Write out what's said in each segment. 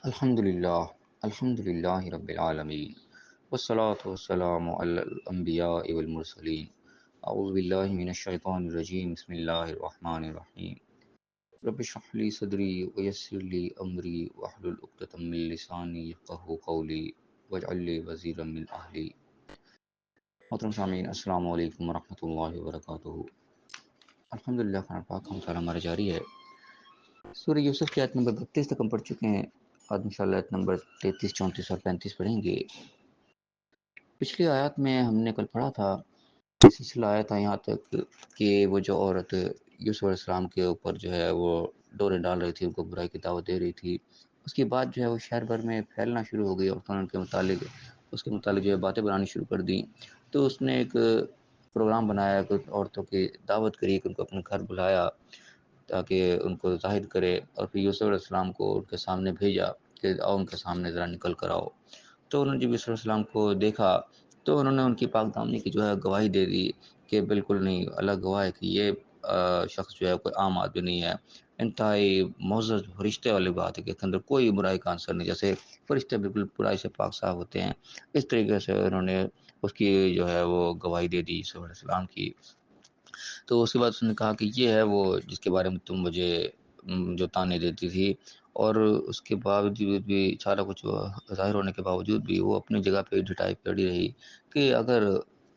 الحمد للہ رب العالمین والصلاة والسلام علی الانبیاء والمرسلین اعوذ باللہ من الشیطان الرجیم بسم اللہ الرحمن الرحیم رب اشرح لی صدری ویسر لی امری واحلل عقدۃ من لسانی یفقہوا قولی واجعل لی وزیرا من اہلی۔ محترم سامعین، السلام علیکم ورحمۃ اللہ وبرکاتہ۔ الحمدللہ، قرآن پاک ہم سال ہمارا جاری ہے۔ سورہ یوسف کی آیت نمبر 32 تک ہم پڑھ چکے ہیں۔ آج انشاءاللہ آیت نمبر 33، 34 اور 35 پڑھیں گے۔ پچھلی آیات میں ہم نے کل پڑھا تھا، یہ سلسلہ آیا تھا یہاں تک کہ وہ جو عورت یوسف علیہ السلام کے اوپر جو ہے وہ ڈورے ڈال رہی تھی، ان کو برائی کی دعوت دے رہی تھی، اس کی بات جو ہے وہ شہر بھر میں پھیلنا شروع ہو گئی اور ان کے متعلق جو ہے باتیں بنانی شروع کر دیں۔ تو اس نے ایک پروگرام بنایا کہ عورتوں کی دعوت کری، کہ ان کو اپنے گھر بلایا تاکہ ان کو ظاہر کرے، اور پھر یوسف علیہ السلام کو ان کے سامنے بھیجا کہ آؤ ان کے سامنے ذرا نکل کر آؤ۔ تو انہوں نے جب یوسف علیہ السلام کو دیکھا تو انہوں نے ان کی پاک دامنی کی جو ہے گواہی دے دی کہ بالکل نہیں، اللہ گواہ ہے کہ یہ شخص جو ہے کوئی عام آدمی نہیں ہے، انتہائی معزز فرشتے والی بات ہے کہ اس کے اندر کوئی برائی کا عنصر نہیں، جیسے فرشتے بالکل برائی سے پاک صاف ہوتے ہیں، اس طریقے سے انہوں نے اس کی جو ہے وہ گواہی دے دی یوسف علیہ السلام کی۔ تو اس کے بعد اس نے کہا کہ یہ ہے وہ جس کے بارے میں تم مجھے جو تانے دیتی تھی، اور اس کے باوجود بھی سارا کچھ ظاہر ہونے کے باوجود بھی وہ اپنی جگہ پہ ڈٹائی پڑی رہی کہ اگر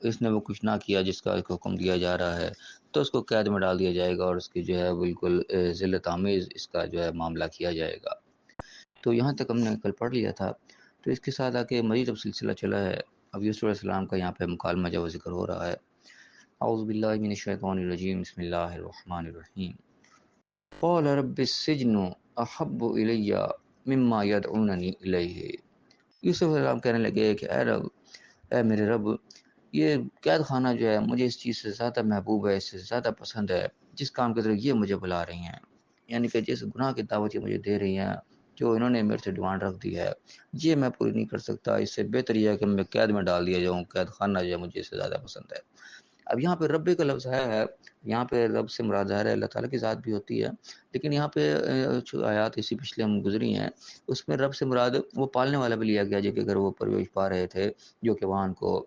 اس نے وہ کچھ نہ کیا جس کا اس کو حکم دیا جا رہا ہے تو اس کو قید میں ڈال دیا جائے گا، اور اس کی جو ہے بالکل ذلت آمیز اس کا جو ہے معاملہ کیا جائے گا۔ تو یہاں تک ہم نے کل پڑھ لیا تھا۔ تو اس کے ساتھ آ کے مزید اب سلسلہ چلا ہے۔ اب یوسف علیہ السلام کا یہاں پہ مکالمہ جو ذکر ہو رہا ہے۔ اعوذ باللہ من الشیطان الرجیم، بسم اللہ الرحمن الرحیم۔ قال رب السجن احب الی مما یدعوننی الیہ۔ یوسف علیہ السلام کہنے لگے کہ اے میرے رب، یہ قید خانہ جو ہے مجھے اس چیز سے زیادہ محبوب ہے، اس سے زیادہ پسند ہے جس کام کی طرف یہ مجھے بلا رہی ہیں، یعنی کہ جس گناہ کی دعوت یہ مجھے دے رہی ہیں، جو انہوں نے میرے سے ڈیمانڈ رکھ دی ہے، یہ میں پوری نہیں کر سکتا۔ اس سے بہتر یہ ہے کہ میں قید میں ڈال دیا جاؤں، قید خانہ جو ہے مجھے اس سے زیادہ پسند ہے۔ اب یہاں پہ رب کا لفظ ہے، یہاں پہ رب سے مراد ظاہر ہے اللہ تعالیٰ کی ذات بھی ہوتی ہے، لیکن یہاں پہ جو آیات اسی پچھلے ہم گزری ہیں اس میں رب سے مراد وہ پالنے والا بھی لیا گیا، جو کہ اگر وہ پرورش پا رہے تھے، جو کہ وہاں ان کو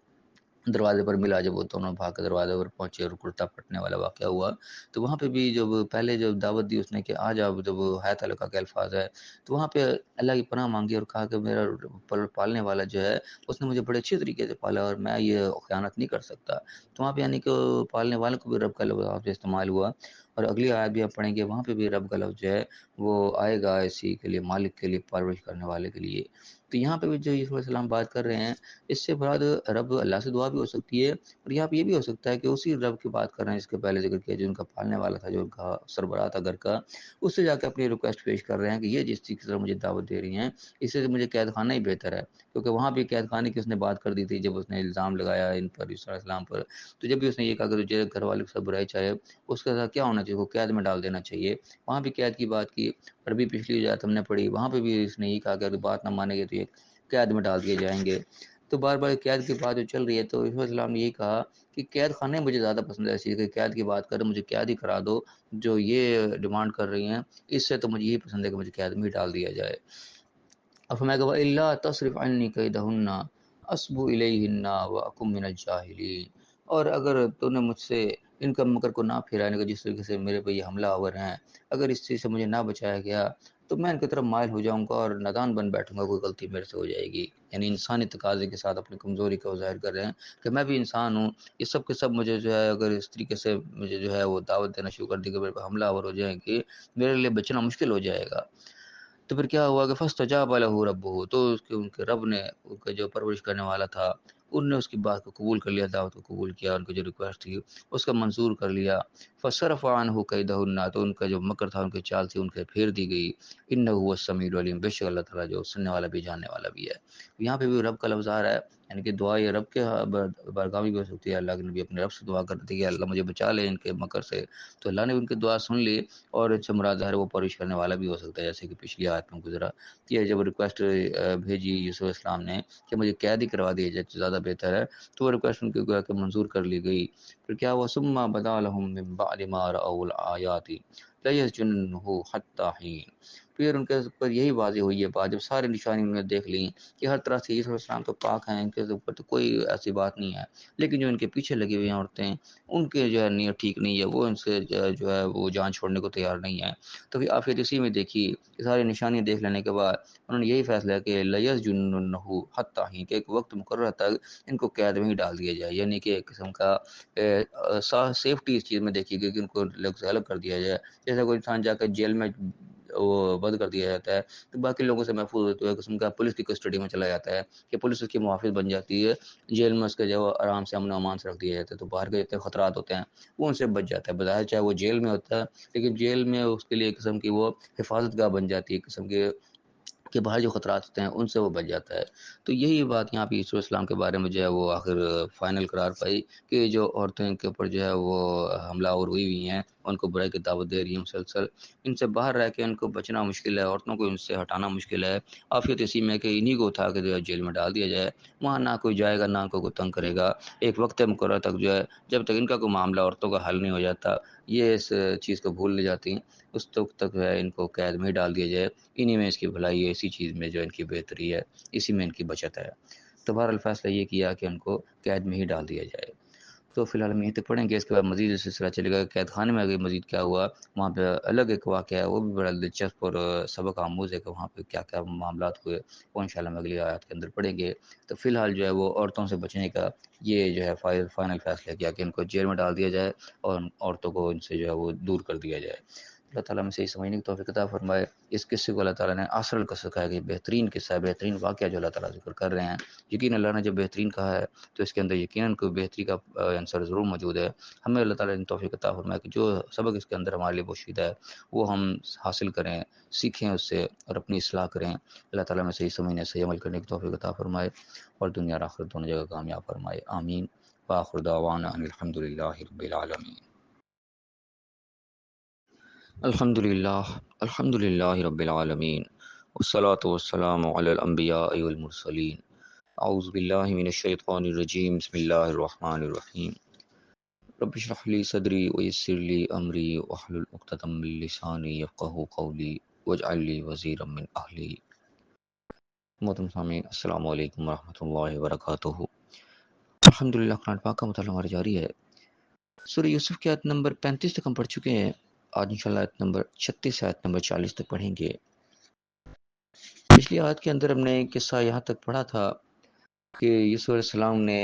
دروازے پر ملا، جب وہ دونوں بھاگ کے دروازے پر پہنچے اور کرتا پھٹنے والا واقعہ ہوا، تو وہاں پہ بھی جب پہلے جب دعوت دی اس نے کہ آ جاؤ، جب ہے تعلقہ کے الفاظ ہے، تو وہاں پہ اللہ کی پناہ مانگی اور کہا کہ میرا پالنے والا جو ہے اس نے مجھے بڑے اچھے طریقے سے پالا اور میں یہ خیانت نہیں کر سکتا۔ تو وہاں پہ یعنی کہ پالنے والے کو بھی رب کا لفظ استعمال ہوا، اور اگلی آیت بھی ہم پڑھیں گے، وہاں پہ بھی رب کا لفظ جو ہے وہ آئے گا اسی کے لیے، مالک کے لیے، پرورش کرنے والے کے لیے۔ تو یہاں پہ بھی جو یوسف علیہ السلام بات کر رہے ہیں، اس سے مراد رب اللہ سے دعا بھی ہو سکتی ہے، اور یہاں پہ یہ بھی ہو سکتا ہے کہ اسی رب کی بات کر رہے ہیں جس کے پہلے ذکر کیا، جو ان کا پالنے والا تھا، جو ان کا سربراہ تھا گھر کا، اس سے جا کے اپنی ریکویسٹ پیش کر رہے ہیں کہ یہ جس چیز کی طرف مجھے دعوت دے رہی ہیں، اس سے مجھے قید خانہ ہی بہتر ہے، کیونکہ وہاں بھی قید خانے کی اس نے بات کر دی تھی جب اس نے الزام لگایا ان پر، یوسف علیہ السلام پر۔ تو جب بھی اس نے یہ کہا کہ تجھے گھر والے کو سب برائی چاہے، اس کے ساتھ کیا ہونا چاہیے، وہ قید میں ڈال دینا چاہیے، وہاں بھی قید کی بات کی۔ اور بھی پچھلی جو آیت ہم نے پڑھی، وہاں پہ بھی اس نے یہ کہا کہ اگر بات نہ مانے گے تو یہ قید میں ڈال دیے جائیں گے۔ تو بار بار قید کی بات جو چل رہی ہے، تو یوسف علیہ السلام نے یہی کہا کہ قید خانے مجھے زیادہ پسند ہے، ایسی کہ قید کی بات کرے مجھے قید ہی کرا دو، جو یہ ڈیمانڈ کر رہی ہیں اس سے تو مجھے یہی پسند ہے کہ مجھے قید میں ہی ڈال دیا جائے۔ اب فرمایا کہ وَإِلَّا تَصْرِفْ عَنِّي كَيْدَهُنَّ أَصْبُ إِلَيْهِنَّ وَأَكُن مِّنَ الْجَاهِلِينَ۔ اور اگر تو نے مجھ سے ان کا مکر کو نہ پھیرانے کا، جس طریقے سے میرے پہ یہ حملہ آور ہیں، اگر اس چیز سے مجھے نہ بچایا گیا تو میں ان کی طرف مائل ہو جاؤں گا اور نادان بن بیٹھوں گا، کوئی غلطی میرے سے ہو جائے گی۔ یعنی انسانی تقاضے کے ساتھ اپنی کمزوری کو ظاہر کر رہے ہیں کہ میں بھی انسان ہوں، یہ سب کے سب مجھے جو ہے اگر اس طریقے سے مجھے جو ہے وہ دعوت دینا شروع کر دی کہ میرے پہ حملہ آور ہو جائیں گے، میرے لیے بچنا مشکل ہو جائے گا۔ تو پھر کیا ہوا کہ فاستجاب لہ ربہ، تو ان کے رب نے، ان کا جو پرورش کرنے والا تھا، ان نے اس کی بات کو قبول کر لیا، دعوت کو قبول کیا، ان کی جو ریکویسٹ تھی اس کا منظور کر لیا۔ فصرف عنہ کیدہن، تو ان کا جو مکر تھا، ان کی چال تھی، ان کے پھیر دی گئی۔ انہ هو السمیع العلیم، بے شک اللہ تعالیٰ جو سننے والا بھی جاننے والا بھی ہے۔ یہاں پہ بھی رب کا لفظ آ رہا ہے، یعنی کہ دعا یہ رب کے بارگاہ میں بھی ہو سکتی ہے، اللہ کے نبی اپنے رب سے دعا کرتے تھے کہ اللہ مجھے بچا لے ان کے مکر سے، تو اللہ نے ان کی دعا سن لی، اور ان سے مراد ظاہر وہ پرورش کرنے والا بھی ہو سکتا ہے، جیسے کہ پچھلی آیت میں گزرا کہ جب ریکویسٹ بھیجی یوسف علیہ السلام نے کہ مجھے قید ہی کروا دیا جائے تو زیادہ بہتر ہے، تو وہ ریکویسٹ ان کی گویا کہ منظور کر لی گئی۔ پھر کیا ہوا، ثم بدا لهم من بعد ما رأوا الآیات لیسجننه حتی حین۔ پھر ان کے اوپر یہی واضح ہوئی ہے بات، جب ساری نشانی انہوں نے دیکھ لی کہ ہر طرح سے عیسیٰ علیہ السلام تو پاک ہیں، ان کے اوپر تو کوئی ایسی بات نہیں ہے، لیکن جو ان کے پیچھے لگی ہوئی ہیں عورتیں، ان کے جو ہے نیت ٹھیک نہیں ہے، وہ ان سے جو ہے وہ جان چھوڑنے کو تیار نہیں ہے. تو پھر آخر اسی میں دیکھی کہ ساری نشانیاں دیکھ لینے کے بعد انہوں نے یہی فیصلہ کیا کہ لیسجننہ حتی حین، کہ ایک وقت مقررہ تک ان کو قید میں ہی ڈال دیا جائے، یعنی کہ ایک قسم کا سیفٹی اس چیز میں دیکھی گئی کہ ان کو الگ کر دیا جائے. جیسے کوئی انسان جا کر جیل میں وہ بند کر دیا جاتا ہے تو باقی لوگوں سے محفوظ ہوتے ہوئے قسم کا پولیس کی کسٹڈی میں چلا جاتا ہے کہ پولیس اس کی محافظ بن جاتی ہے، جیل میں اس کے جو آرام سے امن و امان سے رکھ دیا جاتا ہے، تو باہر کے جتنے خطرات ہوتے ہیں وہ ان سے بچ جاتا ہے. بظاہر چاہے وہ جیل میں ہوتا ہے لیکن جیل میں اس کے لیے ایک قسم کی وہ حفاظت گاہ بن جاتی ہے، قسم کے باہر جو خطرات ہوتے ہیں ان سے وہ بچ جاتا ہے. تو یہی بات یہاں پہ عیسیٰ السلام کے بارے میں جو ہے وہ آخر فائنل قرار پائی کہ جو عورتیں کے اوپر جو ہے وہ حملہ آور ہوئی ہیں، ان کو برائی کی دعوت دے رہی ہیں مسلسل، ان سے باہر رہ کے ان کو بچنا مشکل ہے، عورتوں کو ان سے ہٹانا مشکل ہے. عافیت اسی میں کہ انہی کو اٹھا کے جو ہے جیل میں ڈال دیا جائے، وہاں نہ کوئی جائے گا نہ کوئی تنگ کرے گا. ایک وقت مقررہ تک جو ہے جب تک ان کا کوئی معاملہ عورتوں کا حل نہیں ہو جاتا، یہ اس چیز کو بھول نہیں جاتی، اس وقت تک جو ہے ان کو قید میں ہی ڈال دیا جائے. انہی میں اس کی بھلائی ہے، اسی چیز میں جو ان کی بہتری ہے، اسی میں ان کی بچت ہے. تو بہرحال فیصلہ یہ کیا کہ ان کو قید میں ہی ڈال دیا جائے. تو فی الحال ہم یہیں تک پڑھیں گے، اس کے بعد مزید سلسلہ چلے گا قید خانے میں آگے مزید کیا ہوا، وہاں پہ الگ ایک واقعہ ہے وہ بھی بڑا دلچسپ اور سبق آموز ہے کہ وہاں پہ کیا کیا معاملات ہوئے، وہ انشاءاللہ ہم اگلی آیات کے اندر پڑھیں گے. تو فی الحال جو ہے وہ عورتوں سے بچنے کا یہ جو ہے فائنل فیصلہ کیا کہ ان کو جیل میں ڈال دیا جائے اور عورتوں کو ان سے جو ہے وہ دور کر دیا جائے. اللہ تعالیٰ ہمیں صحیح سمجھنے کی توفیق عطا فرمائے. اس قصے کو اللہ تعالیٰ نے اصل قصہ کہا کہ بہترین قصہ ہے، بہترین واقعہ جو اللہ تعالیٰ ذکر کر رہے ہیں. یقین اللہ نے جب بہترین کہا ہے تو اس کے اندر یقیناً کوئی بہتری کا عنصر ضرور موجود ہے. ہمیں اللہ تعالیٰ نے توفیق عطا فرمائے کہ جو سبق اس کے اندر ہمارے لیے پوشیدہ ہے وہ ہم حاصل کریں، سیکھیں اس سے اور اپنی اصلاح کریں. اللہ تعالیٰ میں صحیح سمجھنے صحیح عمل کرنے کی توفیق عطا فرمائے اور دنیا اور آخرت دونوں جگہ کامیاب فرمائے. آمین. وآخر دعوانا ان الحمد للہ رب العالمین. الحمد للہ رب العالمین والصلاة والسلام علی الانبیاء والمرسلین. اعوذ باللہ من الشیطان الرجیم، بسم اللہ الرحمن الرحیم. رب اشرح لي صدری ویسر لي امری واحلل عقدۃ من لسانی یفقهوا قولی واجعل لي وزیرا من اہلی. محترم سامعین، السلام علیکم ورحمۃ اللہ وبرکاتہ. الحمدللہ قرآن پاک کا مطالعہ ہمارا جاری ہے. سورہ یوسف کی آیت نمبر 35 تک ہم پڑھ چکے ہیں. آج انشاءاللہ آیت نمبر 36 سے آیت نمبر 40 تک پڑھیں گے. پچھلی آیت کے اندر ہم نے قصہ یہاں تک پڑھا تھا کہ یوسف علیہ السلام نے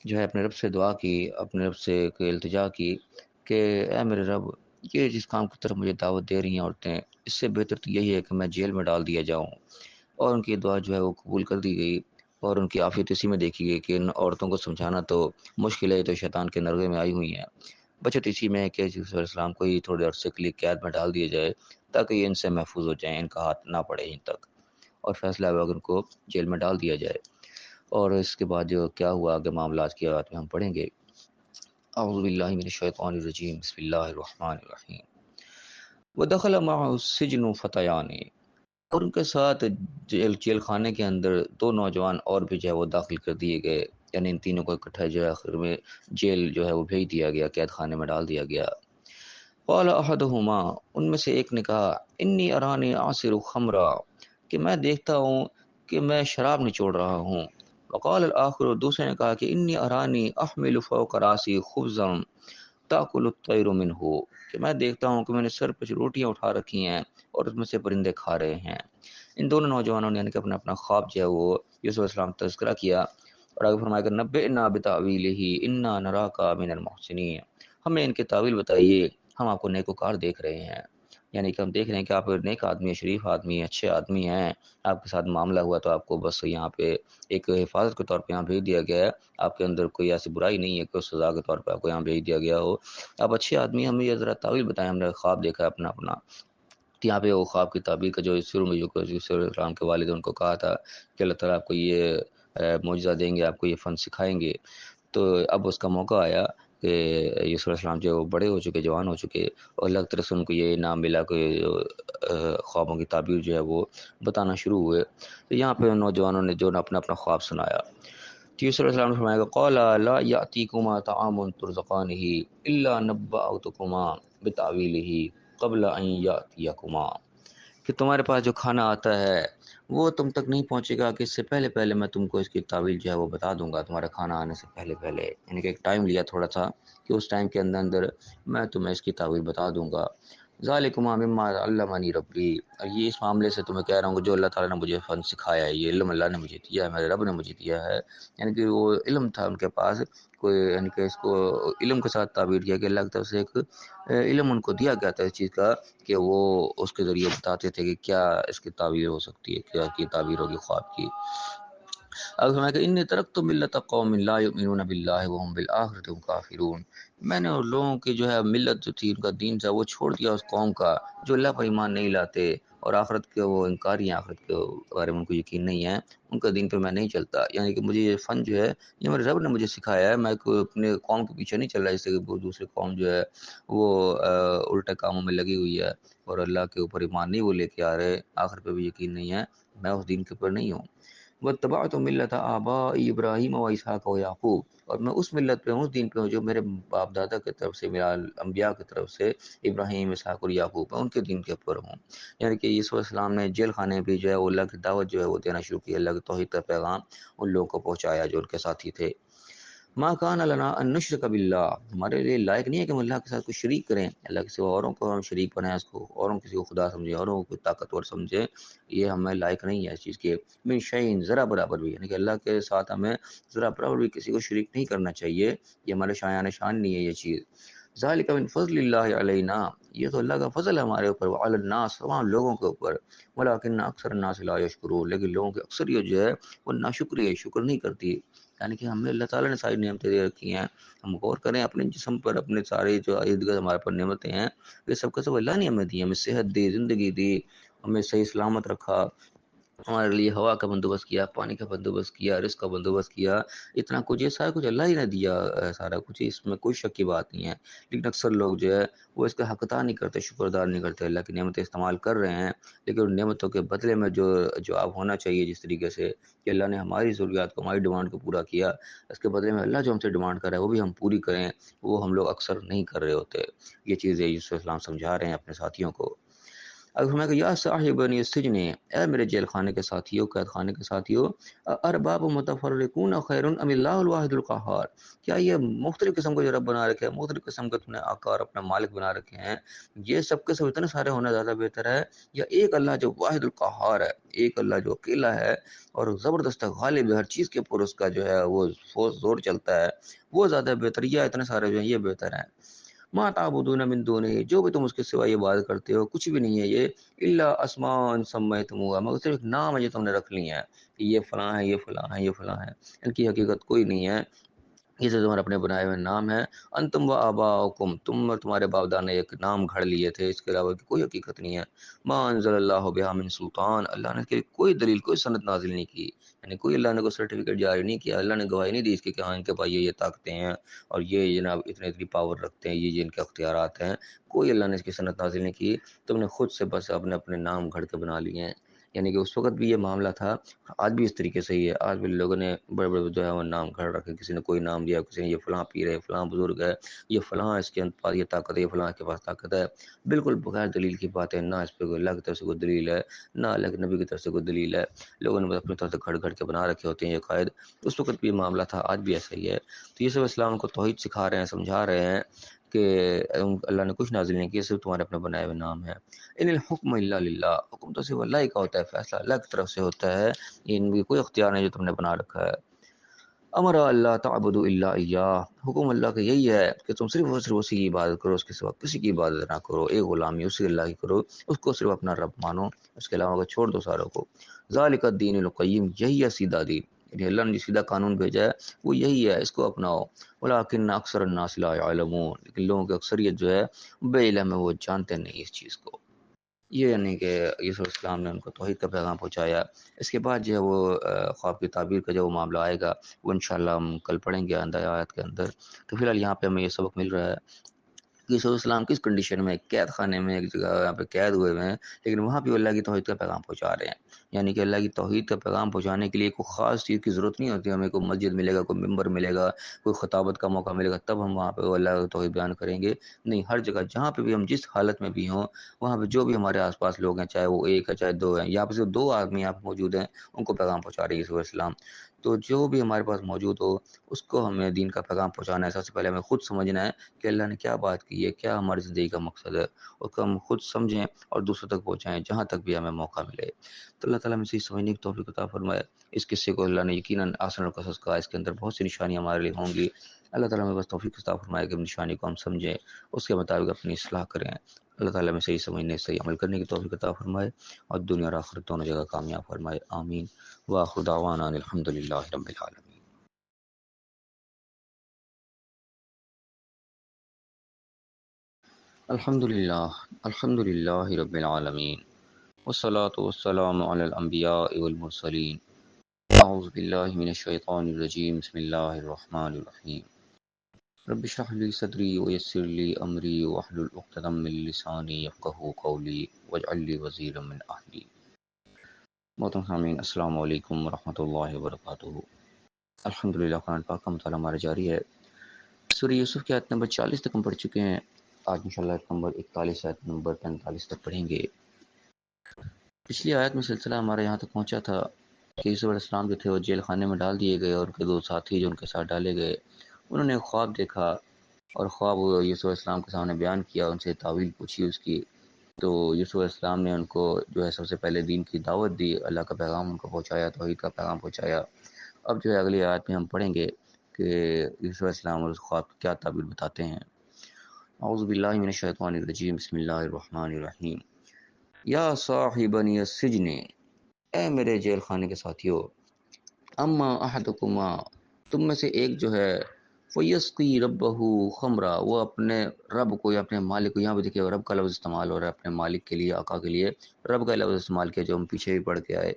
جو ہے اپنے رب سے دعا کی، اپنے رب سے التجا کی کہ اے میرے رب، یہ جس کام کی طرف مجھے دعوت دے رہی ہیں عورتیں، اس سے بہتر تو یہی ہے کہ میں جیل میں ڈال دیا جاؤں. اور ان کی دعا جو ہے وہ قبول کر دی گئی اور ان کی عافیت اسی میں دیکھی گئی کہ ان عورتوں کو سمجھانا تو مشکل ہے، تو شیطان کے نرغے میں آئی ہوئی ہیں. بچت اسی میں ہے کہ یوسف علیہ السلام کو ہی تھوڑے عرصے کے لیے قید میں ڈال دیا جائے تاکہ یہ ان سے محفوظ ہو جائیں، ان کا ہاتھ نہ پڑے ان تک. اور فیصلہ ہوا کہ ان کو جیل میں ڈال دیا جائے. اور اس کے بعد جو کیا ہوا آگے معاملات کی آیات میں ہم پڑھیں گے. اعوذ باللہ من الشیطان الرجیم، بسم اللہ الرحمن الرحیم. ودخل معه السجن فتیان، اور ان کے ساتھ جیل خانے کے اندر دو نوجوان اور بھی جو ہے وہ داخل کر دیے گئے، یعنی ان تینوں کو اکٹھا جو ہے آخر میں جیل جو ہے وہ بھیج دیا گیا، قید خانے میں ڈال دیا گیا. قال احدہما، ان میں سے ایک نے کہا، انی ارانی اعصر خمرا، کہ میں دیکھتا ہوں کہ میں شراب نچوڑ رہا ہوں. وقال الاخر، دوسرے نے کہا کہ انی ارانی احمل فوق راسی خبزا تاکل الطیر منہ، کہ میں دیکھتا ہوں کہ میں نے سر پہ روٹیاں اٹھا رکھی ہیں اور اس میں سے پرندے کھا رہے ہیں. ان دونوں نوجوانوں نے یعنی کہ اپنا اپنا خواب جو ہے وہ یوسف علیہ السلام تذکرہ کیا اور آگے فرمایا کہ نبئنا بتاویلہ انا نراک من المحسنین، ہمیں ان کے تعویل بتائیے، ہم آپ کو نیکوکار دیکھ رہے ہیں. یعنی کہ ہم دیکھ رہے ہیں کہ آپ نیک آدمی ہیں، شریف آدمی ہیں، اچھے آدمی ہیں. آپ کے ساتھ معاملہ ہوا تو آپ کو بس یہاں پہ ایک حفاظت کے طور پہ یہاں بھیج دیا گیا ہے. آپ کے اندر کوئی ایسی برائی نہیں ہے کہ اس سزا کے طور پہ آپ کو یہاں بھیج دیا گیا ہو. آپ اچھے آدمی ہیں، ہمیں یہ ذرا تعویل بتائیں، ہم نے خواب دیکھا ہے اپنا. یہاں پہ وہ خواب کی تعبیر کا جو شروع میں یوسف علیہ السلام کے والد ان کو کہا تھا کہ اللہ تعالیٰ آپ کو یہ معجزہ دیں گے، آپ کو یہ فن سکھائیں گے. تو اب اس کا موقع آیا کہ یوسف علیہ السلام جو بڑے ہو چکے، جوان ہو چکے، اور اللہ کی طرف سے ان کو یہ انعام ملا کہ خوابوں کی تعبیر جو ہے وہ بتانا شروع ہوئے. تو یہاں پہ ان نوجوانوں نے جو اپنا اپنا خواب سنایا. یوسف علیہ السلام نے فرمایا کہ قال لا یأتیکما طعام ترزقانہ الا نبأتکما بتأویلہ قبل ان یأتیکما، کہ تمہارے پاس جو کھانا آتا ہے وہ تم تک نہیں پہنچے گا کہ اس سے پہلے پہلے میں تم کو اس کی تعویل جو ہے وہ بتا دوں گا، تمہارا کھانا آنے سے پہلے پہلے، یعنی کہ ایک ٹائم لیا تھوڑا سا کہ اس ٹائم کے اندر اندر میں تمہیں اس کی تعویل بتا دوں گا۔ ذالکم مما علمنی ربی، اور یہ اس معاملے سے تمہیں کہہ رہا ہوں کہ جو اللہ تعالیٰ نے مجھے فن سکھایا ہے، یہ علم اللہ نے مجھے دیا ہے، میرے رب نے مجھے دیا ہے، یعنی کہ وہ علم تھا ان کے پاس کوئی، یعنی کہ اس کو علم کے ساتھ تعبیر کیا کہ اللہ کی طرف سے ایک علم ان کو دیا گیا تھا اس چیز کا کہ وہ اس کے ذریعے بتاتے تھے کہ کیا اس کی تعبیر ہو سکتی ہے، کیا کی تعبیر ہوگی خواب کی۔ اب فرمایا کہ انی ترکت ملت قوم لا یؤمنون باللہ وهم بالآخرۃ هم کافرون، میں نے ان لوگوں کی جو ہے ملت جو تھی، ان کا دین تھا، وہ چھوڑ دیا اس قوم کا جو اللہ پر ایمان نہیں لاتے اور آخرت کے وہ انکاری ہیں، آخرت کے بارے میں ان کو یقین نہیں ہے، ان کا دین پہ میں نہیں چلتا۔ یعنی کہ مجھے یہ فن جو ہے یہ میرے رب نے مجھے سکھایا ہے، میں کوئی اپنے قوم کے پیچھے نہیں چل رہا، جیسے کہ دوسرے قوم جو ہے وہ الٹے کاموں میں لگی ہوئی ہے اور اللہ کے اوپر ایمان نہیں وہ لے کے آ رہے، آخر پہ بھی یقین نہیں ہے، میں اس دین کے اوپر نہیں ہوں۔ واتبعت ملت آبائی ابراہیم و اسحاق و یعقوب، اور میں اس ملت پہ ہوں، اس دین پہ ہوں جو میرے باپ دادا کی طرف سے، میرا انبیاء کی طرف سے ابراہیم، اسحاق اور یعقوب ہے، ان کے دین کے اوپر ہوں۔ یعنی کہ یسوع السلام نے جیل خانے بھی جو ہے وہ اللہ کی دعوت جو ہے وہ دینا شروع کی، اللہ کے توحید کا پیغام ان لوگوں کو پہنچایا جو ان کے ساتھی تھے۔ ما کان لنا ان نشرک باللہ، ہمارے لیے لائق نہیں ہے کہ ہم اللہ کے ساتھ کوئی شریک کریں، اللہ کے سوا اوروں کو ہم شریک بنائیں، اس کو اوروں کسی کو خدا سمجھیں، اوروں کو طاقتور سمجھیں، یہ ہمیں لائق نہیں ہے اس چیز کے۔ من شیء، ذرا برابر بھی، یعنی کہ اللہ کے ساتھ ہمیں ذرا برابر بھی کسی کو شریک نہیں کرنا چاہیے، یہ ہمارے شایان شان نہیں ہے یہ چیز۔ ذالک من فضل اللہ علینا، یہ تو اللہ کا فضل ہے ہمارے اوپر، وعلی الناس، تمام لوگوں کے اوپر، ولکن اکثر الناس لا یشکرون، لیکن لوگوں کی اکثریت جو ہے وہ ناشکری ہے، شکر نہیں کرتی۔ یعنی کہ ہمیں اللہ تعالیٰ نے ساری نعمتیں دے رکھی ہیں، ہم غور کریں اپنے جسم پر، اپنے سارے جو ارد گرد ہمارے پر نعمتیں ہیں، یہ سب کا سب اللہ نے ہمیں دی، ہمیں صحت دی، زندگی دی، ہمیں صحیح سلامت رکھا، ہمارے لیے ہوا کا بندوبست کیا، پانی کا بندوبست کیا، رزق کا بندوبست کیا، اتنا کچھ یہ سارا کچھ اللہ ہی نے دیا، سارا کچھ، اس میں کوئی شک کی بات نہیں ہے۔ لیکن اکثر لوگ جو ہے وہ اس کا حقدار نہیں کرتے، شکردار نہیں کرتے، اللہ کی نعمتیں استعمال کر رہے ہیں، لیکن ان نعمتوں کے بدلے میں جو جواب ہونا چاہیے جس طریقے سے کہ اللہ نے ہماری ضروریات کو، ہماری ڈیمانڈ کو پورا کیا، اس کے بدلے میں اللہ جو ہم سے ڈیمانڈ کر رہا ہے وہ بھی ہم پوری کریں، وہ ہم لوگ اکثر نہیں کر رہے ہوتے۔ یہ چیزیں یوسف السلام سمجھا رہے ہیں اپنے ساتھیوں کو۔ اگر ہمیں کہ یا صاحب بنی السجن، اے میرے جیل خانے کے ساتھیوں، قید خانے کے ساتھیوں، ارباب متفرقون خیر ام اللہ الواحد القہار، کیا یہ مختلف قسم کو جو رب بنا رکھے ہیں، مختلف قسم کے تم نے آقا اپنا مالک بنا رکھے ہیں، یہ سب کے سب اتنے سارے ہونا زیادہ بہتر ہے، یا ایک اللہ جو واحد القہار ہے، ایک اللہ جو اکیلا ہے اور زبردست غالب ہے، ہر چیز کے اوپر اس کا جو ہے وہ زور چلتا ہے، وہ زیادہ بہتر، یا اتنے سارے جو ہیں یہ بہتر ہیں۔ ما تعبدون من دونہ، جو بھی تم اس کے سوا یہ عبادت کرتے ہو کچھ بھی نہیں ہے یہ، الا اسماء سمیتموها، مگر صرف نام ہے جو تم نے رکھ لی ہیں کہ یہ فلاں ہے، یہ فلاں ہے، یہ فلاں ہے، ان کی حقیقت کوئی نہیں ہے، یہ تو تمہارے اپنے بنائے ہوئے نام ہے۔ انتم و آباؤکم، تم اور تمہارے باپ دادا نے ایک نام گھڑ لیے تھے، اس کے علاوہ کی کوئی حقیقت نہیں ہے۔ ما انزل اللہ بہا من سلطان، اللہ نے اس کے کوئی دلیل، کوئی سند نازل نہیں کی، یعنی کوئی اللہ نے کوئی سرٹیفکیٹ جاری نہیں کیا، اللہ نے گواہی نہیں دی اس کی کہ ہاں ان کے پاس یہ طاقتیں ہیں اور یہ جناب اتنی پاور رکھتے ہیں، یہ ان کے اختیارات ہیں، کوئی اللہ نے اس کی سند نازل نہیں کی، تم نے خود سے بس اپنے نام گھڑ کے بنا لیے ہیں۔ یعنی کہ اس وقت بھی یہ معاملہ تھا، آج بھی اس طریقے سے ہی ہے، آج بھی لوگوں نے بڑے بڑے جو ہے وہ نام گھڑ رکھے، کسی نے کوئی نام دیا، کسی نے یہ فلاں پیر ہے، فلاں بزرگ ہے، یہ فلاں اس کے پاس یہ طاقت ہے، یہ فلاں کے پاس طاقت ہے، بالکل بغیر دلیل کی بات ہے، نہ اس پہ کوئی اللہ کی طرف سے کوئی دلیل ہے، نہ اللہ کے نبی کی طرف سے کوئی دلیل ہے، لوگوں نے بس اپنی طرف سے گھڑ گھڑ کے بنا رکھے ہوتے ہیں یہ قائد، اس وقت بھی یہ معاملہ تھا، آج بھی ایسا ہی ہے۔ تو یہ سب اسلام کو توحید سکھا رہے ہیں، سمجھا رہے ہیں کہ اللہ نے کچھ نازل نہیں کیا، صرف تمہارے اپنے بنائے ہوئے نام ہیں۔ ان الحکم الا للہ، حکم تو صرف اللہ ہی کا ہوتا ہے، فیصلہ اللہ کی طرف سے ہوتا ہے، ان کی کوئی اختیار نہیں جو تم نے بنا رکھا ہے۔ امر اللہ تعبدوا الا اياه، حکم اللہ کا یہی ہے کہ تم صرف اور صرف اسی کی عبادت کرو، اس کے سوا کسی کی عبادت نہ کرو، ایک غلامی اسی اللہ کی کرو، اس کو صرف اپنا رب مانو، اس کے علاوہ چھوڑ دو ساروں کو۔ ذالک الدین القیم، یہی ہے سیدھا دین، یعنی اللہ نے جو سیدھا قانون بھیجا ہے وہ یہی ہے، اس کو اپناؤ۔ ولکن اکثر الناس لا يعلمون، لیکن لوگوں کی اکثریت جو ہے بے علم ہے، وہ جانتے نہیں اس چیز کو۔ یہ یعنی کہ یسوع السلام نے ان کو توحید کا پیغام پہنچایا۔ اس کے بعد جو ہے وہ خواب کی تعبیر کا جو معاملہ آئے گا وہ انشاءاللہ ہم کل پڑھیں گے آئندہ آیات کے اندر۔ تو فی الحال یہاں پہ ہمیں یہ سبق مل رہا ہے کہ یوسف علیہ السلام کس کنڈیشن میں قید خانے میں ایک جگہ یہاں پہ قید ہوئے ہوئے ہیں، لیکن وہاں بھی اللہ کی توحید کا پیغام پہنچا رہے ہیں۔ یعنی کہ اللہ کی توحید کا پیغام پہنچانے کے لیے کوئی خاص چیز کی ضرورت نہیں ہوتی، ہمیں کوئی مسجد ملے گا، کوئی ممبر ملے گا، کوئی خطابت کا موقع ملے گا تب ہم وہاں پہ اللہ کی توحید بیان کریں گے۔ نہیں، ہر جگہ جہاں پہ بھی ہم جس حالت میں بھی ہوں، وہاں پہ جو بھی ہمارے آس پاس لوگ ہیں، چاہے وہ ایک ہے چاہے دو ہیں، یہاں پہ صرف دو آدمی یہاں پہ موجود ہیں، ان کو پیغام پہنچا رہے ہیں یوسف علیہ السلام۔ تو جو بھی ہمارے پاس موجود ہو اس کو ہمیں دین کا پیغام پہنچانا ہے۔ سب سے پہلے ہمیں خود سمجھنا ہے کہ اللہ نے کیا بات کی ہے، کیا ہماری زندگی کا مقصد ہے، اس کو ہم خود سمجھیں اور دوسروں تک پہنچائیں جہاں تک بھی ہمیں موقع ملے۔ تو اللہ تعالیٰ ہمیں صحیح سمجھنے کی توفیق عطا فرمائے۔ اس قصے کو اللہ نے یقیناً آسان اور قصص کہا، اس کے اندر بہت سی نشانیاں ہمارے لیے ہوں گی۔ اللہ تعالیٰ ہمیں بس توفیق عطا فرمائے کہ ہم نشانی کو ہم سمجھیں، اس کے مطابق اپنی اصلاح کریں۔ اللہ تعالیٰ ہمیں صحیح سمجھنے صحیح عمل کرنے کی توفیق عطا فرمائے اور دنیا اور آخرت دونوں جگہ کامیاب فرمائے، آمین۔ وآخر دعوانا ان الحمد للہ رب العالمین۔ الحمد للہ رب العالمین، والصلاة والسلام علی الانبیاء والمرسلین۔ اعوذ باللہ من الشیطان الرجیم، بسم اللہ الرحمن الرحیم۔ رب اشرح لی صدری ویسر لی امری واحلل عقدۃ من لسانی یفقہوا قولی واجعل لی وزیرا من اہلی۔ محترم سامعین، السلام علیکم ورحمۃ اللہ وبرکاتہ۔ الحمدللہ، قرآن پاک کا مطالعہ ہمارا جاری ہے۔ سورہ یوسف کی آیت نمبر 40 تک ہم پڑھ چکے ہیں۔ آج انشاءاللہ آیت نمبر 41 آیت نمبر 45 تک پڑھیں گے۔ پچھلی آیت میں سلسلہ ہمارا یہاں تک پہنچا تھا کہ یوسف علیہ السلام جو تھے وہ جیل خانے میں ڈال دیے گئے، اور ان کے دو ساتھی جو ان کے ساتھ ڈالے گئے انہوں نے ایک خواب دیکھا، اور خواب یوسف علیہ السلام کے سامنے بیان کیا، ان سے تعویل پوچھی اس کی۔ تو یوسف علیہ السلام نے ان کو جو ہے سب سے پہلے دین کی دعوت دی، اللہ کا پیغام ان کو پہنچایا، توحید کا پیغام پہنچایا۔ اب جو ہے اگلی آیت میں ہم پڑھیں گے کہ یوسف علیہ السلام اور اس خواب کی کیا تعبیر بتاتے ہیں۔ اعوذ باللہ من الشیطان الرجیم، بسم اللہ الرحمن الرحیم۔ یا صاحبنی السجن، اے میرے جیل خانے کے ساتھیو، اما احدکما، تم میں سے ایک جو ہے، فیسقی ربہ خمرہ، وہ اپنے رب کو یا اپنے مالک کو، یہاں پہ دیکھیے رب کا لفظ استعمال ہو رہا ہے اپنے مالک کے لیے، آقا کے لیے رب کا لفظ استعمال کیا جو ہم پیچھے بھی پڑھ کے آئے۔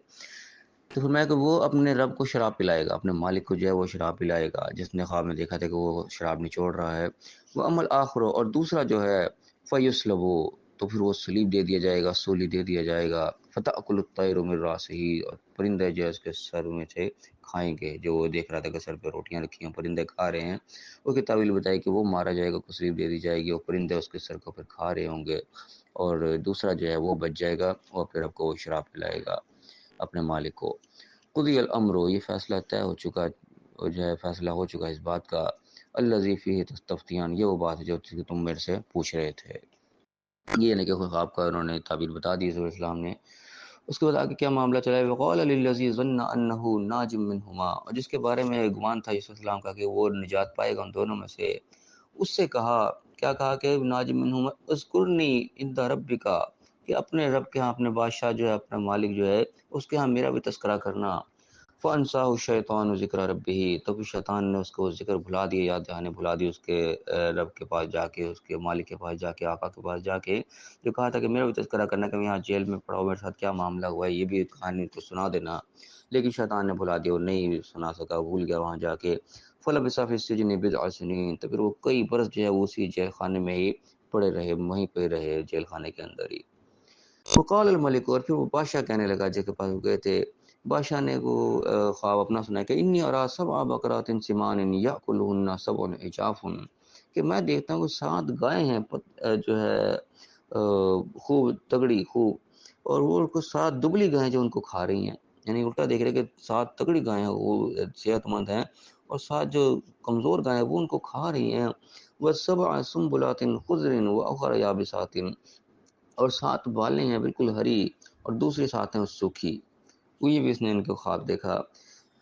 تو فرمایا کہ وہ اپنے رب کو شراب پلائے گا، اپنے مالک کو جو ہے وہ شراب پلائے گا، جس نے خواب میں دیکھا تھا کہ وہ شراب نچوڑ رہا ہے۔ وہ عمل آخر، اور دوسرا جو ہے فیسلبو، تو پھر وہ سلیب دے دیا جائے گا، سولی دے دیا جائے گا، فتأکل الطیر من راسہ، اور پرندے جو ہے اس کے سر میں سے کھائیں گے۔ جو وہ دیکھ رہا تھا کہ سر پہ روٹیاں رکھی ہیں پرندے کھا رہے ہیں، وہ کی تعویل بتائی کہ وہ مارا جائے گا، کو سلیب دے دی جائے گی، اور پرندے اس کے سر کو پھر کھا رہے ہوں گے، اور دوسرا جو ہے وہ بچ جائے گا، وہ پھر رب کو شراب پلائے گا اپنے مالک کو۔ قضی الامر، یہ فیصلہ طے ہو چکا، جو ہے فیصلہ ہو چکا اس بات کا، الذی فیہ تستفتیان، یہ وہ بات ہے جو تم میرے سے پوچھ رہے تھے۔ یہ نہیں کہ کوئی خواب کا انہوں نے تعبیر بتا دی رسول اسلام نے۔ اس کے بعد آگے کیا معاملہ چلا ہے، وقال للذی ظن انہ ناج منہما، اور جس کے بارے میں گمان تھا یوسف السلام کا کہ وہ نجات پائے گا ان دونوں میں سے، اس سے کہا، کیا کہا کہ ناج منہما اذکرنی عند ربک، کہ اپنے رب کے ہاں، اپنے بادشاہ جو ہے، اپنا مالک جو ہے، اس کے ہاں میرا بھی تذکرہ کرنا۔ فَأَنْسَاهُ الشَّيْطَانُ ذِكْرَ رَبِّهِ، تو پھر شیطان نے اس کو ذکر بھلا دیا، یاد دہانی بھلا دی اس کے رب کے پاس جا کے، اس کے مالک کے پاس جا کے، آقا کے پاس جا کے، جو کہا تھا کہ میرا بھی تذکرہ کرنا کہ میں یہاں جیل میں پڑا ہوں، میرے ساتھ کیا معاملہ ہوا ہے، یہ بھی کہانی کو سنا دینا۔ لیکن شیطان نے بھلا دیا، وہ نہیں سنا سکا، بھول گیا وہاں جا کے۔ فَلَبِثَ فِي السِّجْنِ بِضْعَ سِنِينَ، تو پھر وہ کئی برس جو ہے وہ اسی جیل خانے میں ہی پڑے رہے، وہیں پہ رہے جیل خانے کے اندر ہی۔ وقال الملک، اور پھر وہ بادشاہ کہنے لگا جس کے پاس وہ گئے تھے، بادشاہ نے وہ خواب اپنا سنا کہ انی ارا سبع بقرات سمان یاکلہن سبع عجاف، کہ میں دیکھتا ہوں کہ 7 گائیں ہیں جو ہے خوب تگڑی خوب، اور وہ کو 7 دبلی گائیں جو ان کو کھا رہی ہیں، یعنی الٹا دیکھ رہے کہ 7 تگڑی گائیں ہیں وہ صحت مند ہیں، اور 7 جو کمزور گائیں ہیں وہ ان کو کھا رہی ہیں۔ وسبع سنبلات خضر واخر یابسات، اور 7 بالیں ہیں بالکل ہری، اور دوسری 7 ہیں سوکھی۔ یہ بھی اس نے ان کو خواب دیکھا۔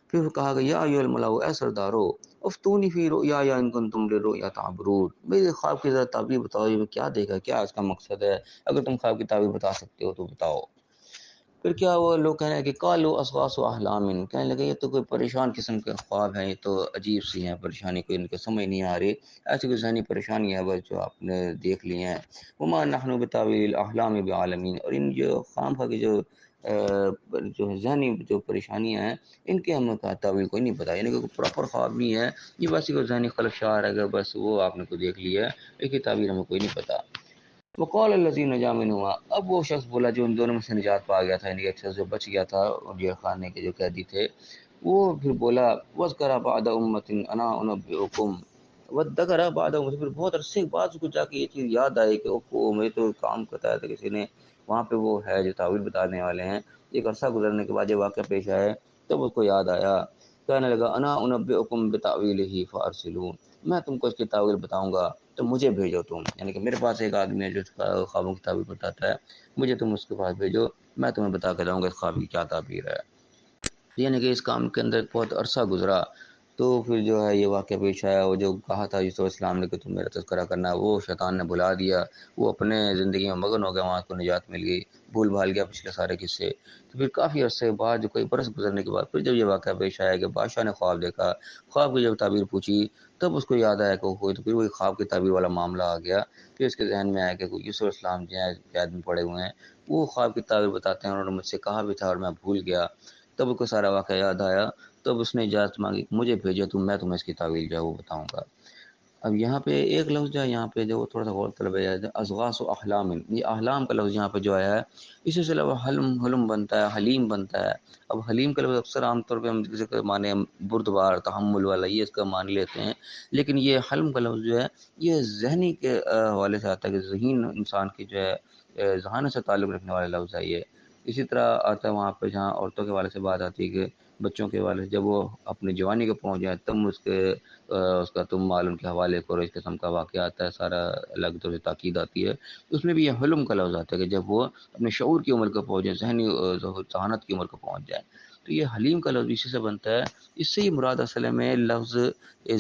پھر کہا کہ یا ایھا الملأ، اے سردارو، افتونی فی رؤیایا ان کنتم للرؤیا تعبرون، میرے خواب کی ذرا تعبیر بتاؤ، یہ میں کیا دیکھا، کیا اس کا مقصد ہے، اگر تم خواب کی تعبیر بتا سکتے ہو تو بتاؤ۔ پھر کیا وہ لوگ کہنے لگے قالوا اضغاث احلام، کہنے لگے یہ تو کوئی پریشان قسم کے خواب ہیں، یہ تو عجیب سی ہیں پریشانی، کوئی ان کو سمجھ نہیں آ رہی، ایسی کوئی ذہنی پریشانی ہے بس جو آپ نے دیکھ لی ہیں، وما نحن بتاویل الاحلام بعالمین، اور ان جو خام خواہ کی جو ذہنی جو پریشانیاں ہیں ان کے ہمیں کا تعویل کوئی نہیں پتا، یعنی کہ پراپر خواب نہیں ہے، یہ بس کوئی ذہنی خلفشار ہے، اگر بس وہ آپ نے کو دیکھ لیا ہے، اس کی تعبیر ہمیں کوئی نہیں پتا۔ وقال الذین نجا منہما، اب وہ شخص بولا جو ان دونوں میں سے نجات پا گیا تھا، یعنی ایک شخص جو بچ گیا تھا جیل خانے کے جو قیدی تھے، وہ پھر بولا وذکر بعد امۃ انا انبئکم، وذکر بعد امۃ، پھر بہت عرصے بعد اس کو جا کے یہ چیز یاد آئی کہ اوہ مجھے تو کام بتایا تھا کسی نے، وہاں پہ وہ ہے جو تعویل بتانے والے ہیں، ایک عرصہ گزرنے کے بعد یہ واقعہ پیش آیا تب اس کو یاد آیا، کہنے لگا انا انبئکم بتاویلہ فارسلون، میں تم کو اس کی تعویل بتاؤں گا تو مجھے بھیجو تم، یعنی کہ میرے پاس ایک آدمی ہے جو خوابوں کی تعبیر بتاتا ہے، مجھے تم اس کے پاس بھیجو، میں تمہیں بتا کے دوں گا اس خواب کی کیا تعبیر ہے۔ یعنی کہ اس کام کے اندر بہت عرصہ گزرا تو پھر جو ہے یہ واقعہ پیش آیا، وہ جو کہا تھا یوسف علیہ السلام نے کہ تم میرا تذکرہ کرنا، وہ شیطان نے بلا دیا، وہ اپنے زندگی میں مگن ہو گیا، وہاں کو نجات مل گئی، بھول بھال گیا پچھلے سارے قصے۔ تو پھر کافی عرصے بعد جو کوئی برس گزرنے کے بعد پھر جب یہ واقعہ پیش آیا کہ بادشاہ نے خواب دیکھا، خواب کی جب تعبیر پوچھی تب اس کو یاد آیا کہ کوئی، تو پھر وہی خواب کی تعبیر والا معاملہ آ گیا، پھر اس کے ذہن میں آیا کہ یوسف علیہ السلام جو ہیں قید میں پڑے ہوئے ہیں، وہ خواب کی تعبیر بتاتے ہیں، انہوں نے مجھ سے کہا بھی تھا اور میں بھول گیا، تب اس کو سارا واقعہ یاد آیا، تب اس نے اجازت مانگی مجھے بھیجو تم، میں تمہیں اس کی تعویل جو ہے وہ بتاؤں گا۔ اب یہاں پہ ایک لفظ جو ہے یہاں پہ جو تھوڑا سا غور طلب ہے، اضغاث و احلام، یہ احلام کا لفظ یہاں پہ جو آیا ہے اسی سے علاوہ حلم بنتا ہے، حلیم بنتا ہے۔ اب حلیم کا لفظ اکثر عام طور پہ ہم کسی کا معنی بردبار تحمل والا یہ اس کا معنی لیتے ہیں، لیکن یہ حلم کا لفظ جو ہے یہ ذہنی کے حوالے سے آتا ہے کہ ذہین انسان کی جو ہے ذہانت سے تعلق رکھنے والا لفظ ہے یہ۔ اسی طرح آتا ہے وہاں پہ جہاں عورتوں کے حوالے سے بات آتی ہے کہ بچوں کے حوالے سے جب وہ اپنی جوانی کو پہنچ جائیں تب اس کا تم مال ان کے حوالے کرو، اس قسم کا واقعہ آتا ہے، سارا الگ طور سے تاکید آتی ہے، اس میں بھی یہ حلم کا لفظ آتا ہے کہ جب وہ اپنے شعور کی عمر کو پہنچ جائے، ذہنی ذہانت کی عمر کو پہنچ جائے، تو یہ حلیم کا لفظ اسی سے بنتا ہے۔ اس سے ہی مراد اصل میں لفظ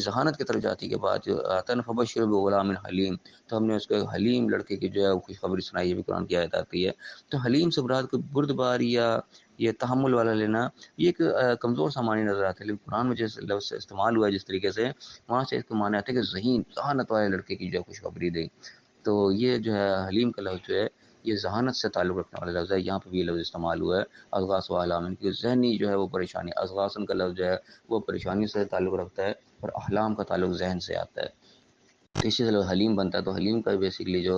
ذہانت کی طرف جاتی کے بعد جو آتا ہے نا فبشر بغلام حلیم، تو ہم نے اس کو ایک حلیم لڑکے کی جو ہے خوشخبری سنائی، یہ بھی قرآن کی آیت آتی ہے۔ تو حلیم سے مراد کوئی بردبار یا یہ تحمل والا لینا، یہ ایک کمزور سا معنی نظر آتا ہے، لیکن قرآن میں جس لفظ سے استعمال ہوا ہے جس طریقے سے، وہاں سے اس کے معنی آتے ہیں کہ ذہین ذہانت والے لڑکے کی جو خوشخبری دے، تو یہ جو ہے حلیم کا لفظ جو ہے یہ ذہانت سے تعلق رکھنے والا لفظ ہے، یہاں پہ بھی یہ لفظ استعمال ہوا ہے اضغاث و احلام، کی ذہنی جو ہے وہ پریشانی، اضغاثن کا لفظ جو ہے وہ پریشانی سے تعلق رکھتا ہے اور احلام کا تعلق ذہن سے آتا ہے، تو اسی طرح حلیم بنتا ہے۔ تو حلیم کا بیسکلی جو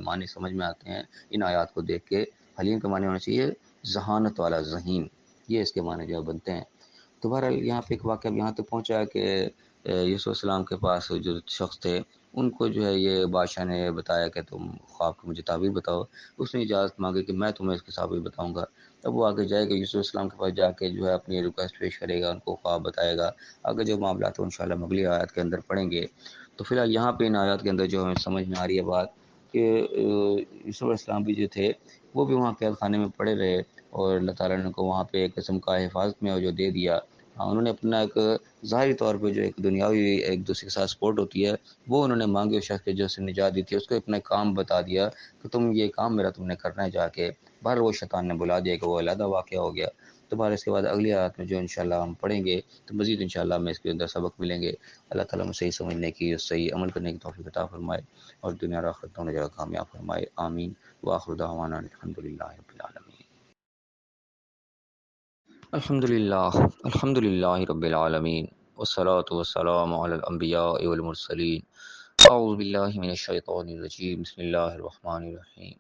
معنی سمجھ میں آتے ہیں ان آیات کو دیکھ کے، حلیم کا معنی ہونا چاہیے ذہانت والا، ذہین، یہ اس کے معنی جو بنتے ہیں۔ تو بہرحال یہاں پہ ایک واقعہ یہاں تک پہنچا کہ یوسف السلام کے پاس جو شخص تھے ان کو جو ہے یہ بادشاہ نے بتایا کہ تم خواب کو مجھے تعبیر بتاؤ، اس نے اجازت مانگی کہ میں تمہیں اس کی تعبیر بتاؤں گا، تب وہ آگے جائے گا یوسف السلام کے پاس جا کے جو ہے اپنی ریکویسٹ پیش کرے گا، ان کو خواب بتائے گا، آگے جو معاملات ہیں انشاءاللہ ہم اگلی آیات کے اندر پڑھیں گے۔ تو فی الحال یہاں پہ ان آیات کے اندر جو ہمیں سمجھ میں آ رہی ہے بات کہ یوسف علیہ السلام بھی جو تھے وہ بھی وہاں قید خانے میں پڑے رہے اور اللہ تعالیٰ نے ان کو وہاں پہ ایک قسم کا حفاظت میں جو دے دیا، انہوں نے اپنا ایک ظاہری طور پہ جو ایک دنیاوی ایک دوسرے کے ساتھ سپورٹ ہوتی ہے وہ انہوں نے مانگی، اس شخص کے جو سے نجات دی تھی اس کو اپنا کام بتا دیا کہ تم یہ کام میرا تم نے کرنا ہے جا کے، بہر وہ شیطان نے بلا دیا کہ وہ علیحدہ واقعہ ہو گیا۔ تو بہر اس کے بعد اگلی آیات میں جو انشاءاللہ ہم پڑھیں گے تو مزید انشاءاللہ ہمیں اس کے اندر سبق ملیں گے۔ اللہ تعالیٰ ہمیں صحیح سمجھنے کی، صحیح عمل کرنے کی توفیق عطا فرمائے اور دنیا اور آخرت دونوں جگہ کامیاب فرمائے، آمین۔ وآخر دعوانا الحمدللہ رب العالمین۔ الحمدللہ رب العالمین، والصلاة والسلام علی الانبیاء والمرسلین، اعوذ باللہ من الشیطان الرجیم، بسم اللہ الرحمن الرحیم،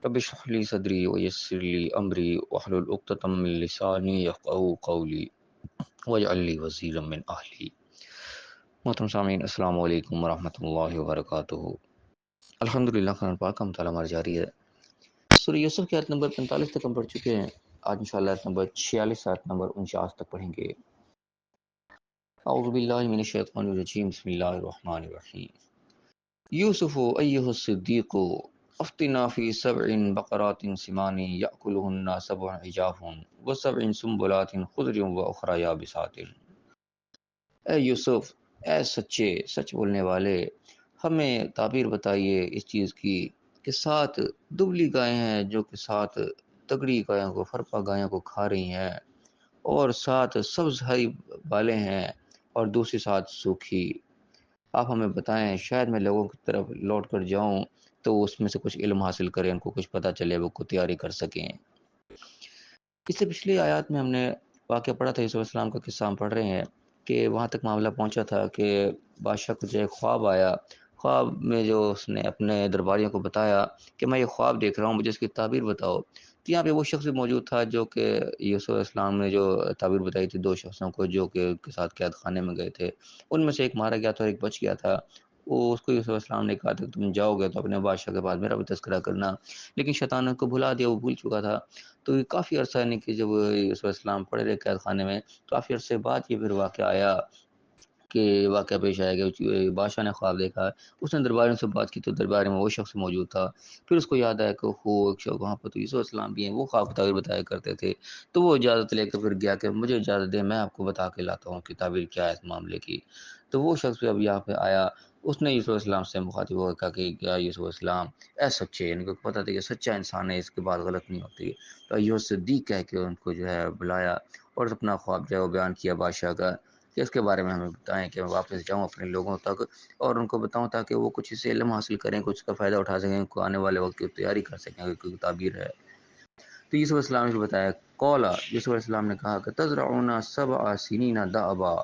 رب اشرح لی صدری ویسر لی امری واحلل عقدۃ من لسانی یفقہوا قولی واجعل لی وزیرا من اہلی۔ محترم سامعین، السلام علیکم ورحمۃ اللہ وبرکاتہ۔ الحمدللہ، قرآن پاک کا مطالعہ ہمارا جاری ہے۔ سورہ یوسف کی آیت نمبر 45 تک ہم پڑھ چکے ہیں، آج انشاءاللہ آیت نمبر 46 آیت نمبر 49 تک پڑھیں گے۔ اعوذ باللہ من الشیطان الرجیم، بسم اللہ الرحمن الرحیم۔ یوسف ایھا الصدیق افتنا فی سبع بقرات سمان یأکلہن سبع عجاف وسبع سنبلات خضر واخرى یابسات۔ اے یوسف، اے سچے سچ بولنے والے، ہمیں تعبیر بتائیے اس چیز کی کہ 7 دبلی گائے ہیں جو کہ 7 تگڑی گایوں کو، فرپا گایوں کو کھا رہی ہیں، اور ساتھ سبز ہری بالیں ہیں اور دوسری ساتھ سوکھی۔ آپ ہمیں بتائیں، شاید میں لوگوں کی طرف لوٹ کر جاؤں تو اس میں سے کچھ علم حاصل کریں، ان کو کچھ پتہ چلے، وہ کو تیاری کر سکیں۔ اس سے پچھلی آیات میں ہم نے واقعہ پڑھا تھا، یوسف علیہ السلام کا قصہ ہم پڑھ رہے ہیں کہ وہاں تک معاملہ پہنچا تھا کہ بادشاہ کو جو خواب آیا، خواب میں جو اس نے اپنے درباریوں کو بتایا کہ میں یہ خواب دیکھ رہا ہوں، مجھے اس کی تعبیر بتاؤ۔ تو یہاں پہ وہ شخص موجود تھا جو کہ یوسف علیہ السلام نے جو تعبیر بتائی تھی دو شخصوں کو جو کہ ان کے ساتھ قید خانے میں گئے تھے، ان میں سے ایک مارا گیا تھا اور ایک بچ گیا تھا۔ وہ اس کو یوسف علیہ السلام نے کہا تھا کہ تم جاؤ گے تو اپنے بادشاہ کے پاس میرا بھی تذکرہ کرنا، لیکن شیطان نے ان کو بھلا دیا، وہ بھول چکا تھا۔ تو یہ کافی عرصہ یعنی کہ جب یوسف علیہ السلام پڑے رہے قید خانے میں، کافی عرصے بعد یہ پھر واقعہ آیا کہ واقعہ پیش آیا کہ بادشاہ نے خواب دیکھا، اس نے درباریوں سے بات کی تو دربار میں وہ شخص موجود تھا۔ پھر اس کو یاد آیا کہ ایک شخص وہاں پر تو یوسف علیہ السلام بھی ہیں، وہ خواب تعبیر بتایا کرتے تھے۔ تو وہ اجازت لے کر پھر گیا کہ مجھے اجازت دیں، میں آپ کو بتا کے لاتا ہوں کہ تعبیر کیا ہے اس معاملے کی۔ تو وہ شخص بھی اب یہاں پہ آیا، اس نے یوسف علیہ السلام سے مخاطب ہو کہا کہ کیا یوسف علیہ السلام اے سچے، یعنی کہ پتہ تھا کہ سچا انسان ہے، اس کی بات غلط نہیں ہوتی۔ تو ایوب صدیق کہہ کے ان کو جو ہے بلایا اور اپنا خواب جو ہے وہ بیان کیا بادشاہ کا کہ اس کے بارے میں ہمیں بتائیں کہ میں واپس جاؤں اپنے لوگوں تک اور ان کو بتاؤں تاکہ وہ کچھ اس سے علم حاصل کریں، کچھ کا فائدہ اٹھا سکیں، کو آنے والے وقت کی تیاری کر سکیں، اگر کوئی تعبیر ہے۔ تو یوسف علیہ السلام نے بتایا، قولا، یوسف علیہ السلام نے کہا کہ تزرعون 7 سنین دأبا،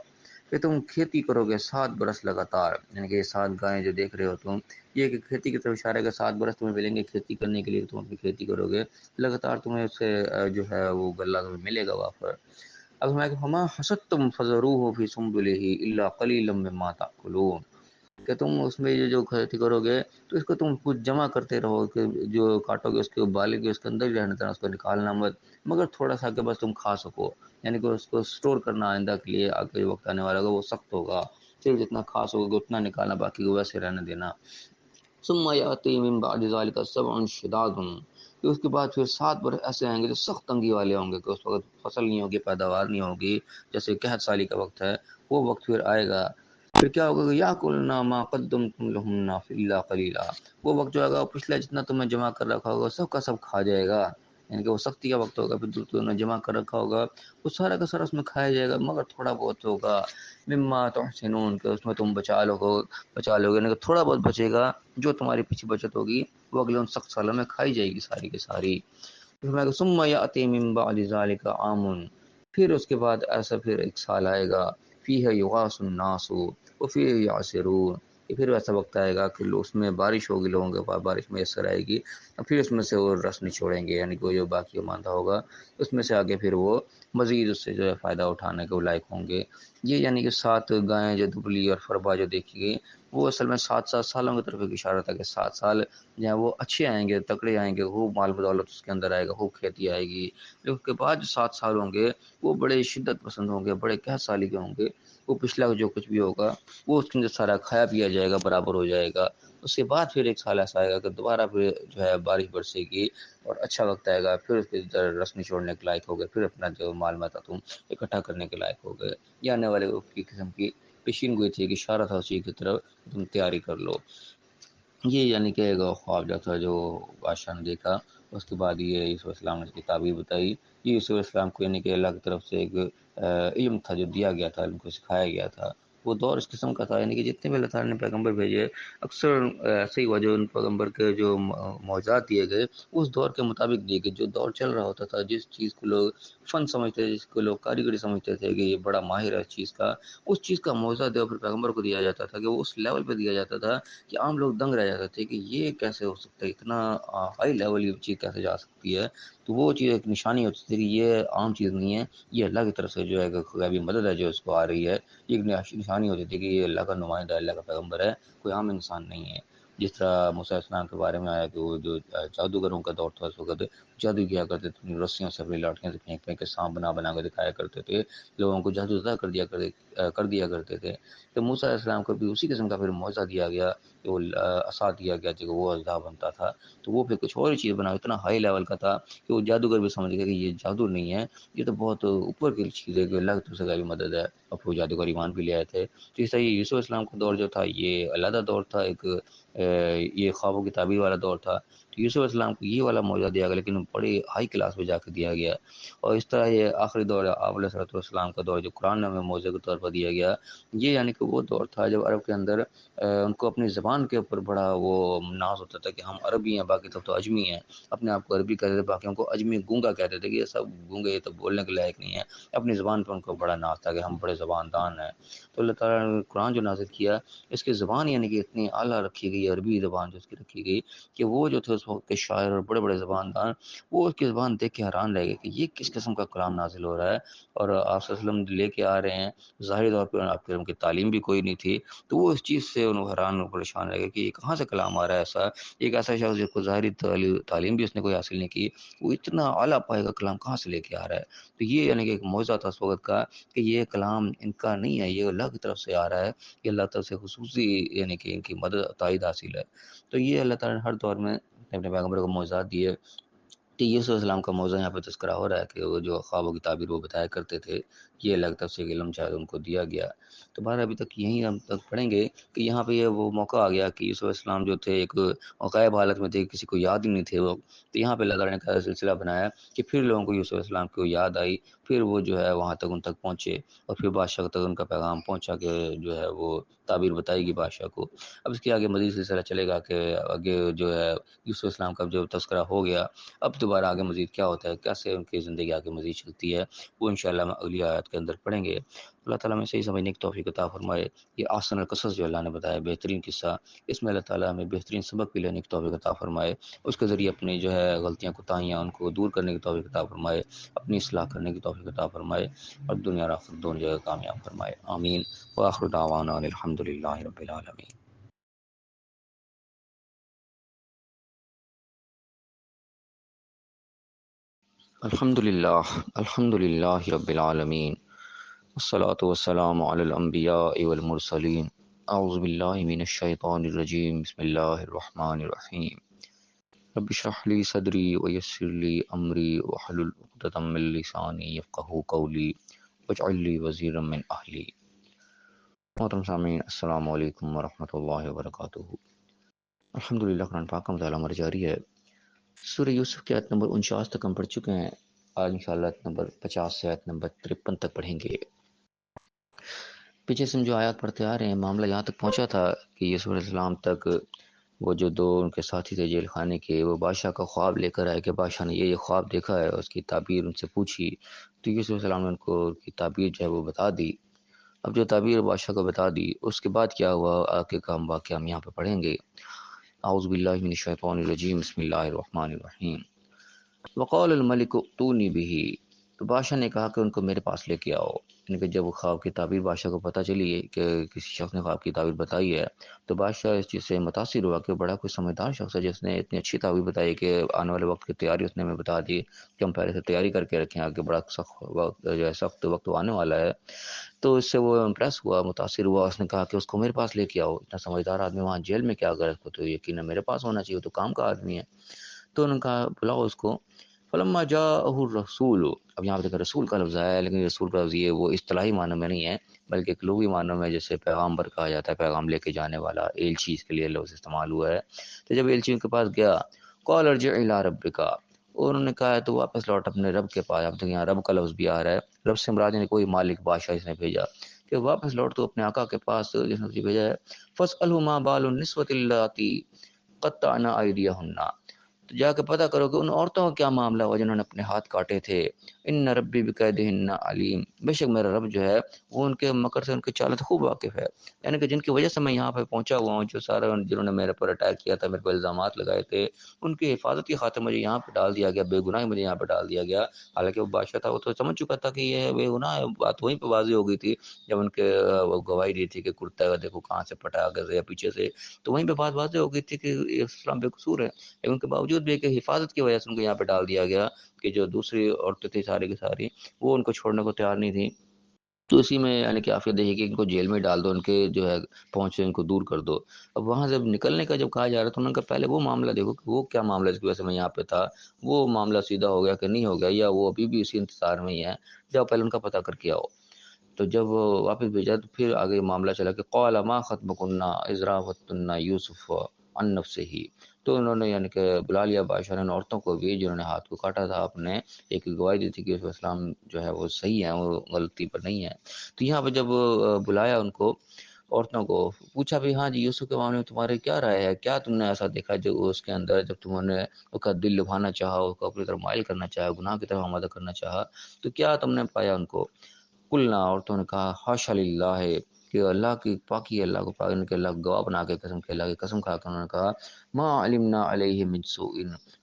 کہ تم کھیتی کرو گے 7 برس لگاتار، یعنی کہ 7 گائیں جو دیکھ رہے ہو تم، یہ کہ کھیتی کی طرف اشارہ ہے کہ 7 برس تمہیں ملیں گے کھیتی کرنے کے لیے، تم اپنی کھیتی کرو گے لگاتار، تمہیں اس سے جو ہے وہ غلہ تمہیں ملے گا وہاں پر۔ اب ہمیں کہ فما حصدتم فذروه فی سنبلہ الا قلیلا مما تأکلون، کہ تم اس میں جو کھیتی کرو گے تو اس کو تم کچھ جمع کرتے رہو، کہ جو کاٹو گے اس کے بالے کے اس کے اندر ہی رہنے دینا، اس کو نکالنا مت، مگر تھوڑا سا کہ بس تم کھا سکو، یعنی کہ اس کو سٹور کرنا آئندہ کے لیے، آگے جو وقت آنے والا ہوگا وہ سخت ہوگا، صرف جتنا کھا سکو گے اتنا نکالنا، باقی کو ویسے رہنے دینا۔ ثم یأتی من بعد ذلک 7 شداد، کہ اس کے بعد پھر 7 برس ایسے آئیں گے جو سخت تنگی والے ہوں گے، کہ اس وقت فصل نہیں ہوگی، پیداوار نہیں ہوگی، جیسے قحط سالی کا وقت ہے وہ وقت پھر آئے گا۔ پھر کیا ہوگا کہ یاکلن ما قدمتم لهن الا قلیلا، وہ وقت جو آئے گا پچھلا جتنا تمہیں جمع کر رکھا ہوگا سب کا سب کھا جائے گا، یعنی کہ وہ سختی کا وقت ہوگا، پھر جو تم نے جمع کر رکھا ہوگا وہ سارا کا سارا اس میں کھایا جائے گا، مگر تھوڑا بہت ہوگا، مما تحسنون، کہ اس میں تم بچا لو گے، یعنی کہ تھوڑا بہت بچے گا، جو تمہاری پیچھے بچت ہوگی وہ اگلے ان سخت سالوں میں کھائی جائے گی ساری کی ساری۔ ثم یأتی من بعد ذلک عام، پھر اس کے بعد ایسا پھر ایک سال آئے گا، فیہ یغاث الناس وفیہ یعصرون، کہ پھر ایسا وقت آئے گا کہ اس میں بارش ہوگی، لوگوں کے پاس بارش میسر آئے گی، پھر اس میں سے وہ رس نچوڑیں گے، یعنی کہ جو باقی ماندہ ہوگا اس میں سے آگے پھر وہ مزید اس سے جو ہے فائدہ اٹھانے کے لائق ہوں گے۔ یہ یعنی کہ 7 گائیں جو دبلی اور فربا جو دیکھی گئی وہ اصل میں 7 سالوں کی طرف ایک اشارہ تھا کہ 7 سال جو ہے وہ اچھے آئیں گے، تکڑے آئیں گے، خوب مال بدولت اس کے اندر آئے گا، خوب کھیتی آئے گی۔ اس کے بعد جو 7 سال ہوں گے وہ بڑے شدت پسند ہوں گے، بڑے قحط سالی کے ہوں گے، وہ پچھلا جو کچھ بھی ہوگا وہ اس کے اندر سارا کھایا پیا جائے گا، برابر ہو جائے گا۔ اس کے بعد پھر ایک سال ایسا آئے گا کہ دوبارہ پھر جو ہے بارش برسے گی اور اچھا وقت آئے گا، پھر اس کے اندر رس نچوڑنے کے لائق ہو گئے، پھر اپنا جو مال متا تم اکٹھا کرنے کے لائق ہو گئے۔ یہ آنے والے وقت کی قسم کی پیشین گوئی تھی، کہ اشارہ تھا اسی کی طرف، تم تیاری کر لو۔ یہ یعنی کہ ایک خواب جو تھا جو بادشاہ نے دیکھا، اس کے بعد یہ یوسف علیہ السلام نے اس کی تعبیر بتائی۔ یہ یوسف علیہ السلام کو یعنی کہ اللہ کی طرف سے ایک علم تھا جو دیا گیا تھا، علم کو سکھایا گیا تھا، وہ دور اس قسم کا تھا، یعنی کہ جتنے بھی اللہ تعالیٰ نے پیغمبر بھیجے اکثر ایسے ہی ہوا، جو ان پیغمبر کے جو معجزات دیے گئے اس دور کے مطابق دیے گئے، جو دور چل رہا ہوتا تھا، جس چیز کو لوگ فن سمجھتے تھے، جس کو لوگ کاریگری سمجھتے تھے کہ یہ بڑا ماہر ہے اس چیز کا، اس چیز کا معجزہ دے پھر پیغمبر کو دیا جاتا تھا، کہ وہ اس لیول پہ دیا جاتا تھا کہ عام لوگ دنگ رہ جاتے تھے کہ یہ کیسے ہو سکتا ہے، اتنا ہائی لیول کی چیز کیسے جا سکتی ہے۔ تو وہ چیز ایک نشانی ہوتی تھی کہ یہ عام چیز نہیں ہے، یہ اللہ کی طرف سے جو ہے غیبی مدد ہے جو اس کو آ رہی ہے، یہ ایک نشانی ہوتی تھی کہ یہ اللہ کا نمائندہ، اللہ کا پیغمبر ہے، کوئی عام انسان نہیں ہے۔ جس طرح موسیٰ علیہ السلام کے بارے میں آیا کہ وہ جو جادوگروں کا دور تھا اس وقت، جادو کیا کرتے تھے، رسیوں سے اپنی لاٹھیاں سے پھینک پھینک کے سانپ بنا کے دکھایا کرتے تھے، لوگوں کو جادو زدہ کر دیا کرتے تھے۔ تو موسیٰ علیہ السلام کو بھی اسی قسم کا پھر معجزہ دیا گیا کہ وہ عصا دیا گیا کہ وہ اژدہا بنتا تھا، تو وہ پھر کچھ اور ہی چیز بنا، اتنا ہائی لیول کا تھا کہ وہ جادوگر بھی سمجھ گئے کہ یہ جادو نہیں ہے، یہ تو بہت اوپر کی چیز ہے، کہ اللہ کی طرف سے غیبی مدد ہے، اور پھر وہ جادوگر ایمان بھی لے آئے تھے۔ تو اس طرح یوسف علیہ السلام کا دور جو تھا یہ علیحدہ دور تھا، ایک یہ خوابوں کی تعبیر والا دور تھا۔ تو یوسف علیہ السلام کو یہ والا معجزہ دیا گیا، لیکن بڑی ہائی کلاس پہ جا کے دیا گیا۔ اور اس طرح یہ آخری دور آپ علیہ السلام کا دور جو قرآن میں ہمیں معجزے کے طور پر دیا گیا، یہ یعنی کہ وہ دور تھا جب عرب کے اندر ان کو اپنی زبان کے اوپر بڑا وہ ناز ہوتا تھا کہ ہم عربی ہیں، باقی سب تو اجمی ہیں۔ اپنے آپ کو عربی کہتے تھے، باقیوں کو اجمی گونگا کہتے تھے کہ یہ سب گونگے، یہ تو بولنے کے لائق نہیں ہے۔ اپنی زبان پہ ان کو بڑا ناز تھا کہ ہم بڑے زبان دان ہیں۔ تو اللہ تعالیٰ نے قرآن جو نازل کیا، اس کی زبان یعنی کہ اتنی اعلیٰ رکھی گئی، عربی زبان جو اس کی رکھی گئی کہ وہ جو تھے اس وقت کے شاعر اور بڑے بڑے زبان دان، وہ اس کی زبان دیکھ کے حیران رہ گئے کہ یہ کس قسم کا کلام نازل ہو رہا ہے۔ اور آپ صلی اللہ علیہ وسلم لے کے آ رہے ہیں، ظاہری طور پہ آپ کی تعلیم بھی کوئی نہیں تھی، تو وہ اس چیز سے انہوں حیران اور پریشان رہ گئے کہ یہ کہاں سے کلام آ رہا ہے ایسا، ایک ایسا شخص جس کو ظاہری تعلیم بھی اس نے کوئی حاصل نہیں کی، وہ اتنا اعلیٰ پائے کا کلام کہاں سے لے کے آ رہا ہے۔ تو یہ یعنی کہ ایک معجزہ تھا اس وقت کا کہ یہ کلام ان کا نہیں ہے، یہ اللہ کی طرف سے آ رہا ہے، یہ اللہ تعالیٰ سے خصوصی یعنی کہ ان کی مدد تائید حاصل ہے۔ تو یہ اللہ تعالیٰ نے ہر دور میں اپنے پیغمبر کو معجزات دیے۔ کہ یوسف علیہ السلام کا موضوع یہاں پہ تذکرہ ہو رہا ہے کہ وہ جو خوابوں کی تعبیر وہ بتایا کرتے تھے، یہ اللہ کی طرف سے علم شاید ان کو دیا گیا۔ تو بہر ابھی تک یہیں ہم تک پڑھیں گے کہ یہاں پہ یہ وہ موقع آ گیا کہ یوسف علیہ السلام جو تھے ایک غائب حالت میں تھے، کسی کو یاد ہی نہیں تھے وہ۔ تو یہاں پہ اللہ تعالیٰ نے کا سلسلہ بنایا کہ پھر لوگوں کو یوسف علیہ السلام کو یاد آئی، پھر وہ جو ہے وہاں تک ان تک پہنچے، اور پھر بادشاہ تک ان کا پیغام پہنچا کہ جو ہے وہ تعبیر بتائی گی بادشاہ کو۔ اب اس کے آگے مزید سلسلہ چلے گا کہ آگے جو ہے یوسف علیہ السلام کا جو تذکرہ ہو گیا، اب دوبارہ آگے مزید کیا ہوتا ہے، کیسے ان کی زندگی آگے مزید چلتی ہے، وہ انشاءاللہ ہم اگلی آیت کے اندر پڑھیں گے۔ اللہ تعالیٰ ہمیں صحیح سمجھنے کی توفیق عطا فرمائے۔ یہ احسن القصص جو اللہ نے بتایا، بہترین قصہ، اس میں اللہ تعالیٰ ہمیں بہترین سبق بھی لینے کی توفیق عطا فرمائے، اس کے ذریعے اپنی جو ہے غلطیاں کوتاہیاں ان کو دور کرنے کی توفیق عطا فرمائے، اپنی اصلاح کرنے کی توفیق عطا فرمائے، اور دنیا اور آخرت دونوں جگہ کامیاب فرمائے، آمین۔ وآخر دعوانا ان الحمد للہ رب العالمین۔ الحمد للہ رب العالمین، والصلاة والسلام علی الانبیاء والمرسلین۔ اعوذ باللہ من الشیطان الرجیم، بسم اللہ الرحمن الرحیم۔ رب اشرح لی صدری ویسر لی امری واحلل عقدۃ من لسانی یفقہوا قولی واجعل لی وزیرا من اہلی۔ محترم سامعین، السلام علیکم ورحمۃ اللہ وبرکاتہ۔ الحمدللہ، قرآن پاک کا مطالعہ ہمارا جاری ہے۔ سورہ یوسف کی آیت نمبر 49 تک ہم پڑھ چکے ہیں، آج انشاءاللہ آیت نمبر 50 سے آیت نمبر 53 تک پڑھیں گے۔ پیچھے سے ہم جو آیات پڑھتے آ رہے ہیں، معاملہ یہاں تک پہنچا تھا کہ یوسف علیہ السلام تک وہ جو دو ان کے ساتھی تھے جیل خانے کے، وہ بادشاہ کا خواب لے کر آئے کہ بادشاہ نے یہ خواب دیکھا ہے، اس کی تعبیر ان سے پوچھی، تو یوسف علیہ السلام نے ان کو کی تعبیر جو ہے وہ بتا دی۔ اب جو تعبیر بادشاہ کو بتا دی، اس کے بعد کیا ہوا آگے کا ہم واقعہ ہم یہاں پہ پڑھیں گے۔ اعوذ باللہ من الشیطان الرجیم، بسم اللہ الرحمن الرحیم۔ وقال الملک ائتونی بہ، تو بادشاہ نے کہا کہ ان کو میرے پاس لے کے آؤ۔ یعنی کہ جب وہ خواب کی تعبیر بادشاہ کو پتہ چلی کہ کسی شخص نے خواب کی تعبیر بتائی ہے، تو بادشاہ اس چیز سے متاثر ہوا کہ بڑا کوئی سمجھدار شخص ہے جس نے اتنی اچھی تعبیر بتائی کہ آنے والے وقت کی تیاری اس نے ہمیں بتا دی کہ ہم پہلے سے تیاری کر کے رکھیں، آگے بڑا سخت وقت جو ہے سخت وقت آنے والا ہے۔ تو اس سے وہ امپریس ہوا، متاثر ہوا، اس نے کہا کہ اس کو میرے پاس لے کے آؤ، اتنا سمجھدار آدمی وہاں جیل میں کیا غرض کو، تو یقیناً میرے پاس ہونا چاہیے، تو کام کا آدمی ہے۔ تو انہوں نے کہا بلاؤ اس کو۔ فلما جاءہ الرسول، اب یہاں پہ دیکھیں رسول کا لفظ آیا ہے، لیکن رسول کا لفظ یہ وہ اصطلاحی معنی میں نہیں ہے، بلکہ ایک لغوی معنی میں جیسے پیغامبر کہا جاتا ہے، پیغام لے کے جانے والا، ایلچی اس کے لیے لفظ استعمال ہوا ہے۔ تو جب ایلچی کے پاس گیا، قال ارجع الی ربک، اور انہوں نے کہا تو واپس لوٹ اپنے رب کے پاس۔ اب تک یہاں رب کا لفظ بھی آ رہا ہے، رب سے مراد نے کوئی مالک بادشاہ اس نے بھیجا کہ واپس لوٹ تو اپنے آقا کے پاس جس نے تجھے بھیجا ہے۔ فاسألہ ما بال النسوۃ اللاتی قطعن ایدیہن، تو جا کے پتہ کرو کہ ان عورتوں کا کیا معاملہ ہوا جنہوں نے اپنے ہاتھ کاٹے تھے۔ ان ربی بکیدہن علیم، بے شک میرا رب جو ہے وہ ان کے مکر سے، ان کے چال سے خوب واقف ہے۔ یعنی کہ جن کی وجہ سے میں یہاں پہ پہنچا ہوا ہوں، جو سارے جنہوں نے میرے پر اٹیک کیا تھا، میرے پر الزامات لگائے تھے، ان کی حفاظت کی خاطر مجھے یہاں پہ ڈال دیا گیا، بے گناہ مجھے یہاں پہ ڈال دیا گیا۔ حالانکہ وہ بادشاہ تھا، وہ تو سمجھ چکا تھا کہ یہ بے گناہ ہے، بات وہیں پہ واضح ہو گئی تھی جب ان کے وہ گواہی دی تھی کہ کرتا ہے دیکھو کہاں سے پھٹا، آگے سے یا پیچھے سے، تو وہیں پہ بات واضح ہو گئی تھی کہ اسلام بے قصور ہے۔ لیکن ان کے باوجود بھی کہ حفاظت کی وجہ سے ان کو یہاں پہ ڈال دیا گیا کہ جو دوسری عورتیں تھیں ساری کی ساری، وہ ان کو چھوڑنے کو تیار نہیں تھیں۔ تو اسی میں یعنی کہ عافیت دیکھیے کہ ان کو جیل میں ڈال دو، ان کے جو ہے پہنچ سے ان کو دور کر دو۔ اب وہاں سے نکلنے کا جب کہا جا رہا تھا، انہوں نے کہا پہلے وہ معاملہ دیکھو کہ وہ کیا معاملہ جس کی وجہ سے میں یہاں پہ تھا، وہ معاملہ سیدھا ہو گیا کہ نہیں ہو گیا، یا وہ ابھی بھی اسی انتظار میں ہی ہے، جب پہلے ان کا پتہ کر کے آؤ۔ تو جب وہ واپس بھیجا تو پھر آگے معاملہ چلا کہ قال ما خطبکن اذ راوتن یوسف عن نفسہ، تو انہوں نے یعنی کہ بلا لیا بادشاہ نے ان عورتوں کو بھی جنہوں نے ہاتھ کو کاٹا تھا اپنے، ایک گواہی دی تھی کہ یوسف السلام جو ہے وہ صحیح ہے، وہ غلطی پر نہیں ہے۔ تو یہاں پہ جب بلایا ان کو عورتوں کو، پوچھا بھی ہاں جی یوسف کے معاملے میں تمہاری کیا رائے ہے، کیا تم نے ایسا دیکھا جو اس کے اندر جب تمہوں نے اس کا دل لبھانا چاہا، اس کو اپنی طرف مائل کرنا چاہا، گناہ کی طرف آمادہ کرنا چاہا، تو کیا تم نے پایا ان کو؟ کلنا عورتوں نے کہا حاشا للہ، کہ اللہ کی پاکی ہے، اللہ کو پاک نے کہ اللہ گواہ بنا کے قسم کے، اللہ کی قسم کھا کے انہوں نے کہا ما علمنا علیہ من سوء،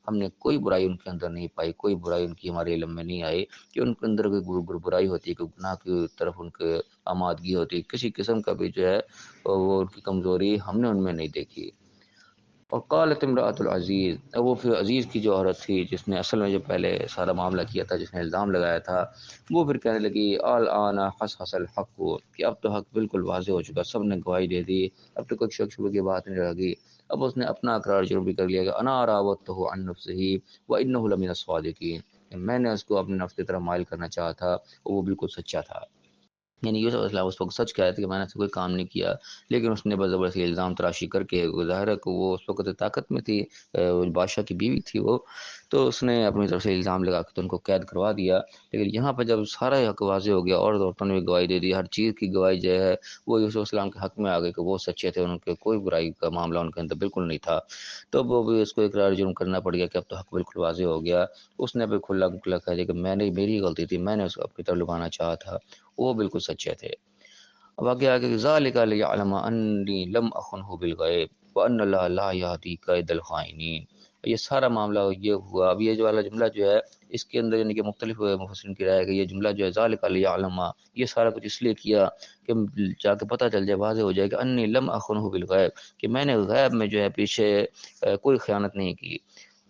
ہم نے کوئی برائی ان کے اندر نہیں پائی، کوئی برائی ان کی ہمارے علم میں نہیں آئی کہ ان کے اندر کوئی برائی ہوتی ہے، کہ گناہ کی طرف ان کے آمادگی ہوتی ہے، کسی قسم کا بھی جو ہے وہ ان کی کمزوری ہم نے ان میں نہیں دیکھی۔ اور قالت امرأۃ العزیز، وہ پھر عزیز کی جو عورت تھی جس نے اصل میں جو پہلے سارا معاملہ کیا تھا، جس نے الزام لگایا تھا، وہ پھر کہنے لگی الآن حصحص الحق، کہ اب تو حق بالکل واضح ہو چکا، سب نے گواہی دے دی، اب تو کوئی شک شبہ کی بات نہیں رہ گئی۔ اب اس نے اپنا اقرار شروع بھی کر لیا کہ انا راودتہ عن نفسہ وانہ لمن الصادقین، میں نے اس کو اپنے نفس کی طرف مائل کرنا چاہا تھا، اور وہ بالکل سچا تھا۔ یعنی یوسف علیہ السلام اس وقت سچ کہہ رہے تھے کہ میں نے ایسا کوئی کام نہیں کیا، لیکن اس نے زبردستی الزام تراشی کر کے، ظاہر ہے کہ وہ اس وقت طاقت میں تھی، بادشاہ کی بیوی تھی وہ، تو اس نے اپنی طرف سے الزام لگا کے تو ان کو قید کروا دیا۔ لیکن یہاں پہ جب سارا حق واضح ہو گیا اور عورتوں نے بھی گواہی دے دی، ہر چیز کی گواہی جو ہے وہ یوسف علیہ السلام کے حق میں آ گئی کہ وہ سچے تھے، ان کے کوئی برائی کا معاملہ ان کے اندر بالکل نہیں تھا، تو وہ بھی اس کو اقرار جرم کرنا پڑ گیا کہ اب تو حق بالکل واضح ہو گیا۔ اس نے بھی کھلا کھلا کہہ دیا کہ میں نے، میری غلطی تھی، میں نے اس کو اپنی طرف لبھانا چاہا تھا، وہ بالکل سچے تھے۔ اب آگے آگے ذالک لیعلم انی لم اخنہ بالغیب وان اللہ لا یہدی کید الخائنین، یہ سارا معاملہ یہ ہوا۔ اب یہ جو والا جملہ جو ہے اس کے اندر یعنی کہ مختلف مفسرین کی رائے ہے کہ یہ جملہ جو ہے ذالک لیعلم، یہ سارا کچھ اس لیے کیا کہ جا کے پتہ چل جائے، واضح ہو جائے کہ انی لم اخنہ بالغیب، کہ میں نے غیب میں جو ہے پیچھے کوئی خیانت نہیں کی،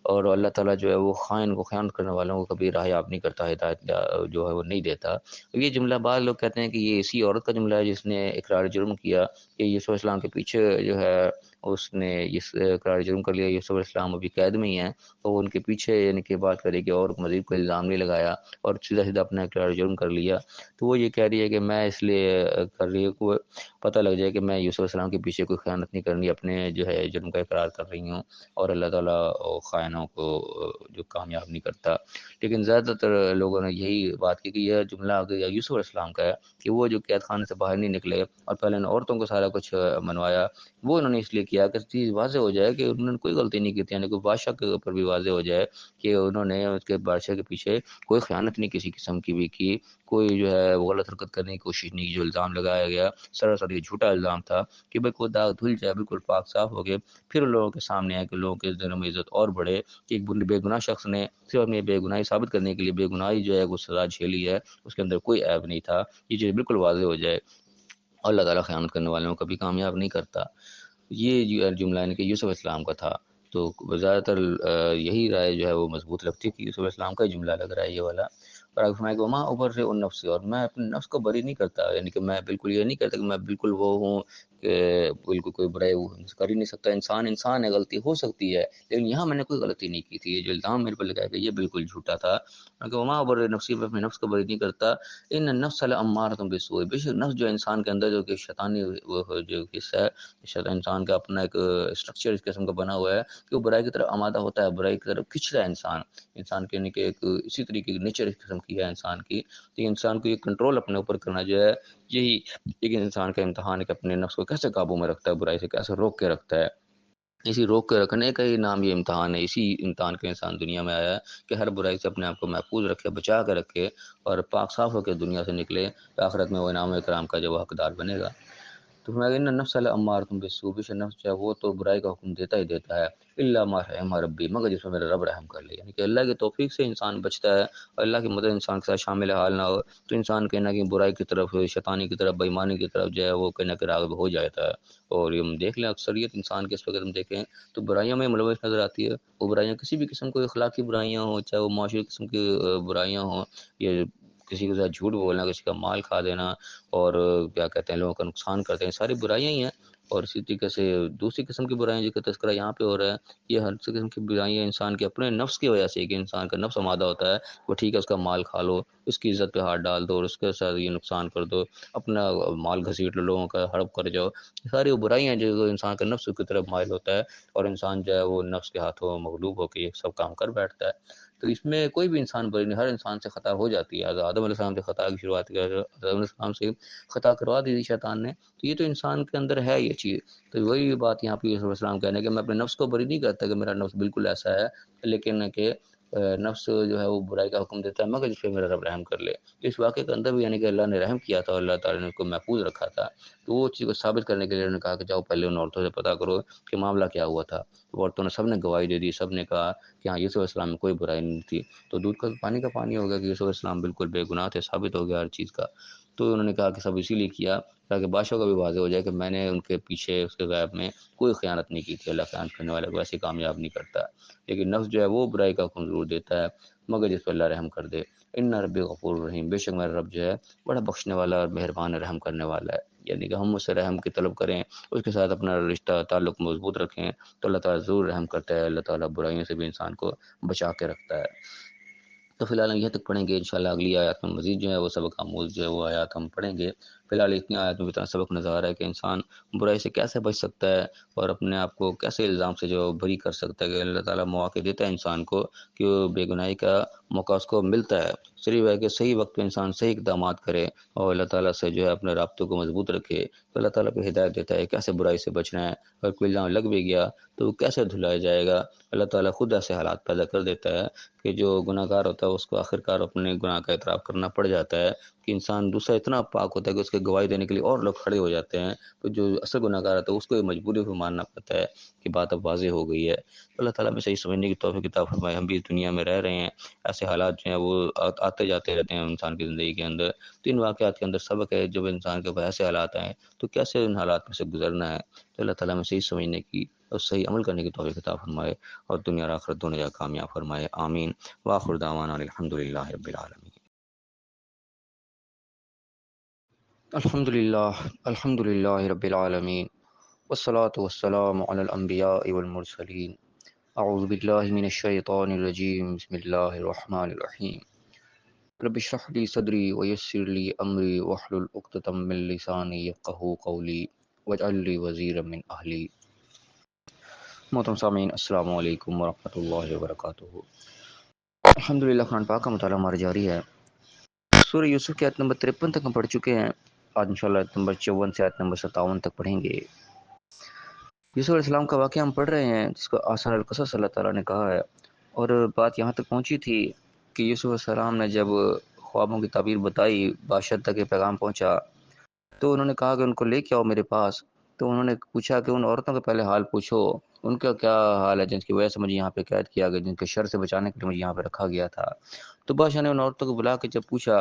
اور اللہ تعالیٰ جو ہے وہ خائن کو، خیانت کرنے والوں کو کبھی راہ یاب نہیں کرتا، ہدایت جو ہے وہ نہیں دیتا۔ یہ جملہ بعض لوگ کہتے ہیں کہ یہ اسی عورت کا جملہ ہے جس نے اقرار جرم کیا کہ یوسف علیہ السلام کے پیچھے جو ہے اس نے اس اقرار جرم کر لیا، یوسف علیہ السلام ابھی قید میں ہی ہیں، تو وہ ان کے پیچھے یعنی کہ بات کرے کہ اور مزید کوئی الزام نہیں لگایا اور سیدھا سیدھا اپنا اقرار جرم کر لیا، تو وہ یہ کہہ رہی ہے کہ میں اس لیے کر رہی ہوں کہ پتہ لگ جائے کہ میں یوسف علیہ السلام کے پیچھے کوئی خیانت نہیں کرنی، اپنے جو ہے جرم کا اقرار کر رہی ہوں، اور اللہ تعالیٰ خائنوں کو جو کامیاب نہیں کرتا۔ لیکن زیادہ تر لوگوں نے یہی بات کی کہ یہ جملہ یوسف علیہ السلام کا ہے کہ وہ جو قید خانے سے باہر نہیں نکلے اور پہلے ان عورتوں کو سارا کچھ منوایا، وہ انہوں نے اس لیے کیا کہ چیز واضح ہو جائے کہ انہوں نے کوئی غلطی نہیں کی تھی، یعنی کوئی بادشاہ کے اوپر بھی واضح ہو جائے کہ انہوں نے اس کے بادشاہ کے پیچھے کوئی خیانت نہیں کسی قسم کی بھی کی، کوئی جو ہے وہ غلط حرکت کرنے کی کوشش نہیں کی۔ جو الزام لگایا گیا سراسر یہ جھوٹا الزام تھا کہ بھائی کوئی داغ دھل جائے، بالکل پاک صاف ہو گئے، پھر لوگوں کے سامنے آئے کہ لوگوں کے دلوں میں عزت اور بڑھے کہ ایک بے گناہ شخص نے صرف اپنی بے گناہی ثابت کرنے کے لیے بے گناہی جو ہے وہ سزا جھیلی ہے، اس کے اندر کوئی عیب نہیں تھا، یہ چیز بالکل واضح ہو جائے۔ اللہ تعالیٰ خیانت کرنے والوں کو کبھی کامیاب نہیں کرتا۔ یہ جملہ یعنی کہ یوسف علیہ السلام کا تھا، تو زیادہ تر یہی رائے جو ہے وہ مضبوط لگتی ہے کہ یوسف علیہ السلام کا ہی جملہ لگ رہا ہے یہ والا۔ اور آگے فرمایا کہ وما ابرئ النفس، اور میں اپنے نفس کو بری نہیں کرتا، یعنی کہ میں بالکل یہ نہیں کہتا کہ میں بالکل وہ ہوں کہ بالکل کوئی برائی کر ہی نہیں سکتا، انسان ہے، غلطی ہو سکتی ہے، لیکن یہاں میں نے کوئی غلطی نہیں کی تھی، یہ جو الزام میرے پر لگایا گیا یہ بالکل جھوٹا تھا۔ کہ وما ابرئ نفسی، میں اپنے نفس کو بری نہیں کرتا، ان النفس لامارۃ بالسوء، بے شک نفس جو انسان کے اندر جو کہ شیطانی جو حصہ ہے، شیطان انسان کا اپنا ایک اسٹرکچر اس قسم کا بنا ہوا ہے کہ وہ برائی کی طرف آمادہ ہوتا ہے، برائی کی طرف کھنچتا ہے انسان کے، یعنی کہ ایک اسی طریقے کی نیچر اس قسم کی ہے انسان کی، تو انسان کو یہ کنٹرول اپنے اوپر کرنا جو ہے یہی ایک انسان کا امتحان ہے کہ اپنے نفس کو کیسے قابو میں رکھتا ہے، برائی سے کیسے روک کے رکھتا ہے۔ اسی روک کے رکھنے کا ہی نام یہ امتحان ہے، اسی امتحان کے انسان دنیا میں آیا ہے کہ ہر برائی سے اپنے آپ کو محفوظ رکھے، بچا کے رکھے، اور پاک صاف ہو کے دنیا سے نکلے، آخرت میں وہ انعام اکرام کا جو وہ حقدار بنے گا۔ تو فرمایا ان النفس لامارۃ بالسوء، بے شک نفس جو ہے وہ تو برائی کا حکم دیتا ہی دیتا ہے، الا ما رحم ربی، مگر جس میں میرا رب رحم کر لے، یعنی کہ اللہ کی توفیق سے انسان بچتا ہے، اور اللہ کی مدد انسان کے ساتھ شامل حال نہ ہو تو انسان کہیں نہ کہیں برائی کی طرف، شیطانی کی طرف، بےایمانی کی طرف جو ہے وہ کہیں نہ کہیں راغب ہو جاتا ہے۔ اور یہ ہم دیکھ لیں اکثریت انسان کے اس وقت ہم دیکھیں تو برائیوں میں ملوث نظر آتی ہے، وہ برائیاں کسی بھی قسم کو، اخلاقی برائیاں ہوں، چاہے وہ معاشی قسم کی برائیاں ہوں، یہ کسی کے ساتھ جھوٹ بولنا، کسی کا مال کھا دینا، اور کیا کہتے ہیں لوگوں کا نقصان کرتے ہیں، ساری برائیاں ہی ہیں۔ اور اسی طریقے سے دوسری قسم کی برائیاں جس کا تذکرہ یہاں پہ ہو رہا ہے، یہ ہر قسم کی برائیاں انسان کے اپنے نفس کی وجہ سے، کہ انسان کا نفس آمادہ ہوتا ہے، وہ ٹھیک ہے اس کا مال کھا لو، اس کی عزت پہ ہاتھ ڈال دو اور اس کے ساتھ یہ نقصان کر دو، اپنا مال گھسیٹ لو، لوگوں کا ہڑپ کر جاؤ، یہ ساری وہ برائیاں جو انسان کا نفس کی طرف مائل ہوتا ہے، اور انسان جو ہے وہ نفس کے ہاتھوں مغلوب ہو کے یہ سب کام کر بیٹھتا ہے۔ تو اس میں کوئی بھی انسان بری نہیں، ہر انسان سے خطا ہو جاتی ہے، آدم علیہ السلام سے خطا کی شروعات کی، آدم علیہ السلام سے خطا کروا دی تھی شیطان نے، تو یہ تو انسان کے اندر ہے یہ چیز۔ تو وہی بات یہاں پہ یوسف علیہ السلام کہنے کہ میں اپنے نفس کو بری نہیں کرتا کہ میرا نفس بالکل ایسا ہے، لیکن کہ نفس جو ہے وہ برائی کا حکم دیتا ہے مگر جس پہ میرا رب رحم کر لے۔ اس واقعے کے اندر بھی یعنی کہ اللہ نے رحم کیا تھا، اللہ تعالیٰ نے اس کو محفوظ رکھا تھا، تو وہ چیز کو ثابت کرنے کے لیے انہوں نے کہا کہ جاؤ پہلے ان عورتوں سے پتہ کرو کہ معاملہ کیا ہوا تھا۔ عورتوں نے سب نے گواہی دے دی، سب نے کہا کہ ہاں یوسف علیہ السلام میں کوئی برائی نہیں تھی، تو دودھ کا پانی ہو گیا کہ یوسف علیہ السلام بالکل بے گناہ تھے، ثابت ہو گیا ہر چیز کا۔ تو انہوں نے کہا کہ سب اسی لیے کیا تاکہ بادشاہ کو بھی واضح ہو جائے کہ میں نے ان کے پیچھے اس کے غیب میں کوئی خیانت نہیں کی تھی، اللہ خیانت کرنے والے کو ایسے کامیاب نہیں کرتا، لیکن نفس جو ہے وہ برائی کا حکم ضرور دیتا ہے مگر جس پہ اللہ رحم کر دے۔ ان ربی غفور رحیم، بے شک میرا رب جو ہے بڑا بخشنے والا اور مہربان رحم کرنے والا ہے، یعنی کہ ہم اس سے رحم کی طلب کریں، اس کے ساتھ اپنا رشتہ تعلق مضبوط رکھیں تو اللہ تعالیٰ ضرور رحم کرتا ہے، اللہ تعالیٰ برائیوں سے بھی انسان کو بچا کے رکھتا ہے۔ تو فی الحال ہم یہاں تک پڑھیں گے، انشاءاللہ اگلی آیات میں مزید جو ہے وہ سبق آموز جو ہے وہ آیات ہم پڑھیں گے۔ فی الحال اتنی آیات میں اتنا سبق نظر آ رہا ہے کہ انسان برائی سے کیسے بچ سکتا ہے اور اپنے آپ کو کیسے الزام سے جو بری کر سکتا ہے، کہ اللہ تعالیٰ مواقع دیتا ہے انسان کو کہ وہ بے گناہی کا موقع اس کو ملتا ہے، صرف ہے کہ صحیح وقت پہ انسان صحیح اقدامات کرے اور اللہ تعالیٰ سے جو ہے اپنے رابطوں کو مضبوط رکھے، تو اللہ تعالیٰ کو ہدایت دیتا ہے کیسے برائی سے بچنا ہے، اور کوئی الزام لگ بھی گیا تو وہ کیسے دھلایا جائے گا۔ اللہ تعالیٰ خود ایسے حالات پیدا کر دیتا ہے کہ جو گناہ گار ہوتا ہے اس کو آخرکار اپنے گناہ کا اعتراف کرنا پڑ جاتا ہے، کہ انسان دوسرا اتنا پاک ہوتا ہے کہ اس کے گواہی دینے کے لیے اور لوگ کھڑے ہو جاتے ہیں، تو جو اصل گناہ گار ہوتا ہے اس کو مجبوری کو ماننا پڑتا ہے کہ بات اب واضح ہو گئی ہے۔ تو اللہ تعالیٰ میں صحیح سمجھنے کی توفیق عطا فرمائے۔ ہم بھی اس دنیا میں رہ رہے ہیں، ایسے حالات جو ہیں وہ آتے جاتے رہتے ہیں انسان کی زندگی کے اندر، تو ان واقعات کے اندر سبق ہے جب انسان کے پاس ایسے حالات آئیں تو کیسے ان حالات میں سے گزرنا ہے۔ تو اللہ تعالیٰ میں صحیح سمجھنے کی اور صحیح عمل کرنے کی توفیق عطا فرمائے اور دنیا اور آخرت دونوں جگہ کامیاب فرمائے، آمین۔ وآخر دعوانا الحمد للہ رب العالمین۔ الحمد للہ رب العالمین، والصلاة والسلام علی الانبیاء والمرسلین۔ اعوذ باللہ من الشیطان الرجیم، بسم اللہ الرحمن الرحیم۔ رب اشرح لی صدری ویسر لی امری واحلل عقدۃ من لسانی یفقہوا قولی واجعل لی وزیرا من اہلی۔ محترم سامعین، السلام علیکم ورحمۃ اللہ وبرکاتہ۔ الحمدللہ قرآن پاک کا مطالعہ ہمارا جاری ہے۔ سورہ یوسف کی آیت نمبر 53 تک ہم پڑھ چکے ہیں، آج انشاءاللہ آیت نمبر 54 سے آیت نمبر 57 تک پڑھیں گے۔ یوسف علیہ السلام کا واقعہ ہم پڑھ رہے ہیں جس کو آثار القصص اللہ تعالیٰ نے کہا ہے، اور بات یہاں تک پہنچی تھی کہ یوسف علیہ السلام نے جب خوابوں کی تعبیر بتائی، بادشاہ تک یہ پیغام پہنچا، تو انہوں نے کہا کہ ان کو لے کے آؤ میرے پاس۔ تو انہوں نے پوچھا کہ ان عورتوں کا پہلے حال پوچھو، ان کا کیا حال ہے جن کی وجہ سے مجھے یہاں پہ قید کیا گیا، جن کے شر سے بچانے کے لیے مجھے یہاں پہ رکھا گیا تھا۔ تو بادشاہ نے ان عورتوں کو بلا کے جب پوچھا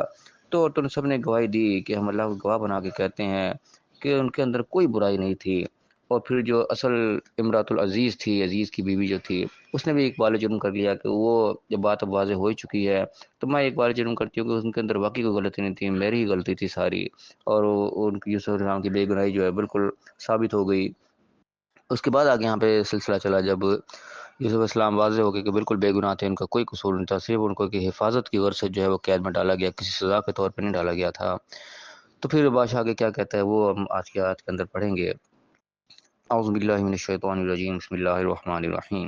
تو عورتوں نے سب نے گواہی دی کہ ہم اللہ کو گواہ بنا کے کہتے ہیں کہ ان کے اندر کوئی برائی نہیں تھی۔ اور پھر جو اصل امراۃ العزیز تھی، عزیز کی بیوی جو تھی، اس نے بھی ایک بال جرم کر لیا کہ وہ جب بات اب واضح ہو چکی ہے تو میں ایک بار جرم کرتی ہوں کہ ان کے اندر واقعی کوئی غلطی نہیں تھی، میری ہی غلطی تھی ساری، اور ان کی یوسف علیہ السلام کی بے گناہی جو ہے بالکل ثابت ہو گئی۔ اس کے بعد آگے یہاں پہ سلسلہ چلا جب یوسف علیہ السلام واضح ہو گئے کہ بالکل بے گناہ تھے، ان کا کوئی قصور نہیں تھا، صرف ان کو کہ حفاظت کی غرض سے جو ہے وہ قید میں ڈالا گیا، کسی سزا کے طور پہ نہیں ڈالا گیا تھا۔ تو پھر بادشاہ آگے کیا کہتا ہے وہ ہم آج کی آیت کے اندر پڑھیں گے۔ اعوذ باللہ من الشیطان الرجیم، بسم اللہ الرحمن الرحیم۔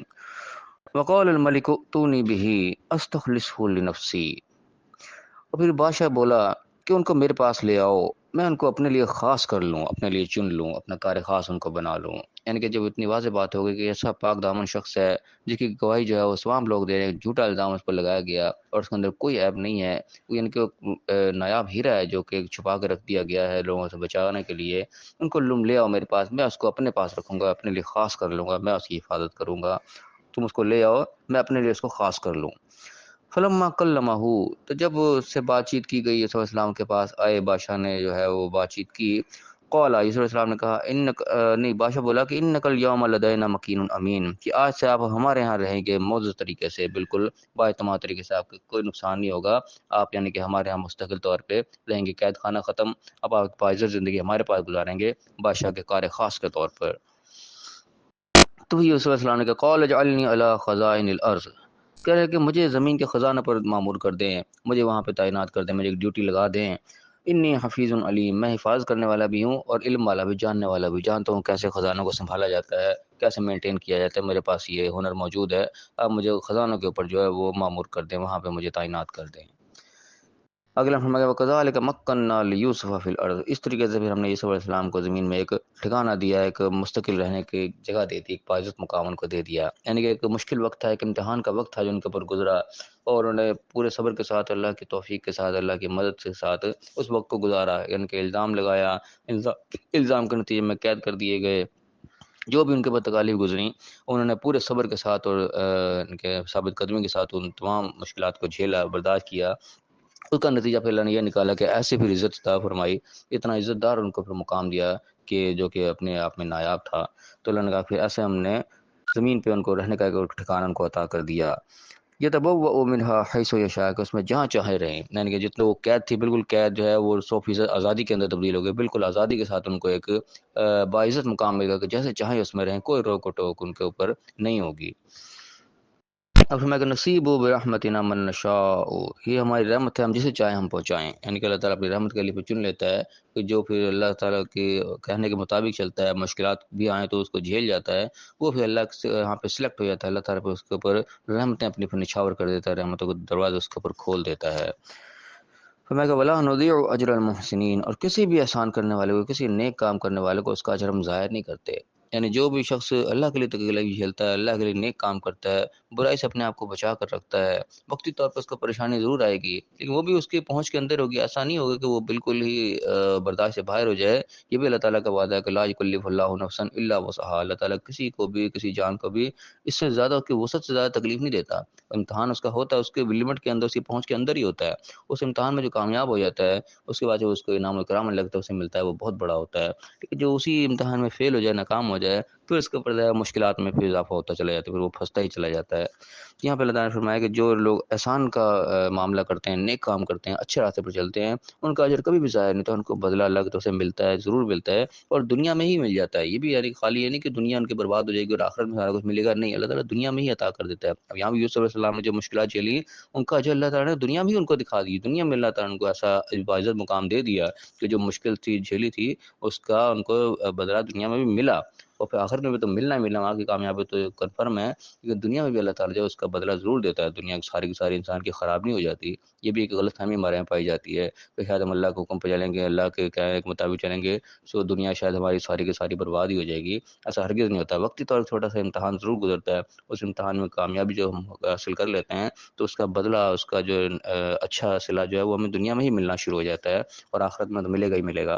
وقال الملک ائتونی بہ استخلصہ لنفسی۔ اور پھر بادشاہ بولا کہ ان کو میرے پاس لے آؤ، میں ان کو اپنے لیے خاص کر لوں، اپنے لیے چن لوں، اپنا کار خاص ان کو بنا لوں۔ یعنی کہ جب اتنی واضح بات ہو گئی کہ ایسا پاک دامن شخص ہے جس کی گواہی جو ہے وہ تمام لوگ دے رہے ہیں، جھوٹا الزام اس پر لگایا گیا اور اس کے اندر کوئی عیب نہیں ہے، یعنی کہ نایاب ہیرا ہے جو کہ چھپا کے رکھ دیا گیا ہے لوگوں سے بچانے کے لیے، ان کو لم لے آؤ میرے پاس، میں اس کو اپنے پاس رکھوں گا، اپنے لیے خاص کر لوں گا، میں اس کی حفاظت کروں گا، تم اس کو لے آؤ، میں اپنے لیے اس کو خاص کر لوں۔ فلما کلمہ، تو جب اس سے بات چیت کی گئی، یوسف علیہ السلام کے پاس آئے، بادشاہ نے جو ہے وہ بات چیت کی، قال یوسف علیہ السلام نے کہا نہیں، بادشاہ بولا کہ انک الیوم لدینا مکین امین، کہ آج سے آپ ہمارے ہاں رہیں گے معزز طریقے سے، بالکل با اعتماد طریقے سے، آپ کو کوئی نقصان نہیں ہوگا، آپ یعنی کہ ہمارے ہاں مستقل طور پہ رہیں گے، قید خانہ ختم، اب آپ پائزر زندگی ہمارے پاس گزاریں گے بادشاہ کے کار خاص کے طور پر۔ تو یوسف علیہ السلام نے کہا قال اجعلنی علی خزائن الارض، کہہ رہے کہ مجھے زمین کے خزانہ پر معمور کر دیں، مجھے وہاں پہ تعینات کر دیں، مجھے ایک ڈیوٹی لگا دیں، انی حفیظ علیم، میں حفاظ کرنے والا بھی ہوں اور علم والا بھی، جاننے والا بھی، جانتا ہوں کیسے خزانوں کو سنبھالا جاتا ہے، کیسے مینٹین کیا جاتا ہے، میرے پاس یہ ہنر موجود ہے، اب مجھے خزانوں کے اوپر جو ہے وہ معمور کر دیں، وہاں پہ مجھے تعینات کر دیں۔ اگلا فرمایا وَكَذَلِكَ مَكَّنَّا لِيُوسُفَ فِي الْأَرْضِ، اس طریقے سے پھر ہم نے یوسف علیہ السلام کو زمین میں ایک ٹھکانہ دیا، ایک مستقل رہنے کی جگہ دے دی، ایک باعزت مقام ان کو دے دیا، یعنی کہ ایک مشکل وقت تھا، ایک امتحان کا وقت تھا جو ان کے اوپر گزرا، اور انہوں نے پورے صبر کے ساتھ، اللہ کی توفیق کے ساتھ، اللہ کی مدد کے ساتھ اس وقت کو گزارا، یعنی کہ الزام لگایا، الزام کے نتیجے میں قید کر دیے گئے، جو بھی ان کے اوپر تکالیف گزریں، انہوں نے پورے صبر کے ساتھ اور ان کے ثابت قدمی کے ساتھ ان تمام مشکلات کو جھیلا، برداشت کیا۔ اس کا نتیجہ پھر اللہ نے یہ نکالا کہ ایسے پھر عزت عطا فرمائی، اتنا عزت دار ان کو پھر مقام دیا کہ جو کہ اپنے آپ میں نایاب تھا، تو اللہ نے کہا پھر ایسے ہم نے زمین پہ ان کو رہنے کا ایک ٹھکانہ ان کو عطا کر دیا۔ یہ تبوّأ منها حیث یشاء، کہ اس میں جہاں چاہے رہیں، یعنی کہ جتنے وہ قید تھی، بالکل قید جو ہے وہ 100% آزادی کے اندر تبدیل ہو گئی، بالکل آزادی کے ساتھ ان کو ایک باعزت مقام ملے گا کہ جیسے چاہیں اس میں رہیں، کوئی روک و ٹوک ان کے اوپر نہیں ہوگی۔ اب فرمایا کہ نصیب برحمتنا من نشاء، یہ ہماری رحمت ہے، ہم جسے چاہیں ہم پہنچائیں، یعنی کہ اللہ تعالیٰ اپنی رحمت کے لیے چن لیتا ہے کہ جو پھر اللہ تعالیٰ کے کہنے کے مطابق چلتا ہے، مشکلات بھی آئیں تو اس کو جھیل جاتا ہے، وہ پھر اللہ سے یہاں پہ سلیکٹ ہو جاتا ہے، اللہ تعالیٰ پہ اس کے اوپر رحمتیں اپنی پھر نچھاور کر دیتا ہے، رحمتوں کو دروازے اس کے اوپر کھول دیتا ہے۔ فرمایا کہ ولا نضيع اجر المحسنین، اور کسی بھی احسان کرنے والے کو، کسی نیک کام کرنے والے کو اس کا اجر ہم ضائع نہیں کرتے، یعنی جو بھی شخص اللہ کے لیے تکلیف جھیلتا ہے، اللہ کے لیے نیک کام کرتا ہے، برائی سے اپنے آپ کو بچا کر رکھتا ہے، وقتی طور پر اس کو پریشانی ضرور آئے گی، لیکن وہ بھی اس کی پہنچ کے اندر ہوگی، ایسا نہیں ہوگا کہ وہ بالکل ہی برداشت سے باہر ہو جائے، یہ بھی اللہ تعالیٰ کا وعدہ ہے کہ لا یکلف اللہ نفسا الا وسعها، اللہ تعالیٰ کسی کو بھی، کسی جان کو بھی اس سے زیادہ، اس کی وسعت سے زیادہ تکلیف نہیں دیتا، امتحان اس کا ہوتا ہے اس کے لمٹ کے اندر، اس کی پہنچ کے اندر ہی ہوتا ہے، اس امتحان میں جو کامیاب ہو جاتا ہے اس کے بعد جو اس کو انعام و اکرام لگتا ہے، اسے ملتا ہے، وہ بہت بڑا ہوتا ہے، لیکن جو اسی امتحان میں فیل ہو جائے، ناکام ہو جائے، پھر اس کے اوپر مشکلات میں پھر اضافہ ہوتا چلا جاتا ہے، پھر وہ پھنستا ہی چلا جاتا ہے۔ یہاں پہ اللہ تعالیٰ نے فرمایا کہ جو لوگ احسان کا معاملہ کرتے ہیں، نیک کام کرتے ہیں، اچھے راستے پر چلتے ہیں، ان کا اجر کبھی بھی ضائع نہیں ہوتا، ان کو بدلہ اللہ کی طرف سے ملتا ہے، ضرور ملتا ہے، اور دنیا میں ہی مل جاتا ہے، یہ بھی یعنی خالی یہ نہیں کہ دنیا ان کی برباد ہو جائے گی اور آخرت میں سارا کچھ ملے گا، نہیں، اللہ تعالیٰ دنیا میں ہی عطا کر دیتا ہے۔ اب یہاں بھی یوسف علیہ السلام نے جو مشکلات جھیلی، ان کا اجر اللہ تعالیٰ نے دنیا میں ہی ان کو دکھا دی، دنیا میں اللہ تعالیٰ نے ان کو ایسا باعزت مقام دے دیا کہ جو مشکل تھی جھیلی تھی اس کا ان کو بدلہ دنیا میں بھی ملا، اور پھر آخر میں بھی تو ملنا ہی ملنا، وہاں کی کامیابی تو کنفرم ہے، لیکن دنیا میں بھی اللہ تعالیٰ جو ہے اس کا بدلہ ضرور دیتا ہے، دنیا کی ساری انسان کی خراب نہیں ہو جاتی، یہ بھی ایک غلط فہمی ہمارے یہاں پائی جاتی ہے کہ شاید ہم اللہ کے حکم پہ چلیں گے، اللہ کے کہنے کے مطابق چلیں گے سو دنیا شاید ہماری ساری کی ساری برباد ہی ہو جائے گی، ایسا ہرگز نہیں ہوتا، وقتی طور پر چھوٹا سا امتحان ضرور گزرتا ہے، اس امتحان میں کامیابی جو ہم حاصل کر لیتے ہیں تو اس کا بدلہ، اس کا جو اچھا صلہ جو ہے وہ ہمیں دنیا میں ہی ملنا شروع ہو جاتا ہے، اور آخرت میں تو ملے گا ہی ملے گا۔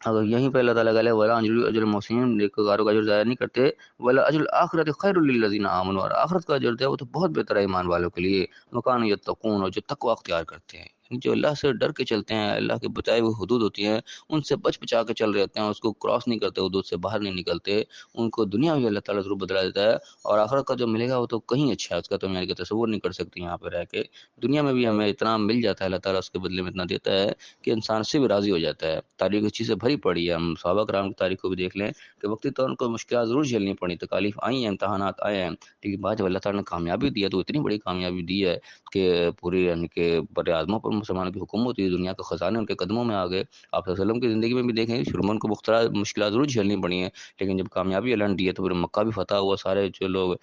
اگر یہیں پہ اللہ تعالیٰ کہ ولا اجر المحسنین، نیکوکاروں کا اجر ضائع نہیں کرتے، ولا اجر الآخرۃ خیر للذین آمنوا، اور آخرت کا اجر جو ہے وہ تو بہت بہتر ہے ایمان والوں کے لیے، مکان یتقون، اور جو تقوی اختیار کرتے ہیں، یعنی جو اللہ سے ڈر کے چلتے ہیں، اللہ کے بتائے ہوئے حدود ہوتی ہیں ان سے بچ بچا کے چل رہے ہوتے ہیں، اس کو کراس نہیں کرتے، حدود سے باہر نہیں نکلتے، ان کو دنیا میں بھی اللہ تعالیٰ ضرور بدلا دیتا ہے، اور آخرت کا جو ملے گا وہ تو کہیں اچھا ہے، اس کا تو میں تصور نہیں کر سکتی یہاں پہ رہ کے، دنیا میں بھی ہمیں اتنا مل جاتا ہے، اللہ تعالیٰ اس کے بدلے میں اتنا دیتا ہے کہ انسان سے بھی راضی ہو جاتا ہے۔ تاریخ اس چیز سے بھری پڑی ہے، ہم صحابہ کرام کی تاریخ کو بھی دیکھ لیں کہ وقتی طور کو مشکلات ضرور جھیلنی پڑی، تکالیف آئی ہیں، امتحانات آئے ہیں، لیکن بعد جب اللہ تعالیٰ نے کامیابی دی ہے تو اتنی بڑی کامیابی دی ہے کہ پوری یعنی کہ بر اعظموں پر مسلمانوں کی حکومت ہوئی، دنیا کے خزانے ان کے قدموں میں آ گئے۔ آپ صلی اللہ علیہ وسلم کی زندگی میں بھی دیکھیں، شروع میں ان کو مختلف مشکلات ضرور جھیلنی پڑی ہیں، لیکن جب کامیابی اعلان دی ہے تو پھر مکہ بھی فتح ہوا، سارے جو لوگ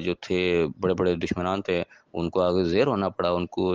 جو تھے بڑے بڑے دشمنان تھے ان کو آگے زیر ہونا پڑا، ان کو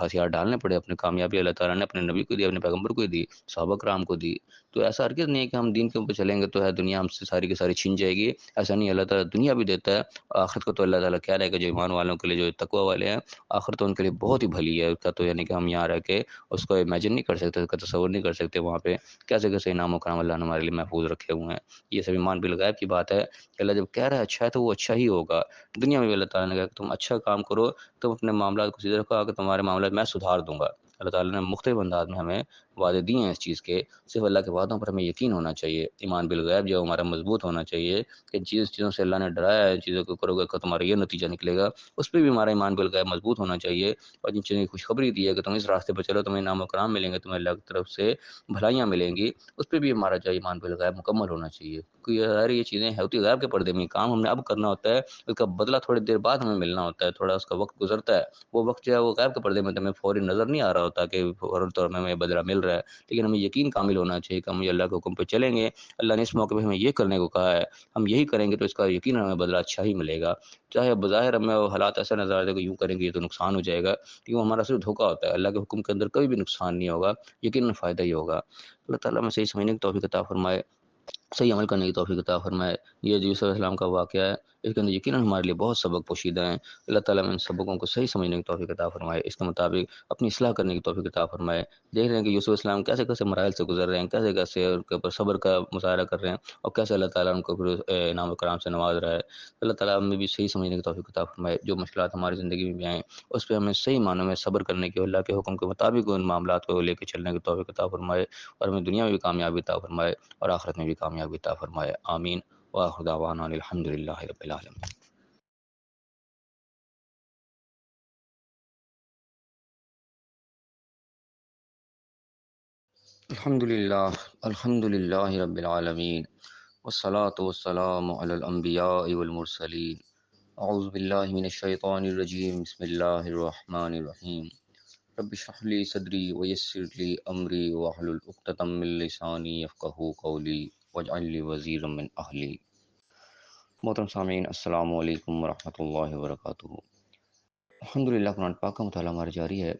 ہتھیار ڈالنے پڑے، اپنی کامیابی اللہ تعالیٰ نے اپنے نبی کو دی، اپنے پیغمبر کو دی، صحابہ کرام کو دی، تو ایسا ہرگز نہیں ہے کہ ہم دین کے اوپر چلیں گے تو ہے دنیا ہم سے ساری کی ساری چھین جائے گی، ایسا نہیں، اللہ تعالیٰ دنیا بھی دیتا ہے، آخرت کو تو اللہ تعالیٰ کہہ رہا ہے کہ جو ایمان والوں کے لیے، جو تقوی والے ہیں، آخرت تو ان کے لیے بہت ہی بھلی ہے، اس کا تو یعنی کہ ہم یہاں رہ کے اس کو امیجن نہیں کر سکتے، اس کا تصور نہیں کر سکتے، وہاں پہ کیسے کیسے انعام و کرام اللہ نے ہمارے لیے محفوظ رکھے ہوئے ہیں، یہ سب ایمان بالغیب کی بات ہے کہ اللہ جب کہہ رہا ہے اچھا ہے تو وہ اچھا ہی ہوگا، دنیا میں بھی اللہ تعالیٰ نے کہا کہ تم اچھا کام کرو، تم اپنے معاملات کو سیدھے رکھو، کہ تمہارے معاملات میں سدھار دوں گا، اللہ تعالیٰ نے مختلف انداز میں ہمیں وعدے دیے ہیں اس چیز کے، صرف اللہ کے وعدوں پر ہمیں یقین ہونا چاہیے، ایمان بالغیب جو ہمارا مضبوط ہونا چاہیے کہ جس چیزوں سے اللہ نے ڈرایا ہے، چیزوں کو کرو گے کہ تمہارا یہ نتیجہ نکلے گا، اس پہ بھی ہمارا ایمان بالغیب مضبوط ہونا چاہیے، اور جن چیزوں کی خوشخبری دی ہے کہ تم اس راستے پر چلو تمہیں انعام و کرام ملیں گے، تمہیں اللہ کی طرف سے بھلائیاں ملیں گی، اس پہ بھی ہمارا جو ایمان بالغیب مکمل ہونا چاہیے، کیونکہ ظاہر یہ چیزیں ہوتی غیب کے پردے میں، کام ہم نے اب کرنا ہوتا ہے، اس کا بدلہ تھوڑی دیر بعد ہمیں ملنا ہوتا ہے، تھوڑا اس کا وقت گزرتا ہے، وہ وقت جو ہے وہ غیب کے پردے میں ہمیں فوری نظر نہیں آ رہا ہوتا کہ فوراً طور میں ہمیں بدلہ مل رہا ہے، لیکن ہمیں یقین کامل ہونا چاہیے کہ ہم یہ اللہ کے حکم پہ چلیں گے، اللہ نے اس موقع پہ ہمیں یہ کرنے کو کہا ہے، ہم یہی کریں گے تو اس کا یقین ہمیں بدلہ اچھا ہی ملے گا، چاہے بظاہر ہمیں وہ حالات ایسا نظر آتے کہ یوں کریں گے یہ تو نقصان ہو جائے گا، کیونکہ وہ ہمارا صرف دھوکہ ہوتا ہے، اللہ کے حکم کے اندر کبھی بھی نقصان نہیں ہوگا، یقیناً فائدہ ہی ہوگا، اللہ تعالیٰ ہمیں صحیح سمجھنے کی توفیق عطا فرمائے، صحیح عمل کرنے کی توفیق عطا فرمائے، یہ جو یوسف علیہ السلام کا واقعہ ہے اس کے اندر یقیناً ہمارے لیے بہت سبق پوشیدہ ہیں، اللہ تعالیٰ ان سبقوں کو صحیح سمجھنے کی توفیق عطا فرمائے، اس کے مطابق اپنی اصلاح کرنے کی توفیق عطا فرمائے، دیکھ رہے ہیں کہ یوسف علیہ السلام کیسے کیسے مراحل سے گزر رہے ہیں، کیسے کیسے ان کے اوپر صبر کا مظاہرہ کر رہے ہیں، اور کیسے اللہ تعالیٰ ان کو پھر انعام و کرام سے نواز رہا ہے، اللہ تعالیٰ ہمیں بھی صحیح سمجھنے کی توفیق عطا فرمائے، جو مشکلات ہماری زندگی میں بھی آئیں اس پہ ہمیں صحیح معنوں میں صبر کرنے کی، اللہ کے حکم کے مطابق ان معاملات کو لے کے چلنے کی توفیق عطا فرمائے، اور ہمیں دنیا میں بھی کامیابی عطا فرمائے اور آخرت میں بھی کامیابی عطا فرمائے، آمین، وآخر دعوانا الحمد للہ رب العالمین۔ الحمد للہ رب العالمین، والصلاة والسلام علی الانبیاء والمرسلین، اعوذ باللہ من الشیطان الرجیم، بسم اللہ الرحمن الرحیم، رب اشرح لی صدری ویسر لی امری واحلل عقدۃ من لسانی یفقہوا قولی واجعل لی وزیرا من اہلی۔ محترم سامعین، السلام علیکم ورحمۃ اللہ وبرکاتہ۔ الحمدللہ قرآن پاک کا مطالعہ ہمارا جاری ہے،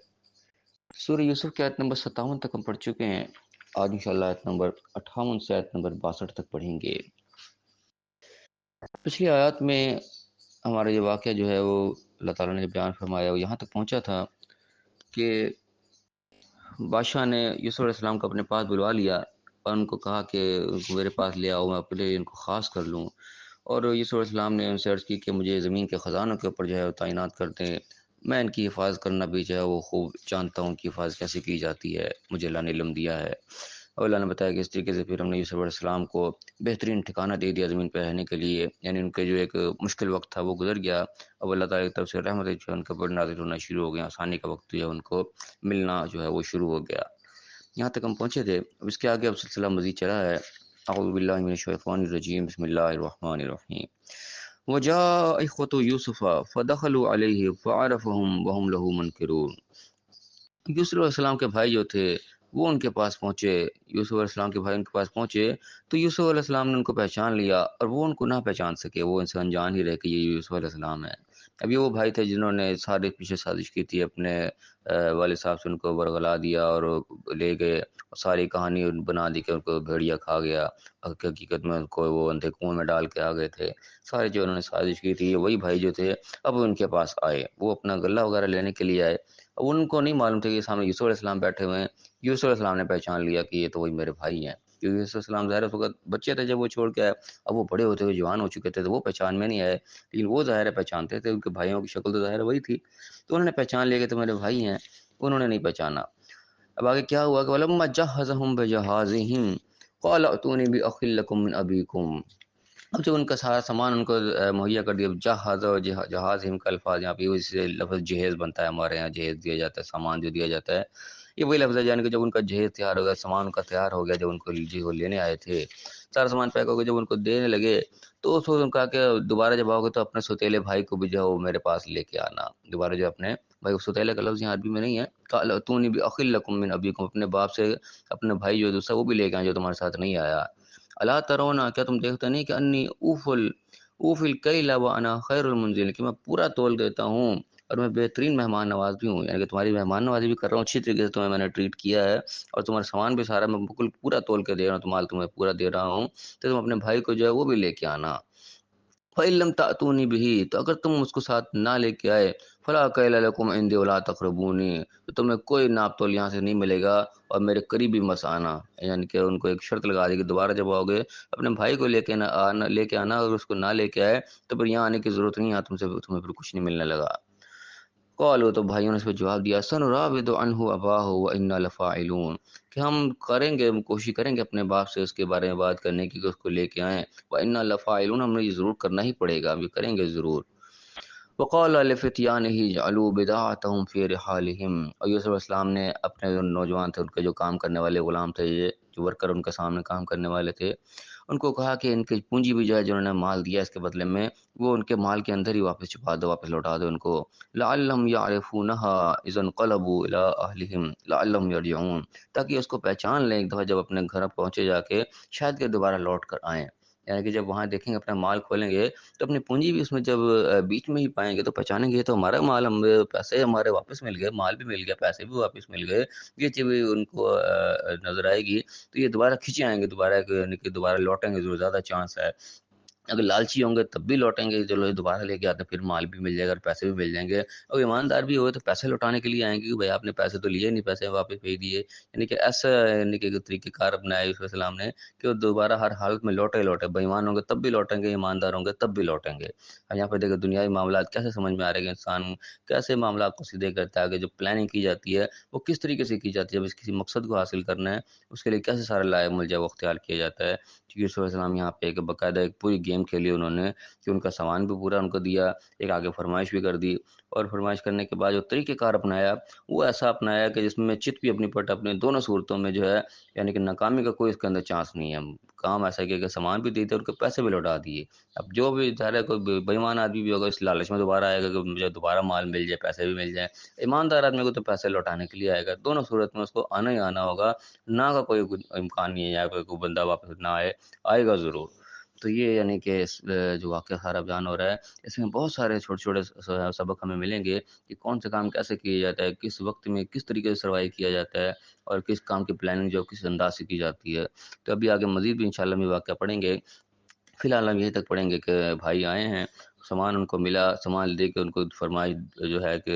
سورہ یوسف کی آیت نمبر 57 تک ہم پڑھ چکے ہیں، آج انشاءاللہ آیت نمبر 58 سے آیت نمبر 62 تک پڑھیں گے۔ پچھلی آیات میں ہمارا یہ واقعہ جو ہے وہ اللہ تعالیٰ نے جو بیان فرمایا وہ یہاں تک پہنچا تھا کہ بادشاہ نے یوسف علیہ السلام کو اپنے پاس بلوا لیا اور ان کو کہا کہ ان کو میرے پاس لے آؤ، میں اپنے ان کو خاص کر لوں، اور یوسف علیہ السلام نے ان سے عرض کی کہ مجھے زمین کے خزانوں کے اوپر جو ہے وہ تعینات کر دیں، میں ان کی حفاظت کرنا بھی جو ہے وہ خوب جانتا ہوں کہ حفاظت کیسے کی جاتی ہے، مجھے اللہ نے علم دیا ہے، اور اللہ نے بتایا کہ اس طریقے سے پھر ہم نے یوسف علیہ السلام کو بہترین ٹھکانہ دے دیا زمین پہ رہنے کے لیے، یعنی ان کے جو ایک مشکل وقت تھا وہ گزر گیا، اب اللہ تعالیٰ کی طرف سے رحمت جو ہے ان کے اوپر نازل ہونا شروع ہو گیا، آسانی کا وقت جو ہے ان کو ملنا جو ہے وہ شروع ہو گیا۔ یہاں تک ہم پہنچے تھے، اب اس کے آگے اب سلسلہ مزید چلا ہے، اعوذ باللہ من الشیطان الرجیم، بسم اللہ الرحمن الرحیم، وجاء اخوة یوسف فدخلوا علیہ فعرفهم وهم له منکرون۔ یوسف علیہ السلام کے بھائی جو تھے وہ ان کے پاس پہنچے، یوسف علیہ السلام کے بھائی ان کے پاس پہنچے تو یوسف علیہ السلام نے ان کو پہچان لیا، اور وہ ان کو نہ پہچان سکے، وہ ان سے انجان ہی رہے کہ یہ یوسف علیہ السلام ہے۔ اب یہ وہ بھائی تھے جنہوں نے سارے پیچھے سازش کی تھی، اپنے والد صاحب سے ان کو برگلا دیا اور لے گئے، ساری کہانی بنا دی کہ ان کو بھیڑیا کھا گیا، حقیقت میں ان کو وہ اندھے کنویں میں ڈال کے آ گئے تھے، سارے جو انہوں نے سازش کی تھی، یہ وہی بھائی جو تھے اب ان کے پاس آئے، وہ اپنا غلہ وغیرہ لینے کے لیے آئے، اب ان کو نہیں معلوم تھا کہ سامنے یوسف علیہ السلام بیٹھے ہوئے ہیں، یوسف علیہ السلام نے پہچان لیا کہ یہ تو وہی میرے بھائی ہیں، کیونکہ یوسف علیہ السلام ظاہر اس وقت بچے تھے جب وہ چھوڑ کے آئے، اب وہ بڑے ہوتے ہوئے جوان ہو چکے تھے تو وہ پہچان میں نہیں آئے، لیکن وہ ظاہر ہے پہچانتے تھے، ان کے بھائیوں کی شکل تو ظاہر وہی تھی، تو انہوں نے پہچان لیا کہ تو میرے بھائی ہیں، انہوں نے نہیں پہچانا۔ اب آگے کیا ہوا کہ وَلَمَّا جَهَّزَهُم بِجَهَازِهِمْ قَالَ ائْتُونِي بِأَخٍ لَكُم مِّنْ أَبِيكُمْ۔ اب جب ان کا سارا سامان ان کو مہیا کر دیا، جہاز اور جہاز ہم کا الفاظ یہاں پہ اس سے لفظ جہیز بنتا ہے، ہمارے یہاں جہیز دیا جاتا ہے، سامان جو دیا جاتا ہے، یہ وہی لفظ ہے، یعنی کہ جب ان کا جہیز تیار ہو گیا، سامان ان کا تیار ہو گیا، جب ان کو جی وہ لینے آئے تھے، سارا سامان پیک ہو گیا، جب ان کو دینے لگے تو اس وقت ان کہا کہ دوبارہ جب آؤ گے تو اپنے سوتیلے بھائی کو بھی جو ہے وہ میرے پاس لے کے آنا، دوبارہ جو اپنے بھائی، سوتیلے کا لفظ یہاں عربی میں نہیں ہے، قال ائتونی بأخ لکم من ابیکم، اپنے باپ سے اپنے بھائی جو دوسرا وہ بھی لے کے آئے جو تمہارے ساتھ نہیں آیا، الا ترونا، کیا تم دیکھتے نہیں کہ انی اوف الکیل وانا خیر المنزل، کہ میں پورا تول دیتا ہوں اور میں بہترین مہمان نواز بھی ہوں، یعنی کہ تمہاری مہمان نوازی بھی کر رہا ہوں، اچھی طریقے سے تمہیں میں نے ٹریٹ کیا ہے، اور تمہارا سامان بھی سارا میں بالکل پورا تول کے دے رہا ہوں، تمہارا تمہیں پورا دے رہا ہوں، تو تم اپنے بھائی کو جو ہے وہ بھی لے کے آنا۔ فَإِن لَّمْ تَأْتُونِي بِهِ، تو اگر تم اس کو ساتھ نہ لے کے آئے، فَلَا كَيْلَ لَكُمْ عِندِي وَلَا تَقْرَبُونِي، تو تمہیں کوئی ناپ تول یہاں سے نہیں ملے گا اور میرے قریب بھی مت آنا، یعنی کہ ان کو ایک شرط لگا دی کہ دوبارہ جب آؤ گے اپنے بھائی کو لے کے آنا، اگر اس کو نہ لے کے آئے تو پھر یہاں آنے کی ضرورت نہیں ہے، تمہیں پھر کچھ نہیں ملنے لگا۔ قالوا تو بھائیوں نے اس پہ جواب دیا سنراود عنہ اباہ وانا لفاعلون کہ ہم کریں گے، ہم کوشش کریں گے اپنے باپ سے اس کے بارے میں بات کرنے کی کہ اس کو لے کے آئیں، وانا لفاعلون ہمیں یہ ضرور کرنا ہی پڑے گا، ہم یہ کریں گے ضرور۔ وقال لفتيانه جعلوا بداعتهم في رحالهم، اور یوسف علیہ السلام نے اپنے جو نوجوان تھے، ان کے جو کام کرنے والے غلام تھے، یہ جو ورکر ان کے سامنے کام کرنے والے تھے، ان کو کہا کہ ان کی پونجی بھی جو ہے جنہوں نے مال دیا اس کے بدلے میں، وہ ان کے مال کے اندر ہی واپس چھپا دو، واپس لوٹا دو ان کو، لعلهم يعرفونها اذا انقلبوا الى اهلهم لعلهم يرجعون، تاکہ اس کو پہچان لیں ایک دفعہ جب اپنے گھر پہنچے جا کے، شاید کہ دوبارہ لوٹ کر آئیں، یعنی کہ جب وہاں دیکھیں گے اپنا مال کھولیں گے تو اپنی پونجی بھی اس میں جب بیچ میں ہی پائیں گے تو پہچانیں گے تو ہمارا مال، ہم پیسے ہمارے واپس مل گئے، مال بھی مل گیا، پیسے بھی واپس مل گئے، یہ چیز بھی ان کو نظر آئے گی، تو یہ دوبارہ کھینچے آئیں گے، دوبارہ یعنی کہ دوبارہ لوٹیں گے، جو زیادہ چانس ہے۔ اگر لالچی ہوں گے تب بھی لوٹیں گے، چلو دوبارہ لے کے آتے ہیں، پھر مال بھی مل جائے گا اور پیسے بھی مل جائیں گے، اور ایماندار بھی ہوئے تو پیسے لوٹانے کے لیے آئیں گے کہ بھائی آپ نے پیسے تو لیے نہیں، پیسے واپس بھیج دیے، یعنی کہ ایسا یعنی کہ طریقہ کار اپنایا یوسف علیہ السلام نے کہ وہ دوبارہ ہر حالت میں لوٹے بے ایمان ہوں گے تب بھی لوٹیں گے، ایماندار ہوں گے تب بھی لوٹیں گے۔ اور یہاں پہ دیکھیں دنیاوی معاملات کیسے سمجھ میں آ رہے ہیں کہ انسان کیسے معاملات کو سیدھے کرتا ہے، کہ جو پلاننگ کی جاتی ہے وہ کس طریقے سے کی جاتی ہے، جب اس کسی مقصد کو حاصل کرنا ہے اس کے لیے کیسے سارا لائے ملجا وہ اختیار کیا جاتا ہے۔ یوسف علیہ السلام یہاں پہ ایک باقاعدہ ایک پوری گیم کھیلی انہوں نے کہ ان کا سامان بھی پورا ان کو دیا، ایک آگے فرمائش بھی کر دی، اور فرمائش کرنے کے بعد جو طریقہ کار اپنایا وہ ایسا اپنایا کہ جس میں چت بھی اپنی پٹ اپنے دونوں صورتوں میں جو ہے، یعنی کہ ناکامی کا کوئی اس کے اندر چانس نہیں ہے، کام ایسا کیا کہ سامان بھی دیتے اور کے پیسے بھی لوٹا دیے۔ اب جو بھی ظاہر ہے کوئی بے ایمان آدمی بھی ہوگا اس لالچ میں دوبارہ آئے گا کہ مجھے دوبارہ مال مل جائے، پیسے بھی مل جائیں، ایماندار آدمی کو تو پیسے لوٹانے کے لیے آئے گا، دونوں صورت میں اس کو آنا ہی آنا ہوگا، نہ کا کوئی امکان نہیں ہے یا کوئی بندہ واپس نہ آئے، آئے گا ضرور۔ تو یہ یعنی کہ جو واقعہ سارا بیان ہو رہا ہے اس میں بہت سارے چھوٹے چھوٹے سبق ہمیں ملیں گے کہ کون سے کام کیسے کیا جاتا ہے، کس وقت میں کس طریقے سے سروائیو کیا جاتا ہے، اور کس کام کی پلاننگ جو کس انداز سے کی جاتی ہے۔ تو ابھی آگے مزید بھی انشاءاللہ ہم یہ واقعہ پڑھیں گے، فی الحال ہم یہیں تک پڑھیں گے کہ بھائی آئے ہیں، سامان ان کو ملا، سامان دے کے ان کو فرمائش جو ہے کہ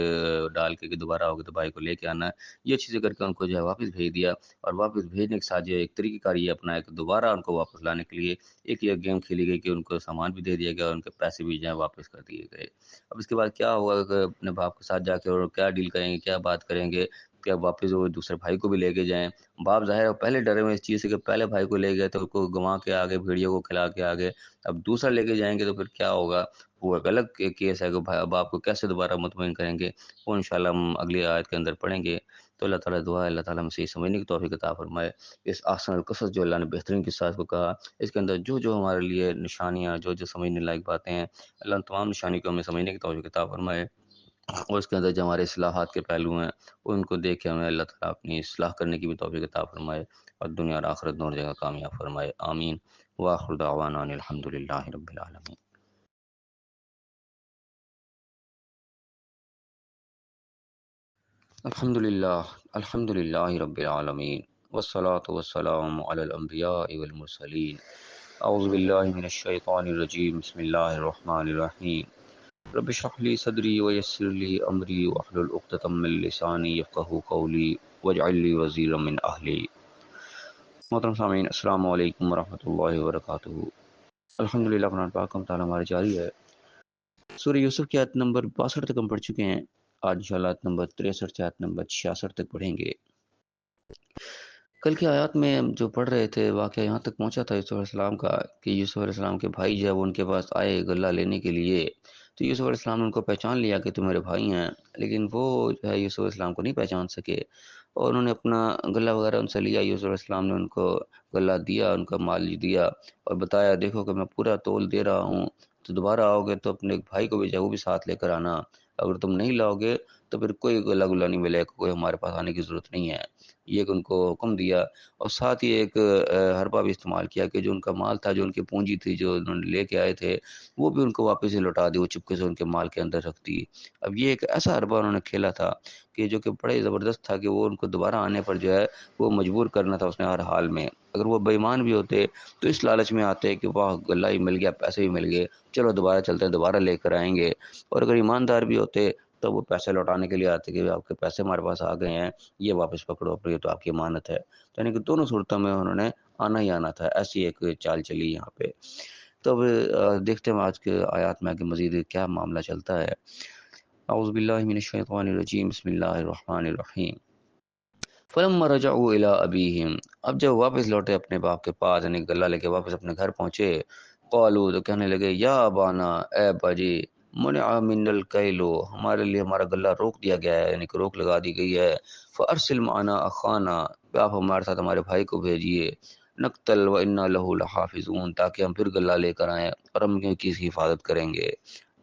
ڈال کے کہ دوبارہ ہوگا تو بھائی کو لے کے آنا ہے، یہ چیزیں کر کے ان کو جو ہے واپس بھیج دیا، اور واپس بھیجنے کے ساتھ جو ایک طریقہ کار یہ اپنا ہے کہ دوبارہ ان کو واپس لانے کے لیے ایک یہ گیم کھیلی گئی کہ ان کو سامان بھی دے دیا گیا اور ان کے پیسے بھی جو ہے واپس کر دیے گئے۔ اب اس کے بعد کیا ہوگا کہ اپنے باپ کے ساتھ جا کے اور کیا ڈیل کریں گے، کیا بات کریں گے، کیا واپس وہ دوسرے بھائی کو بھی لے کے جائیں۔ باپ ظاہر ہے پہلے ڈرے ہوئے اس چیز سے کہ پہلے بھائی کو لے گئے تو اس کو گنوا کے آگے، بھیڑیوں کو کھلا کے آگے، اب دوسرا لے کے جائیں گے تو پھر کیا ہوگا، وہ ایک الگ کیس ہے کہ باپ کو کیسے دوبارہ مطمئن کریں گے، وہ انشاءاللہ ہم اگلی آیت کے اندر پڑھیں گے۔ تو اللہ تعالیٰ دعا ہے اللہ تعالیٰ ہمیں صحیح سمجھنے کی توفیق عطا فرمائے۔ اس احسن القصص جو اللہ نے بہترین قصہ اس کو کہا، اس کے اندر جو جو ہمارے لیے نشانیاں، جو جو سمجھنے لائق باتیں ہیں، اللہ ان تمام نشانی کو ہمیں سمجھنے کی توفیق عطا فرمائے، اور اس کے اندر جو ہمارے اصلاحات کے پہلو ہیں ان کو دیکھ کے ہمیں اللہ تعالیٰ اپنی اصلاح کرنے کی بھی توفیق عطا فرمائے، اور دنیا اور آخرت دونوں جگہ کامیاب فرمائے، آمین۔ وآخر دعوانا ان الحمد للہ رب العالمین۔ الحمد للہ رب العالمین، والصلاة والسلام علی الانبیاء والمرسلین۔ اعوذ باللہ من الشیطان الرجیم، بسم اللہ الرحمن الرحیم۔ رب اشرح لي صدری ویسر لي امری واحلل عقدۃ من لسانی یفقهوا قولی واجعل لي وزیرا من اہلی۔ محترم سامعین، السلام علیکم ورحمۃ اللہ وبرکاتہ۔ الحمدللہ، قرآن پاک کا مطالعہ ہمارے جاری ہے۔ سورہ یوسف کی آیت نمبر 62 تک ہم پڑھ چکے ہیں، آج انشاءاللہ آیت نمبر 63 سے آیت نمبر 66 تک پڑھیں گے۔ کل کی آیات میں ہم جو پڑھ رہے تھے واقعہ یہاں تک پہنچا تھا یوسف علیہ السلام کا کہ یوسف علیہ السلام کے بھائی جو ہے وہ ان کے پاس آئے غلہ لینے کے لیے، تو یوسف علیہ السلام نے ان کو پہچان لیا کہ تم میرے بھائی ہیں، لیکن وہ جو ہے یوسف علیہ السلام کو نہیں پہچان سکے، اور انہوں نے اپنا غلہ وغیرہ ان سے لیا۔ یوسف علیہ السلام نے ان کو غلہ دیا، ان کا مال دیا، اور بتایا دیکھو کہ میں پورا تول دے رہا ہوں، تو دوبارہ آؤ گے تو اپنے بھائی کو بھی جائے وہ بھی ساتھ لے کر آنا، اگر تم نہیں لاؤ گے تو پھر کوئی غلہ گلہ نہیں ملے گا، کوئی ہمارے پاس آنے کی ضرورت نہیں ہے، یہ کہ ان کو حکم دیا۔ اور ساتھ ہی ایک حربہ بھی استعمال کیا کہ جو ان کا مال تھا، جو ان کی پونجی تھی، جو انہوں نے لے کے آئے تھے، وہ بھی ان کو واپس ہی لوٹا دی، وہ چپکے سے ان کے مال کے اندر رکھ دی۔ اب یہ ایک ایسا حربہ انہوں نے کھیلا تھا کہ جو کہ بڑے زبردست تھا کہ وہ ان کو دوبارہ آنے پر جو ہے وہ مجبور کرنا تھا اس نے ہر حال میں۔ اگر وہ بے ایمان بھی ہوتے تو اس لالچ میں آتے کہ واہ غلہ ہی مل گیا، پیسے بھی مل گئے، چلو دوبارہ چلتے ہیں، دوبارہ لے کر آئیں گے، اور اگر ایماندار بھی ہوتے تو وہ پیسے لوٹانے کے لیے آتے کہ آپ کے پیسے ہمارے پاس آ گئے ہیں، یہ واپس پکڑو، پر یہ تو آپ کی امانت ہے، یعنی کہ دونوں صورتوں میں انہوں نے آنا ہی آنا تھا، ایسی ایک چال چلی یہاں پہ۔ تو اب دیکھتے ہیں آج کے آیات میں آگے مزید کیا معاملہ چلتا ہے۔ اعوذ باللہ من الشیطان الرجیم بسم اللہ الرحمن الرحیم فلما رجعوا الى ابیہم، اب جب واپس لوٹے اپنے باپ کے پاس، یعنی گلہ لے کے واپس اپنے گھر پہنچے، قالوا تو کہنے لگے یا ابانا، اے باجی، منع من الکیل، ہمارے لیے ہمارا گلہ روک دیا گیا ہے، یعنی کہ روک لگا دی گئی ہے، فارسل معنا اخانا، آپ ہمارے ساتھ ہمارے بھائی کو بھیجیے، نقتل و انا له لحافظون، تاکہ ہم پھر گلہ لے کر آئیں اور ہم کی اس کی حفاظت کریں گے۔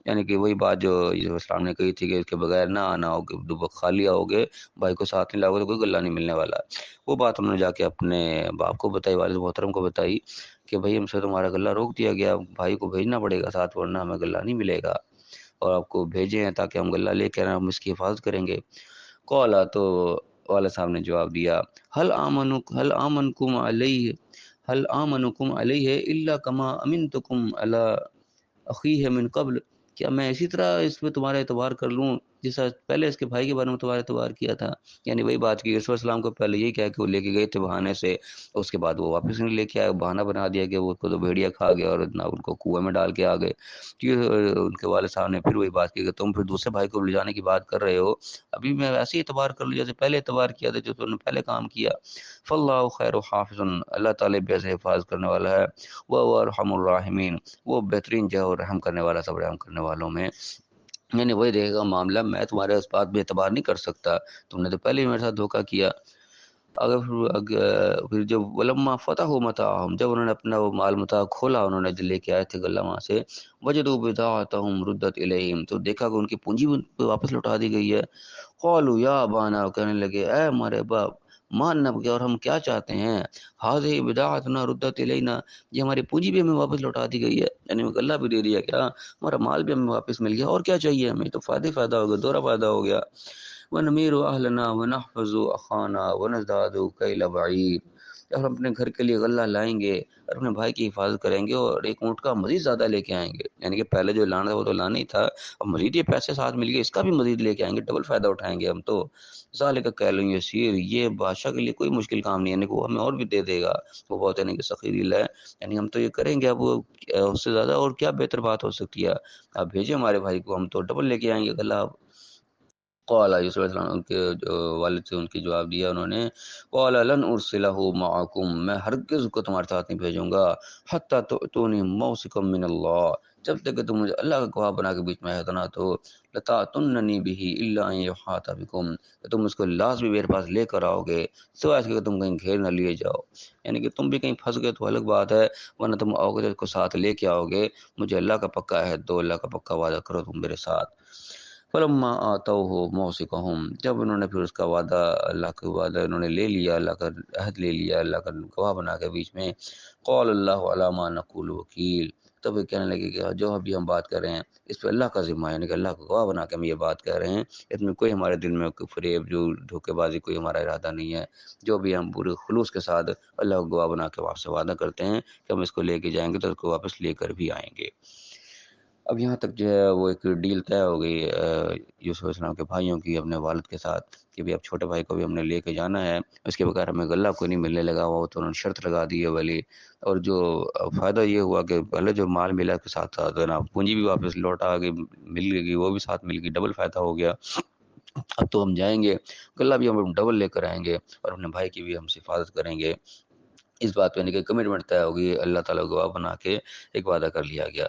یعنی کہ وہی بات جو یوسف السلام نے کہی تھی کہ اس کے بغیر نہ آنا ہوگے، خالی آؤ گے، بھائی کو ساتھ نہیں لاؤ گے تو کوئی گلہ نہیں ملنے والا۔ وہ بات ہم نے جا کے اپنے باپ کو بتائی، والد محترم کو بتائی کہ بھائی ہم سے تمہارا گلہ روک دیا گیا، بھائی کو بھیجنا پڑے گا ساتھ ورنہ ہمیں گلہ نہیں ملے گا، اور آپ کو بھیجے ہیں تاکہ ہم گلہ لے کے ہم اس کی حفاظت کریں گے۔ قالا، تو والد صاحب نے جواب دیا، هل آمنکم علیہ الا کما امنتکم علی اخیہ من قبل، کیا میں اسی طرح اس پہ تمہارا اعتبار کر لوں جیسا پہلے اس کے بھائی کے بارے میں تمہارا اعتبار کیا تھا؟ یعنی وہی بات کی، یوسف السلام کو پہلے یہی کہا کہ وہ لے کے گئے تھے بہانے سے، اس کے بعد وہ واپس نہیں لے کے آئے، بہانہ بنا دیا کہ وہ کو تو بھیڑیا کھا گیا اور اتنا ان کو کنویں میں ڈال کے آ گئے۔ ان کے والد صاحب نے پھر وہی بات کی کہ تم پھر دوسرے بھائی کو لے جانے کی بات کر رہے ہو، ابھی میں ایسے ہی اعتبار کر لوں جیسے پہلے اعتبار کیا تھا جو تم نے پہلے کام کیا۔ فاللہ خیر حافظ، اللہ تعالیٰ بے سے حفاظت کرنے والا ہے، وہ ارحم الراحمین، وہ بہترین جو ہے وہ رحم کرنے والا سب رحم کرنے والوں میں۔ یعنی وہی دیکھے گا معاملہ، میں تمہارے اس بات پہ اعتبار نہیں کر سکتا، تم نے تو پہلے ہی میرے ساتھ دھوکہ کیا۔ پھر جب ولما فتح متاعهم، جب انہوں نے اپنا وہ مال متاع کھولا، انہوں نے جو لے کے آئے تھے غلہ وہاں سے، وجدوا بضاعتهم ردت الیہم، تو دیکھا کہ ان کی پونجی واپس لوٹا دی گئی ہے۔ قالوا یا ابانا، کہنے لگے اے ہمارے باپ، ما نبغي، اور ہم کیا چاہتے ہیں، هذه بضاعتنا ردت الینا، یہ ہماری پونجی بھی ہمیں واپس لوٹا دی گئی ہے، یعنی غلہ بھی دے دیا کیا، ہمارا مال بھی ہمیں واپس مل گیا، اور کیا چاہیے ہمیں، تو فائدہ ہو گیا، دوہرا فائدہ ہو گیا۔ وَنَمِيرُ أَهْلَنَا وَنَحْفَظُ أَخَانَا وَنَزْدَادُ كَيْلَ بَعِيرٍ، اور ہم اپنے گھر کے لیے غلہ لائیں گے اور اپنے بھائی کی حفاظت کریں گے اور ایک اونٹ کا مزید زیادہ لے کے آئیں گے، یعنی کہ پہلے جو لانا تھا وہ تو لانا ہی تھا، اب مزید یہ پیسے ساتھ مل گئے، اس کا بھی مزید لے کے آئیں گے، ڈبل فائدہ اٹھائیں گے ہم تو۔ ذَلِكَ كَيْلٌ يَسِيرٌ، یہ بادشاہ کے لیے کوئی مشکل کام نہیں ہے، یعنی کہ وہ ہمیں اور بھی دے دے گا، وہ بہت یعنی کہ سخی دل ہے، یعنی ہم تو یہ کریں گے، اب وہ اس سے زیادہ اور کیا بہتر بات ہو سکتی ہے، آپ بھیجیں ہمارے بھائی کو، ہم تو ڈبل لے کے آئیں گے غلہ۔ قال یوسف علیہ السلام، ان کے جو والد سے ان کی جواب دیا انہوں نے، قال لن ارسلہ معکم، میں ہرگز کو تمہارے ساتھ نہیں بھیجوں گا، حتی تؤتونی موثقا من اللہ، جب تک کہ تم مجھے اللہ کا گواہ بنا کے بیچ میں ہے نہ تو، لتاتوننی بہ الا ان یحاط بکم، کہ تم اس کو لازمی میرے پاس لے کر آؤ گے، سوائے اس کے کہ تم کہیں گھیر نہ لیے جاؤ، یعنی کہ تم بھی کہیں پھنس گئے تو الگ بات ہے، ورنہ تم آؤ گے تو اس کو ساتھ لے کے آؤ گے، مجھے اللہ کا پکا عہد دو، اللہ کا پکا وعدہ کرو تم میرے ساتھ۔ فلما آتوہ موثقہم، جب انہوں نے پھر اس کا وعدہ، اللہ کا وعدہ انہوں نے لے لیا، اللہ کا عہد لے لیا، اللہ کا گواہ بنا کے بیچ میں، قال اللہ علی ما نقول وکیل، تب وہ کہنے لگے کہ جو ابھی ہم بات کر رہے ہیں اس پہ اللہ کا ذمہ ہے، یعنی کہ اللہ کا گواہ بنا کے ہم یہ بات کر رہے ہیں، اس میں کوئی ہمارے دل میں کوئی فریب جو دھوکے بازی کوئی ہمارا ارادہ نہیں ہے، جو بھی ہم پورے خلوص کے ساتھ اللہ کو گواہ بنا کے آپ سے وعدہ کرتے ہیں کہ ہم اس کو لے کے جائیں گے تو اس کو واپس لے کر بھی آئیں گے۔ اب یہاں تک جو ہے وہ ایک ڈیل طے ہو گئی یوسف علیہ السلام کے بھائیوں کی اپنے والد کے ساتھ کہ بھی اب چھوٹے بھائی کو بھی ہم نے لے کے جانا ہے، اس کے بغیر ہمیں غلہ کوئی نہیں ملنے لگا ہوا، تو انہوں نے شرط لگا دی ہے والی، اور جو فائدہ یہ ہوا کہ پہلے جو مال ملا اس کے ساتھ ساتھ نا پونجی بھی واپس لوٹا آ گئی، مل گئی، وہ بھی ساتھ مل گئی، ڈبل فائدہ ہو گیا۔ اب تو ہم جائیں گے، غلہ بھی ہم ڈبل لے کر آئیں گے اور اپنے بھائی کی بھی ہم حفاظت کریں گے، اس بات پہ یعنی کہ کمٹمنٹ طے ہوگی، اللہ تعالیٰ گواہ بنا کے ایک وعدہ کر لیا گیا۔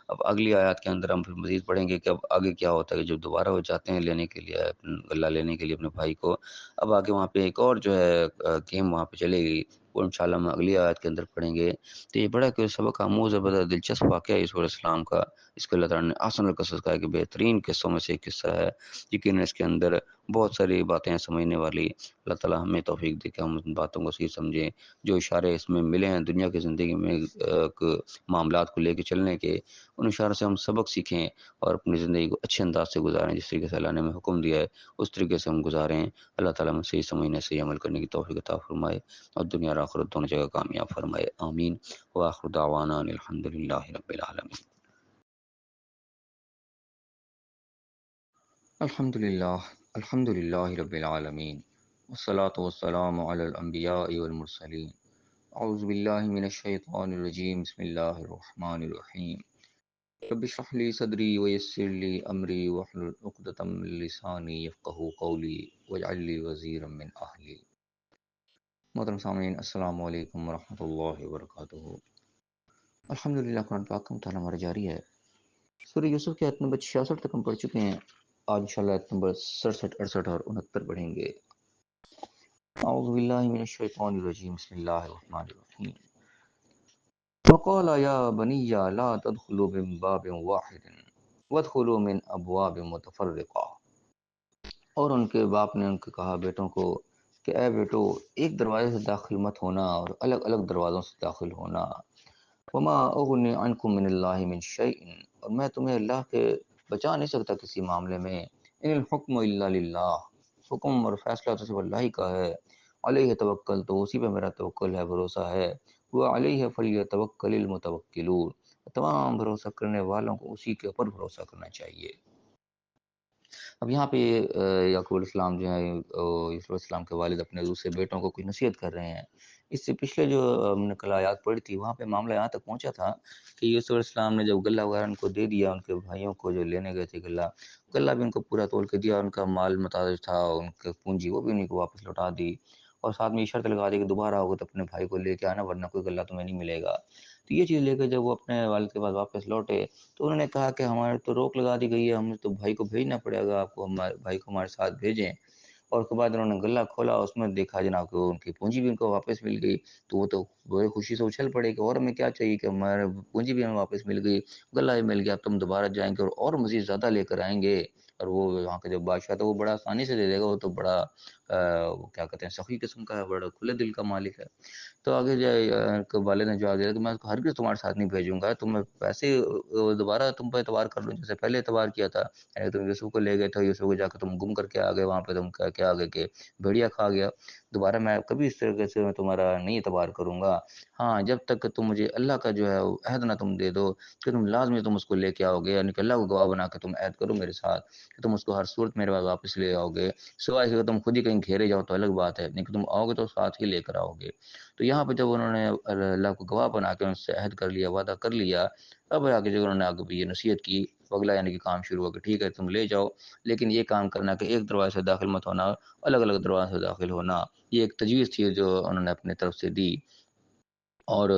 اب اگلی آیات کے اندر ہم پھر مزید پڑھیں گے کہ اب آگے کیا ہوتا ہے کہ جب دوبارہ وہ جاتے ہیں لینے کے لیے غلہ لینے کے لیے اپنے بھائی کو، اب آگے وہاں پہ ایک اور جو ہے گیم وہاں پہ چلے گی، وہ انشاءاللہ ہم اگلی آیات کے اندر پڑھیں گے۔ تو یہ بڑا کہ سبق آموز ہے، بڑا دلچسپ واقعہ ہے یوسف علیہ السلام کا، اس کو اللہ تعالیٰ نے احسن القصص کا ایک بہترین قصوں میں سے ایک قصہ ہے، یقیناً اس کے اندر بہت ساری باتیں ہیں سمجھنے والی، اللہ تعالیٰ ہمیں توفیق دے کہ ہم ان باتوں کو صحیح سمجھیں، جو اشارے اس میں ملے ہیں دنیا کی زندگی میں معاملات کو لے کے چلنے کے، ان اشاروں سے ہم سبق سیکھیں اور اپنی زندگی کو اچھے انداز سے گزاریں، جس طریقے سے اللہ نے ہمیں حکم دیا ہے اس طریقے سے ہم گزاریں۔ اللہ تعالیٰ ہمیں صحیح سمجھنے سے عمل کرنے کی توفیق عطا فرمائے اور دنیا اور آخرت دونوں جگہ کامیاب فرمائے، آمین۔ وآخر دعوانا ان الحمد للہ رب العالمین۔ الحمد للہ رب العالمین، والصلاة والسلام علی الانبیاء والمرسلین، اعوذ باللہ من الشیطان الرجیم، بسم اللہ الرحمن الرحیم۔ رب اشرح لي صدري ويسر لي أمري واحلل عقدة من لساني يفقهوا قولي واجعل لي وزيرا من أهلي. محترم سامعین، السلام علیکم ورحمۃ اللہ وبرکاتہ. الحمدللہ، قرآن پاک کا مطالعہ ہمارا جاری ہے. سورہ یوسف کی آیت نمبر 66 تک ہم پڑھ چکے ہیں. آج انشاءاللہ آیت نمبر 67، 68 اور 69 پڑھیں گے. اعوذ باللہ من الشیطان الرجیم، بسم اللہ الرحمن الرحیم. وقال یا بنی لا تدخلوا من باب واحد وادخلوا من ابواب متفرقہ. اور ان کے باپ نے ان کو کہا، بیٹوں کو، کہ اے بیٹو، ایک دروازے سے داخل مت ہونا اور الگ الگ دروازوں سے داخل ہونا. وما اغنی عنکم من اللہ من شیء، اور میں تمہیں اللہ کے بچا نہیں سکتا کسی معاملے میں. ان الحکم الا للہ، حکم اور فیصلہ تو صرف اللہ ہی کا ہے. علیہ توکل، تو اسی پہ میرا توکل ہے، بھروسہ ہے. وعلیہ فلیتوکل المتوکلون، تمام بھروسہ کرنے والوں کو اسی کے اوپر بھروسہ کرنا چاہیے. اب یہاں پہ یعقوب علیہ السلام جو ہیں، یوسف علیہ السلام کے والد اپنے دوسرے بیٹوں کو کوئی نصیحت کر رہے ہیں. اس سے پچھلے جو ہم نے کل آیات پڑھی تھی، وہاں پہ معاملہ یہاں تک پہنچا تھا کہ یوسف علیہ السلام نے جب غلہ وغیرہ ان کو دے دیا، ان کے بھائیوں کو جو لینے گئے تھے غلہ بھی ان کو پورا تول کے دیا، ان کا مال متاج تھا، ان کے پونجی وہ بھی انہیں کو واپس لوٹا دی، اور ساتھ میں یہ شرط لگا دی کہ دوبارہ ہوگا تو اپنے بھائی کو لے کے آنا، ورنہ کوئی غلہ تمہیں نہیں ملے گا. تو یہ چیز لے کے جب وہ اپنے والد کے پاس واپس لوٹے تو انہوں نے کہا کہ ہمارے تو روک لگا دی گئی ہے، ہمیں تو بھائی کو بھیجنا پڑے گا، آپ کو ہمارے بھائی کو ہمارے ساتھ بھیجیں. اور اس کے بعد انہوں نے غلہ کھولا، اس میں دیکھا جناب کہ ان کی پونجی بھی ان کو واپس مل گئی. تو وہ تو بڑے خوشی سے اچھل پڑے کہ اور ہمیں کیا چاہیے، کہ ہمارے پونجی بھی ہمیں واپس مل گئی، غلہ بھی مل گیا، اب تم دوبارہ جائیں گے اور مزید زیادہ لے کر آئیں گے. اور وہ وہاں کا جو بادشاہ تھا وہ بڑا آسانی سے دے دے گا، وہ تو بڑا وہ کیا کہتے ہیں، سخی قسم کا ہے، بڑا کھلے دل کا مالک ہے. تو آگے جائے والد نے جواب دیا کہ میں ہرگز تمہارے ساتھ نہیں بھیجوں گا، تم پیسے دوبارہ تم پہ اعتبار کر لوں جیسے پہلے اعتبار کیا تھا. یعنی تم یوسف کو لے گئے تھے، یوسف کو جا کے تم گم کر کے آ گئے، وہاں پہ تم کیا آ گئے کہ بھیڑیا کھا گیا. دوبارہ میں کبھی اس طریقے سے میں تمہارا نہیں اعتبار کروں گا. ہاں، جب تک کہ تم مجھے اللہ کا جو ہے عہد نہ تم دے دو کہ تم لازمی تم اس کو لے کے آؤ گے، یعنی کہ اللہ کو گواہ بنا کے تم عہد کرو میرے ساتھ کہ تم اس کو ہر صورت میرے پاس واپس لے آؤ گے. سوائے کہ تم خود ہی کہیں گھیرے جاؤ تو الگ بات ہے، لیکن تم آؤ گے تو ساتھ ہی لے کر آؤ گے. تو یہاں پہ جب انہوں نے اللہ کو گواہ بنا کے ان سے عہد کر لیا، وعدہ کر لیا، اب آگے جو انہوں نے آگے بھی یہ نصیحت کی، اگلا یعنی کہ کام شروع ہو کہ ٹھیک ہے تم لے جاؤ، لیکن یہ کام کرنا کہ ایک دروازے سے داخل مت ہونا، الگ الگ دروازے سے داخل ہونا. یہ ایک تجویز تھی جو انہوں نے اپنے طرف سے دی. اور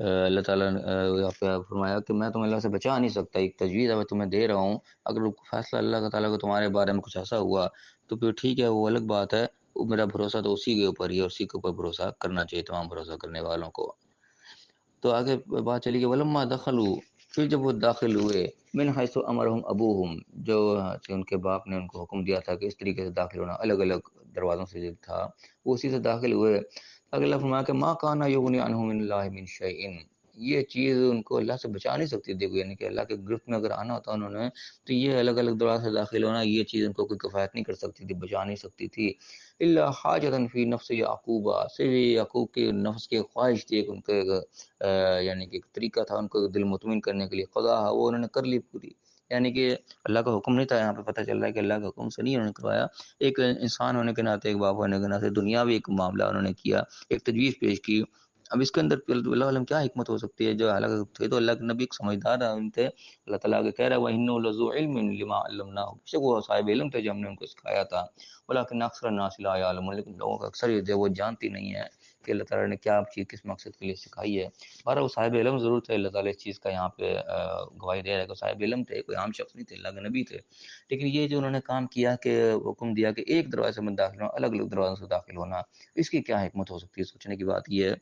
اللہ تعالیٰ نے یہاں پہ فرمایا کہ میں تمہیں اللہ سے بچا نہیں سکتا، ایک تجویز ہے میں تمہیں دے رہا ہوں. اگر فیصلہ اللہ تعالیٰ کو تمہارے بارے میں کچھ ایسا ہوا تو پھر ٹھیک ہے، وہ الگ بات ہے. میرا بھروسہ تو اسی کے اوپر ہی ہے، اسی کے اوپر بھروسہ کرنا چاہیے تمام بھروسہ کرنے والوں کو. تو آگے بات چلی کہ ولما دخلوا، پھر جب وہ داخل ہوئے، من حیث امرهم ابوہم، جو ان کے باپ نے ان کو حکم دیا تھا کہ اس طریقے سے داخل ہونا، الگ الگ دروازوں سے جو تھا وہ اسی سے داخل ہوئے. اللہ فرمایا کہ ما کان یغنی عنہم من اللہ من شیء، یہ چیز ان کو اللہ سے بچا نہیں سکتی تھی. یعنی کہ اللہ کے گرفت میں اگر آنا ہوتا انہوں نے تو یہ الگ الگ دروازے سے داخل ہونا، یہ چیز ان کو کوئی کفایت نہیں کر سکتی تھی، بچا نہیں سکتی تھی. الا حاجۃ فی نفس یعقوب، صرف یعقوب کے نفس کی خواہش تھی، ان کے یعنی کہ ایک طریقہ تھا ان کو دل مطمئن کرنے کے لیے، قضا وہ انہوں نے کر لی پوری. یعنی کہ اللہ کا حکم نہیں تھا، یہاں پہ پتہ چل رہا ہے کہ اللہ کا حکم سے نہیں انہوں نے کروایا. ایک انسان ہونے کے ناطے، ایک باپ ہونے کے ناطے دنیاوی ایک معاملہ انہوں نے کیا، ایک تجویز پیش کی. اب اس کے اندر اللہ علم کیا حکمت ہو سکتی ہے. جو حالانکہ تھے تو اللہ کے نبی ایک سمجھدار تھے. اللہ تعالیٰ کے کہہ رہا ہے وَإِنَّهُ لَذُو عِلْمٍ لِمَا عَلَّمْنَاهُ، بے شک وہ صاحب علم تھے جو ہم نے ان کو سکھایا تھا. وَلَٰكِنَّ أَكْثَرَ النَّاسِ لَا يَعْلَمُونَ، لیکن لوگوں کا اکثر یہ وہ جانتی نہیں ہے کہ اللہ تعالیٰ نے کیا چیز کس مقصد کے لیے سکھائی ہے. بہرحال وہ صاحب علم ضرور تھے، اللہ تعالیٰ اس چیز کا یہاں پہ گواہی دے رہا ہے کہ صاحب علم تھے، کوئی عام شخص نہیں تھے، اللہ کے نبی تھے. لیکن یہ جو انہوں نے کام کیا کہ حکم دیا کہ ایک دروازے میں داخل ہونا، الگ الگ دروازوں سے داخل ہونا، اس کی کیا حکمت ہو سکتی ہے؟ سوچنے کی بات یہ ہے.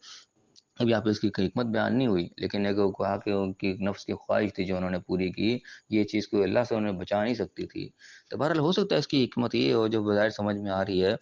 اب یہاں پہ اس کی حکمت بیان نہیں ہوئی، لیکن ایک کہا کہ ان کی نفس کی خواہش تھی جو انہوں نے پوری کی، یہ چیز کو اللہ سے انہیں بچا نہیں سکتی تھی. تو بہرحال ہو سکتا ہے اس کی حکمت یہ ہو جو بظاہر سمجھ میں آ رہی ہے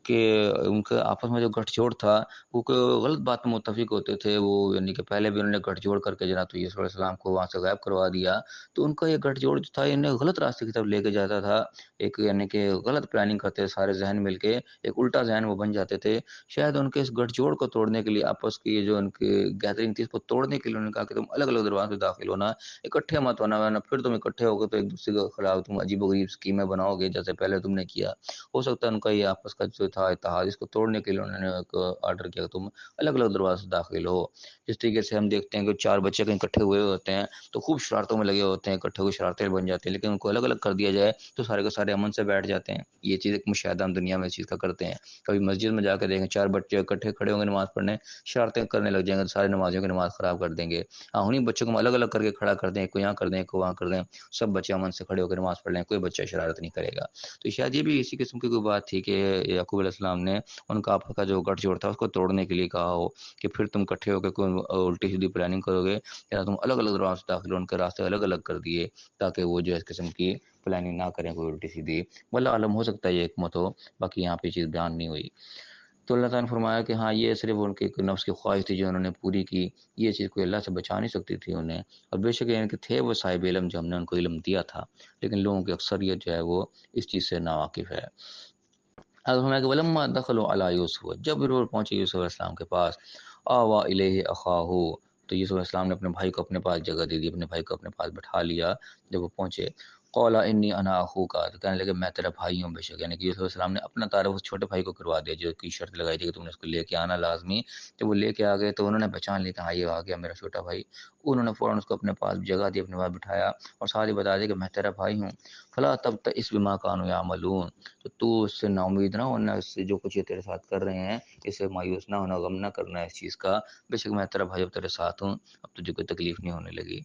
کہ ان کے آپس میں جو گٹھ جوڑ تھا وہ کوئی غلط بات میں متفق ہوتے تھے. وہ یعنی کہ پہلے بھی انہوں نے گٹھ جوڑ کر کے جناب یوسف علیہ السلام کو وہاں سے غائب کروا دیا، تو ان کا یہ گٹھ جوڑ جو تھا انہیں غلط راستے کی طرف لے کے جاتا تھا. ایک یعنی کہ غلط پلاننگ کرتے سارے ذہن مل کے، ایک الٹا ذہن وہ بن جاتے تھے. شاید ان کے اس گٹھ جوڑ کو توڑنے کے لیے، آپس کی جو ان کی گیدرنگ تھی اس کو توڑنے کے لیے انہوں نے کہا کہ تم الگ الگ دروازے سے داخل ہونا، اکٹھے مت ہونا، ورنہ پھر تم اکٹھے ہو گے تو ایک دوسرے کے خلاف تم عجیب و غریب اسکیمیں بناؤ گے جیسے پہلے تم نے کیا. ہو سکتا ہے ان کا یہ آپس کا جو تھا اتحاد، اس کو توڑنے کے لیے انہوں نے ایک آرڈر کیا کہ تم الگ الگ دروازے سے داخل ہو۔ جس طریقے سے ہم دیکھتے ہیں کہ 4 بچے کہیں اکٹھے ہوئے ہوتے ہیں تو خوب شرارتوں میں لگے ہوتے ہیں، اکٹھے ہوئے شرارتیں بن جاتی ہیں، لیکن ان کو الگ الگ کر دیا جائے تو سارے کے سارے امن سے بیٹھ جاتے ہیں۔ یہ چیز ایک مشاہدہ ہم دنیا میں اس چیز کا کرتے ہیں۔ کبھی مسجد میں جا کے دیکھیں 4 بچے اکٹھے کھڑے ہوں گے نماز پڑھنے، شرارتیں کرنے لگ جائیں گے تو سارے نمازیوں کی نماز خراب کر دیں گے۔ ہاں، انہیں بچوں کو ہم الگ الگ کر کے کھڑا کر دیں، ایک کو یہاں کر دیں، ایک کو وہاں کر دیں، سب بچے امن سے کھڑے ہو کے نماز پڑھ لیں، کوئی بچہ شرارت نہیں کرے گا۔ تو شاید یہ بھی اسی قسم کی کوئی بات تھی کہ یعقوب علیہ السلام نے ان کا آپس کا جو گٹھ جوڑ تھا اس کو توڑنے کے لیے کہا ہو کہ پھر تم اکٹھے ہو کے کوئی الٹی سیدھی پلاننگ کرو گے یا تم الگ الگ دروازے سے داخل ہو، ان کے راستے الگ الگ کر دیے تاکہ وہ جو ہے اس قسم کی پلاننگ نہ کریں کوئی الٹی سیدھی۔ واللہ عالم، ہو سکتا ہے یہ حکمت ہو، باقی یہاں پہ یہ چیز بیان نہیں ہوئی۔ تو اللہ تعالیٰ نے فرمایا کہ ہاں یہ صرف ان کے نفس کی خواہش تھی جو انہوں نے پوری کی، یہ چیز کوئی اللہ سے بچا نہیں سکتی تھی انہیں۔ اور بے شک یعنی کہ تھے وہ صاحب علم جو ہم نے ان کو علم دیا تھا، لیکن لوگوں کی اکثریت جو ہے وہ اس چیز سے ناواقف ہے۔ حضرت فرمایا کہ ولما دخلوا علی یوسف، جب وہ پہنچے یوسف علیہ السلام کے پاس، آوا الیہ اخاہ، تو یوسف علیہ السلام نے اپنے بھائی کو اپنے پاس جگہ دے دی، اپنے بھائی کو اپنے پاس بٹھا لیا جب وہ پہنچے۔ قال انی انا اخوک، تو کہنے لگے میں تیرا بھائی ہوں بے شک، یعنی کہ یوسف علیہ السلام نے اپنا تعارف اس چھوٹے بھائی کو کروا دیا جو کی شرط لگائی تھی کہ تم نے اس کو لے کے آنا لازمی۔ جب وہ لے کے آ گئے تو انہوں نے پہچان لیا کہ ہاں یہ آ گیا میرا چھوٹا بھائی، انہوں نے فوراً اس کو اپنے پاس جگہ دی، اپنے پاس بٹھایا اور ساتھ ہی بتا دیا کہ میں تیرا بھائی ہوں۔ فلا تبتئس بما كانوا يعملون، تو اس سے نا امید نہ ہونا، اس سے جو کچھ یہ تیرے ساتھ کر رہے ہیں اس سے مایوس نہ ہونا، غم نہ کرنا اس چیز کا، بے شک میں تیرا بھائی اب تیرے ساتھ ہوں، اب تجھے کوئی تکلیف نہیں ہونے لگی۔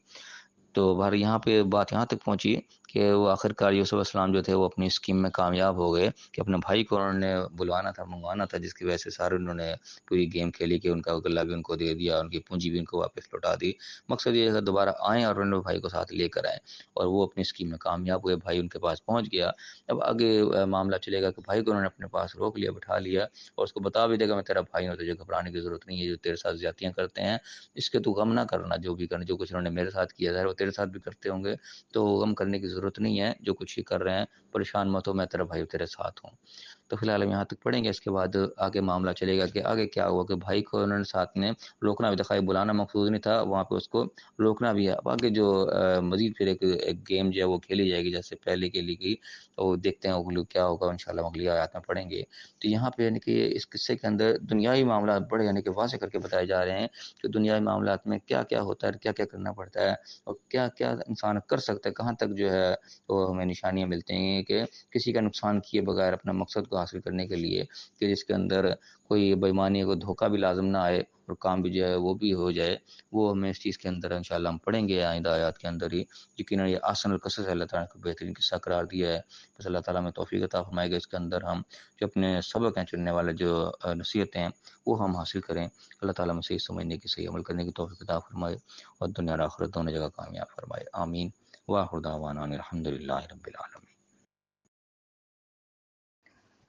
تو بہر یہاں پہ بات یہاں تک پہنچی کہ وہ آخرکار یوسف علیہ السلام جو تھے وہ اپنی اسکیم میں کامیاب ہو گئے کہ اپنے بھائی کو انہوں نے بلوانا تھا، منگوانا تھا، جس کی وجہ سے سارے انہوں نے پوری گیم کھیلی کہ ان کا غلہ بھی ان کو دے دیا، ان کی پونجی بھی ان کو واپس لوٹا دی۔ مقصد یہ ہے کہ دوبارہ آئیں اور انہوں نے بھائی کو ساتھ لے کر آئیں، اور وہ اپنی اسکیم میں کامیاب ہوئے، بھائی ان کے پاس پہنچ گیا۔ اب آگے معاملہ چلے گا کہ بھائی کو انہوں نے اپنے پاس روک لیا، بٹھا لیا اور اس کو بتا بھی دے گا میں تیرا بھائی ہوں، تجھے گھبرانے کی ضرورت نہیں ہے، جو تیرے ساتھ زیادتیاں کرتے ہیں اس کے تو غم نہ کرنا، جو بھی کرنا، جو کچھ انہوں نے میرے ساتھ کیا ہے وہ تیرے ساتھ بھی کرتے ہوں گے، تو غم کرنے کی ضرورت نہیں ہے، جو کچھ ہی کر رہے ہیں پریشان مت ہو، میں تیرا بھائی تیرے ساتھ ہوں۔ تو فی الحال ہم یہاں تک پڑھیں گے، اس کے بعد آگے معاملہ چلے گا کہ آگے کیا ہوا کہ بھائی کو انہوں نے ساتھ میں روکنا بھی دکھائی، بلانا مقصود نہیں تھا وہاں پہ، اس کو روکنا بھی ہے۔ اب آگے جو مزید پھر ایک گیم جو ہے وہ کھیلی جائے گی جیسے پہلے کھیلی گئی، تو دیکھتے ہیں اگلو کیا ہوگا، انشاءاللہ اگلی آیات میں پڑھیں گے۔ تو یہاں پہ یعنی کہ اس قصے کے اندر دنیاوی معاملات بڑے یعنی کہ واضح کر کے بتائے جا رہے ہیں کہ دنیاوی معاملات میں کیا کیا ہوتا ہے، کیا کیا کرنا پڑتا ہے اور کیا کیا انسان کر سکتا ہے، کہاں تک جو ہے تو ہمیں نشانیاں ملتی ہیں کہ کسی کا نقصان کیے بغیر اپنا مقصد کو حاصل کرنے کے لیے، کہ جس کے اندر کوئی بےایمانی کو دھوکہ بھی لازم نہ آئے اور کام بھی جو ہے وہ بھی ہو جائے، وہ ہمیں اس چیز کے اندر انشاءاللہ ہم پڑھیں گے آئندہ آیات کے اندر ہی۔ یقیناً یہ آسن القصص ہے، اللہ تعالیٰ نے بہترین قصہ قرار دیا ہے، بس اللہ تعالیٰ میں توفیق عطا فرمائے گا اس کے اندر ہم جو اپنے سبق ہیں چننے والے جو نصیحتیں ہیں وہ ہم حاصل کریں۔ اللہ تعالیٰ میں صحیح سمجھنے کی، صحیح عمل کرنے کی توفیق عطا فرمائے اور دنیا اور آخرت دونوں جگہ کامیاب فرمائے، آمین۔ وآخر دعوانا ان الحمد للہ رب العالمین۔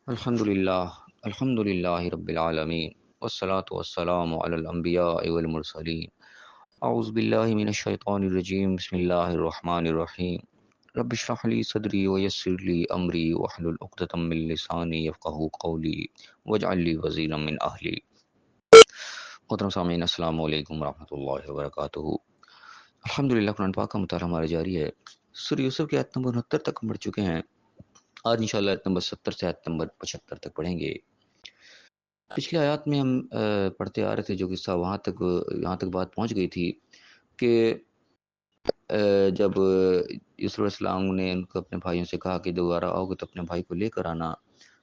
الحمد للہ رب العالمین، والصلاة والسلام علی الانبیاء والمرسلین۔ اعوذ باللہ من الشیطان الرجیم، بسم اللہ الرحمن الرحیم۔ رب اشرح لی صدری ویسر لی امری واحلل عقدۃ من لسانی یفقہوا قولی واجعل لی وزیرا من اہلی۔ محترم سامعین، السلام علیکم ورحمۃ اللہ وبرکاتہ۔ الحمدللہ قرآن پاک کا مطالعہ ہمارا جاری ہے، سورہ یوسف کی آیت نمبر 69 تک ہم پڑھ چکے ہیں، آج انشاءاللہ آیت نمبر 70 سے آیت نمبر 75 تک پڑھیں گے۔ پچھلی آیات میں ہم پڑھتے آ رہے تھے جو قصہ یہاں تک بات پہنچ گئی تھی کہ جب یوسف علیہ السلام نے ان کو اپنے بھائیوں سے کہا کہ دوبارہ آؤ گے تو اپنے بھائی کو لے کر آنا،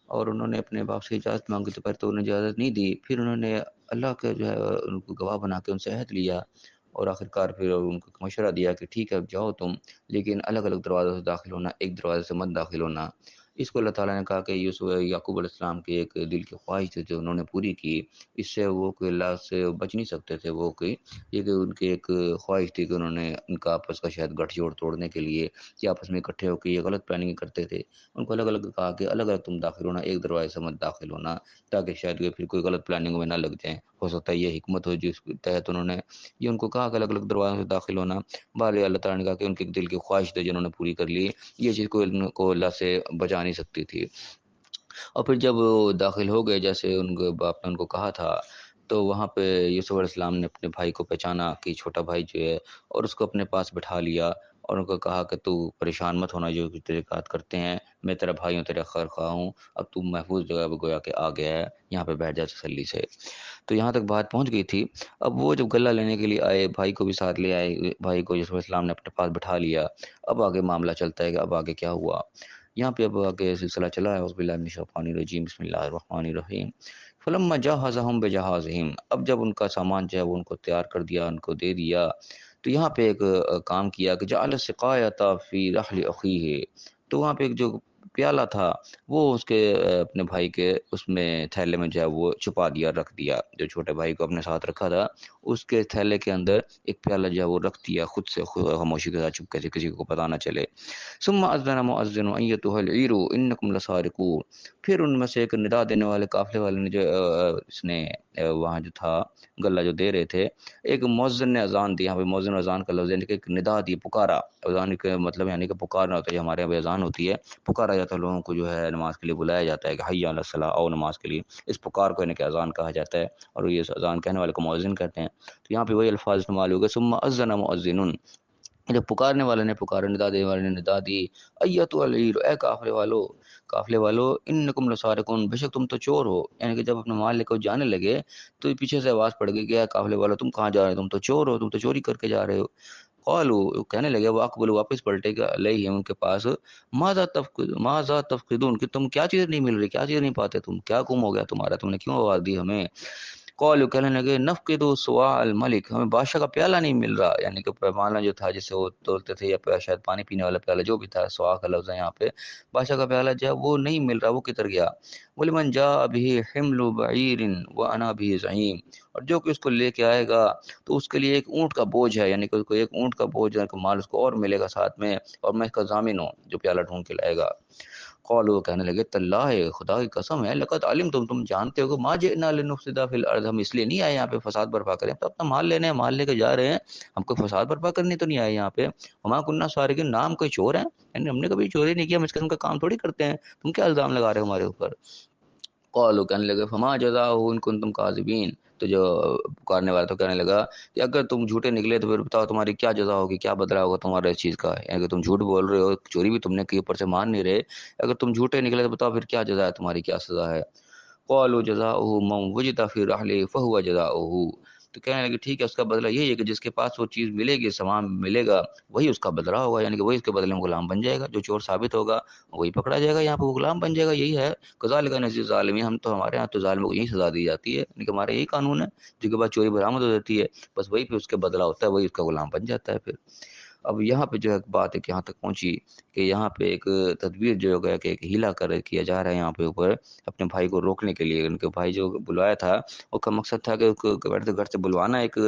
اور انہوں نے اپنے باپ سے اجازت مانگی تو پہلے تو انہیں اجازت نہیں دی، پھر انہوں نے اللہ کا جو ہے ان کو گواہ بنا کے ان سے عہد لیا اور آخرکار پھر ان کو مشورہ دیا کہ ٹھیک ہے اب جاؤ تم، لیکن الگ الگ دروازوں سے داخل ہونا، ایک دروازے سے مت داخل ہونا۔ اس کو اللہ تعالیٰ نے کہا کہ یعقوب علیہ السلام کی ایک دل کی خواہش تھی جو انہوں نے پوری کی، اس سے وہ کوئی اللہ سے بچ نہیں سکتے تھے، وہ کوئی یہ کہ ان کی ایک خواہش تھی کہ انہوں نے ان کا آپس کا شاید گٹھ جوڑ توڑنے کے لیے کہ آپس میں اکٹھے ہو کے یہ غلط پلاننگ کرتے تھے، ان کو الگ الگ کہا کہ الگ الگ تم داخل ہونا، ایک دروازے سے مت داخل ہونا، تاکہ شاید یہ پھر کوئی غلط پلاننگ میں نہ لگ جائیں، ہو سکتا ہے یہ حکمت ہو جس کے تحت انہوں نے یہ ان کو کہا کہ الگ الگ دروازوں سے داخل ہونا۔ بعد اللہ تعالیٰ نے کہا کہ ان کی دل کی خواہش تھی جنہوں نے پوری کر لی، یہ چیز کو اللہ سے بچا نہیں سکتی تھی۔ اور پھر جب وہ داخل ہو گئے جیسے ان کے باپ نے ان کو کہا تھا، تو وہاں پہ یوسف علیہ السلام نے اپنے بھائی کو پہچانا کہ چھوٹا بھائی جو ہے، اور اس کو اپنے پاس بٹھا لیا اور ان کو کہا کہ تو پریشان مت ہونا جو تیرے ساتھ کرتے ہیں، میں تیرا بھائی ہوں، تیرا خیر خواہ ہوں، اب تو محفوظ جگہ پہ گویا کہ آ گیا ہے، یہاں پہ بیٹھ جا تسلی سے۔ تو یہاں تک بات پہنچ گئی تھی۔ اب وہ جب غلہ لینے کے لیے آئے، بھائی کو بھی ساتھ لے آئے، بھائی کو یوسف علیہ السلام نے اپنے پاس بٹھا لیا۔ اب آگے معاملہ چلتا ہے کہ اب آگے کیا ہوا۔ یہاں پہ اب آگے سلسلہ چلا ہے، اعوذ باللہ من الشیطان الرجیم، بسم اللہ الرحمن الرحیم۔ فلما جہزہم بجہازہم، اب جب ان کا سامان جو ہے وہ ان کو تیار کر دیا، ان کو دے دیا، تو یہاں پہ ایک کام کیا کہ جعل السقایۃ فی رحل اخیہ، تو وہاں پہ ایک جو پیالہ تھا وہ اس کے اپنے بھائی کے اس میں تھیلے میں جو ہے وہ چھپا دیا، رکھ دیا، جو چھوٹے بھائی کو اپنے ساتھ رکھا تھا اس کے تھیلے کے اندر ایک پیالہ جو ہے وہ رکھ دیا، خود سے خاموشی کے ساتھ، چپکے سے، کسی کو پتہ نہ چلے۔ ثم اذن مؤذن ایتها العیر انکم لسارقون، پھر ان میں سے ایک ندا دینے والے قافلے والے نے جو اس نے وہاں جو تھا غلہ جو دے رہے تھے، ایک مؤذن نے اذان دی۔ یہاں پہ مؤذن اذان کا لفظ یعنی کہ ایک ندا دی، پکارا۔ اذان کا مطلب یعنی کہ پکارنا ہوتا ہے، ہمارے یہاں اذان ہوتی ہے، پکارا جاتا ہے لوگوں کو، جو ہے نماز کے لیے بلایا جاتا ہے کہ حی علی الصلاۃ، آؤ نماز کے لیے، اس پکار کو یعنی کہ اذان کہا جاتا ہے، اور یہ اذان کہنے والے کو مؤذن کہتے ہیں۔ تو یہاں پہ وہی الفاظ استعمال ہو گئے، ثم اذن مؤذن، جب پکارنے والے نے پکارا، ندا دینے والے نے ندا دی، ایتها العیر، اے قافلے والو، انکم لسارقون، بے شک تم تو چور ہو۔ یعنی کہ جب اپنے مال لے کر جانے لگے تو پیچھے سے آواز پڑ گئی کہ اے قافلے والو، تم کہاں جا رہے ہو، تم تو چور ہو، تم تو چوری کر کے جا رہے ہو۔ قالوا، کہنے لگے، وہ اقبلوا، واپس پلٹے گا، علیہم، ان کے پاس، ماذا تفقدون، کہ تم کیا چیز نہیں مل رہی، کیا چیز نہیں پاتے، تم کیا گم ہو گیا تمہارا، تم نے کیوں آواز دی ہمیں۔ قالوا، کہنے لگے، نفقد صواع الملک، ہمیں بادشاہ کا پیالہ نہیں مل رہا، یعنی کہ پیمانہ جو تھا جسے وہ تولتے تھے، یا شاید پانی پینے والا پیالہ جو بھی تھا، صواع کا لفظ ہے یہاں پہ، بادشاہ کا پیالہ جو ہے وہ نہیں مل رہا، وہ کدھر گیا۔ وَلِمَنْ جَاءَ بِهِ حِمْلُ بَعِيرٍ وَأَنَا بِهِ زَعِيمٌ، اور جو کہ اس کو لے کے آئے گا تو اس کے لیے ایک اونٹ کا بوجھ ہے، یعنی کہ اس کو ایک اونٹ کا بوجھ ہے، مال اس کو اور ملے گا ساتھ میں، اور میں اس کا ضامن ہوں جو پیالہ ڈھونڈ کے لائے گا۔ قالوا، کہنے لگے، تاللہ، خدا کی قسم ہے، لقد علمتم، تم جانتے ہو کہ ما جئنا لنفسد فی الارض، ہم اس لیے نہیں آئے یہاں پہ فساد برپا کریں، تو اپنا مال لینے ہیں، مال لے کے جا رہے ہیں، ہم کو فساد برپا کرنے تو نہیں آئے یہاں پہ۔ وما کننا سارقین، نام کوئی چور ہیں، یعنی ہم نے کبھی چوری نہیں کیا، ہم اس قسم کا کام تھوڑی کرتے ہیں، تم کیا الزام لگا رہے ہو ہمارے اوپر۔ قالوا، کہنے لگے، فما جزاؤ ان کنتم کاذبین، تو جو پکارنے والا تو کہنے لگا کہ اگر تم جھوٹے نکلے تو پھر بتاؤ تمہاری کیا جزا ہوگی، کیا بدلہ ہوگا تمہارے اس چیز کا، یعنی کہ تم جھوٹ بول رہے ہو، چوری بھی تم نے کی، اوپر سے مان نہیں رہے، اگر تم جھوٹے نکلے تو بتاؤ پھر کیا جزا ہے تمہاری، کیا سزا ہے۔ قالوا جزاؤہ من وجد فی رحلہ فہو جزاؤہ، تو کہنے لگے ٹھیک ہے، اس کا بدلہ یہی ہے کہ جس کے پاس وہ چیز ملے گی، سامان ملے گا، وہی اس کا بدلہ ہوگا، یعنی کہ وہی اس کے بدلے میں غلام بن جائے گا، جو چور ثابت ہوگا وہی پکڑا جائے گا، یہاں پہ وہ غلام بن جائے گا، یہی ہے۔ کذالک نجزی الظالمین، ہم تو، ہمارے ہاں تو ظالموں کو یہی سزا دی جاتی ہے، یعنی کہ ہمارے یہی قانون ہے، جن کے بعد چوری برآمد ہو جاتی ہے بس وہی پہ اس کے بدلہ ہوتا ہے، وہی اس کا غلام بن جاتا ہے پھر۔ اب یہاں پہ جو ہے بات ہے کہ یہاں تک پہنچی کہ یہاں پہ ایک تدبیر جو ہو گیا کہ ایک ہیلا کیا جا رہا ہے یہاں پہ اوپر، اپنے بھائی کو روکنے کے لیے۔ ان کے بھائی جو بلوایا تھا اس کا مقصد تھا کہ اس کو گھر سے بلوانا ایک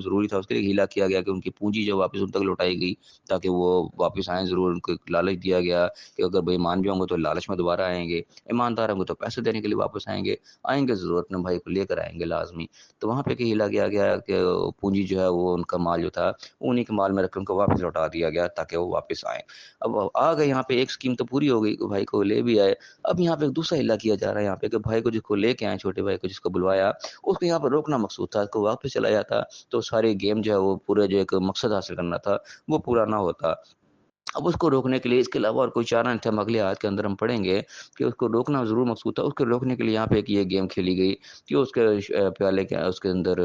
ضروری تھا، اس کے لیے ہیلا کیا گیا کہ ان کی پونجی جو واپس ان تک لوٹائی گئی تاکہ وہ واپس آئیں ضرور، ان کو ایک لالچ دیا گیا کہ اگر بھائی مان بھی ہوں گے تو لالچ میں دوبارہ آئیں گے، ایماندار ہوں گے تو پیسے دینے کے لیے واپس آئیں گے ضرور، اپنے بھائی کو لے کر آئیں گے لازمی۔ تو وہاں پہ کہ ہیلا کیا گیا کہ پونجی جو ہے وہ ان کا مال جو تھا انہی کے مال میں رکھ کے ان کو واپس لوٹا دیا گیا تاکہ وہ واپس آئیں۔ اب آ گئے یہاں پہ، ایک اسکیم تو پوری ہو گئی کہ بھائی کو لے بھی آئے، اب یہاں پہ ایک دوسرا ہلا کیا جا رہا ہے یہاں پہ کہ بھائی کو جس کو لے کے آئے، چھوٹے بھائی کو جس کو بلوایا، اس کو یہاں پر روکنا مقصود تھا، اس کو واپس چلا جاتا تو ساری گیم جو ہے وہ پورے جو ایک مقصد حاصل کرنا تھا وہ پورا نہ ہوتا۔ اب اس کو روکنے کے لیے اس کے علاوہ اور کوئی چارہ نہیں تھا، ہم اگلے آیت کے اندر ہم پڑھیں گے کہ اس کو روکنا ضرور مقصود تھا، اس کو روکنے کے لیے یہاں پہ ایک یہ گیم کھیلی گئی کہ اس کے پیالے کے اس کے اندر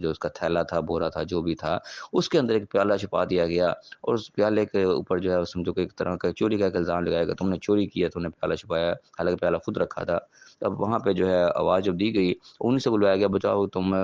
جو اس کا تھیلا تھا، بورا تھا، جو بھی تھا، اس کے اندر ایک پیالہ چھپا دیا گیا، اور اس پیالے کے اوپر جو ہے سمجھو کہ ایک طرح کا چوری کا ایک الزام لگایا گیا، تم نے چوری کیا، تم نے پیالہ چھپایا، حالانکہ پیالہ خود رکھا تھا۔ اب وہاں پہ جو ہے آواز جب دی گئی، انہیں سے بلوایا گیا، بتاؤ تم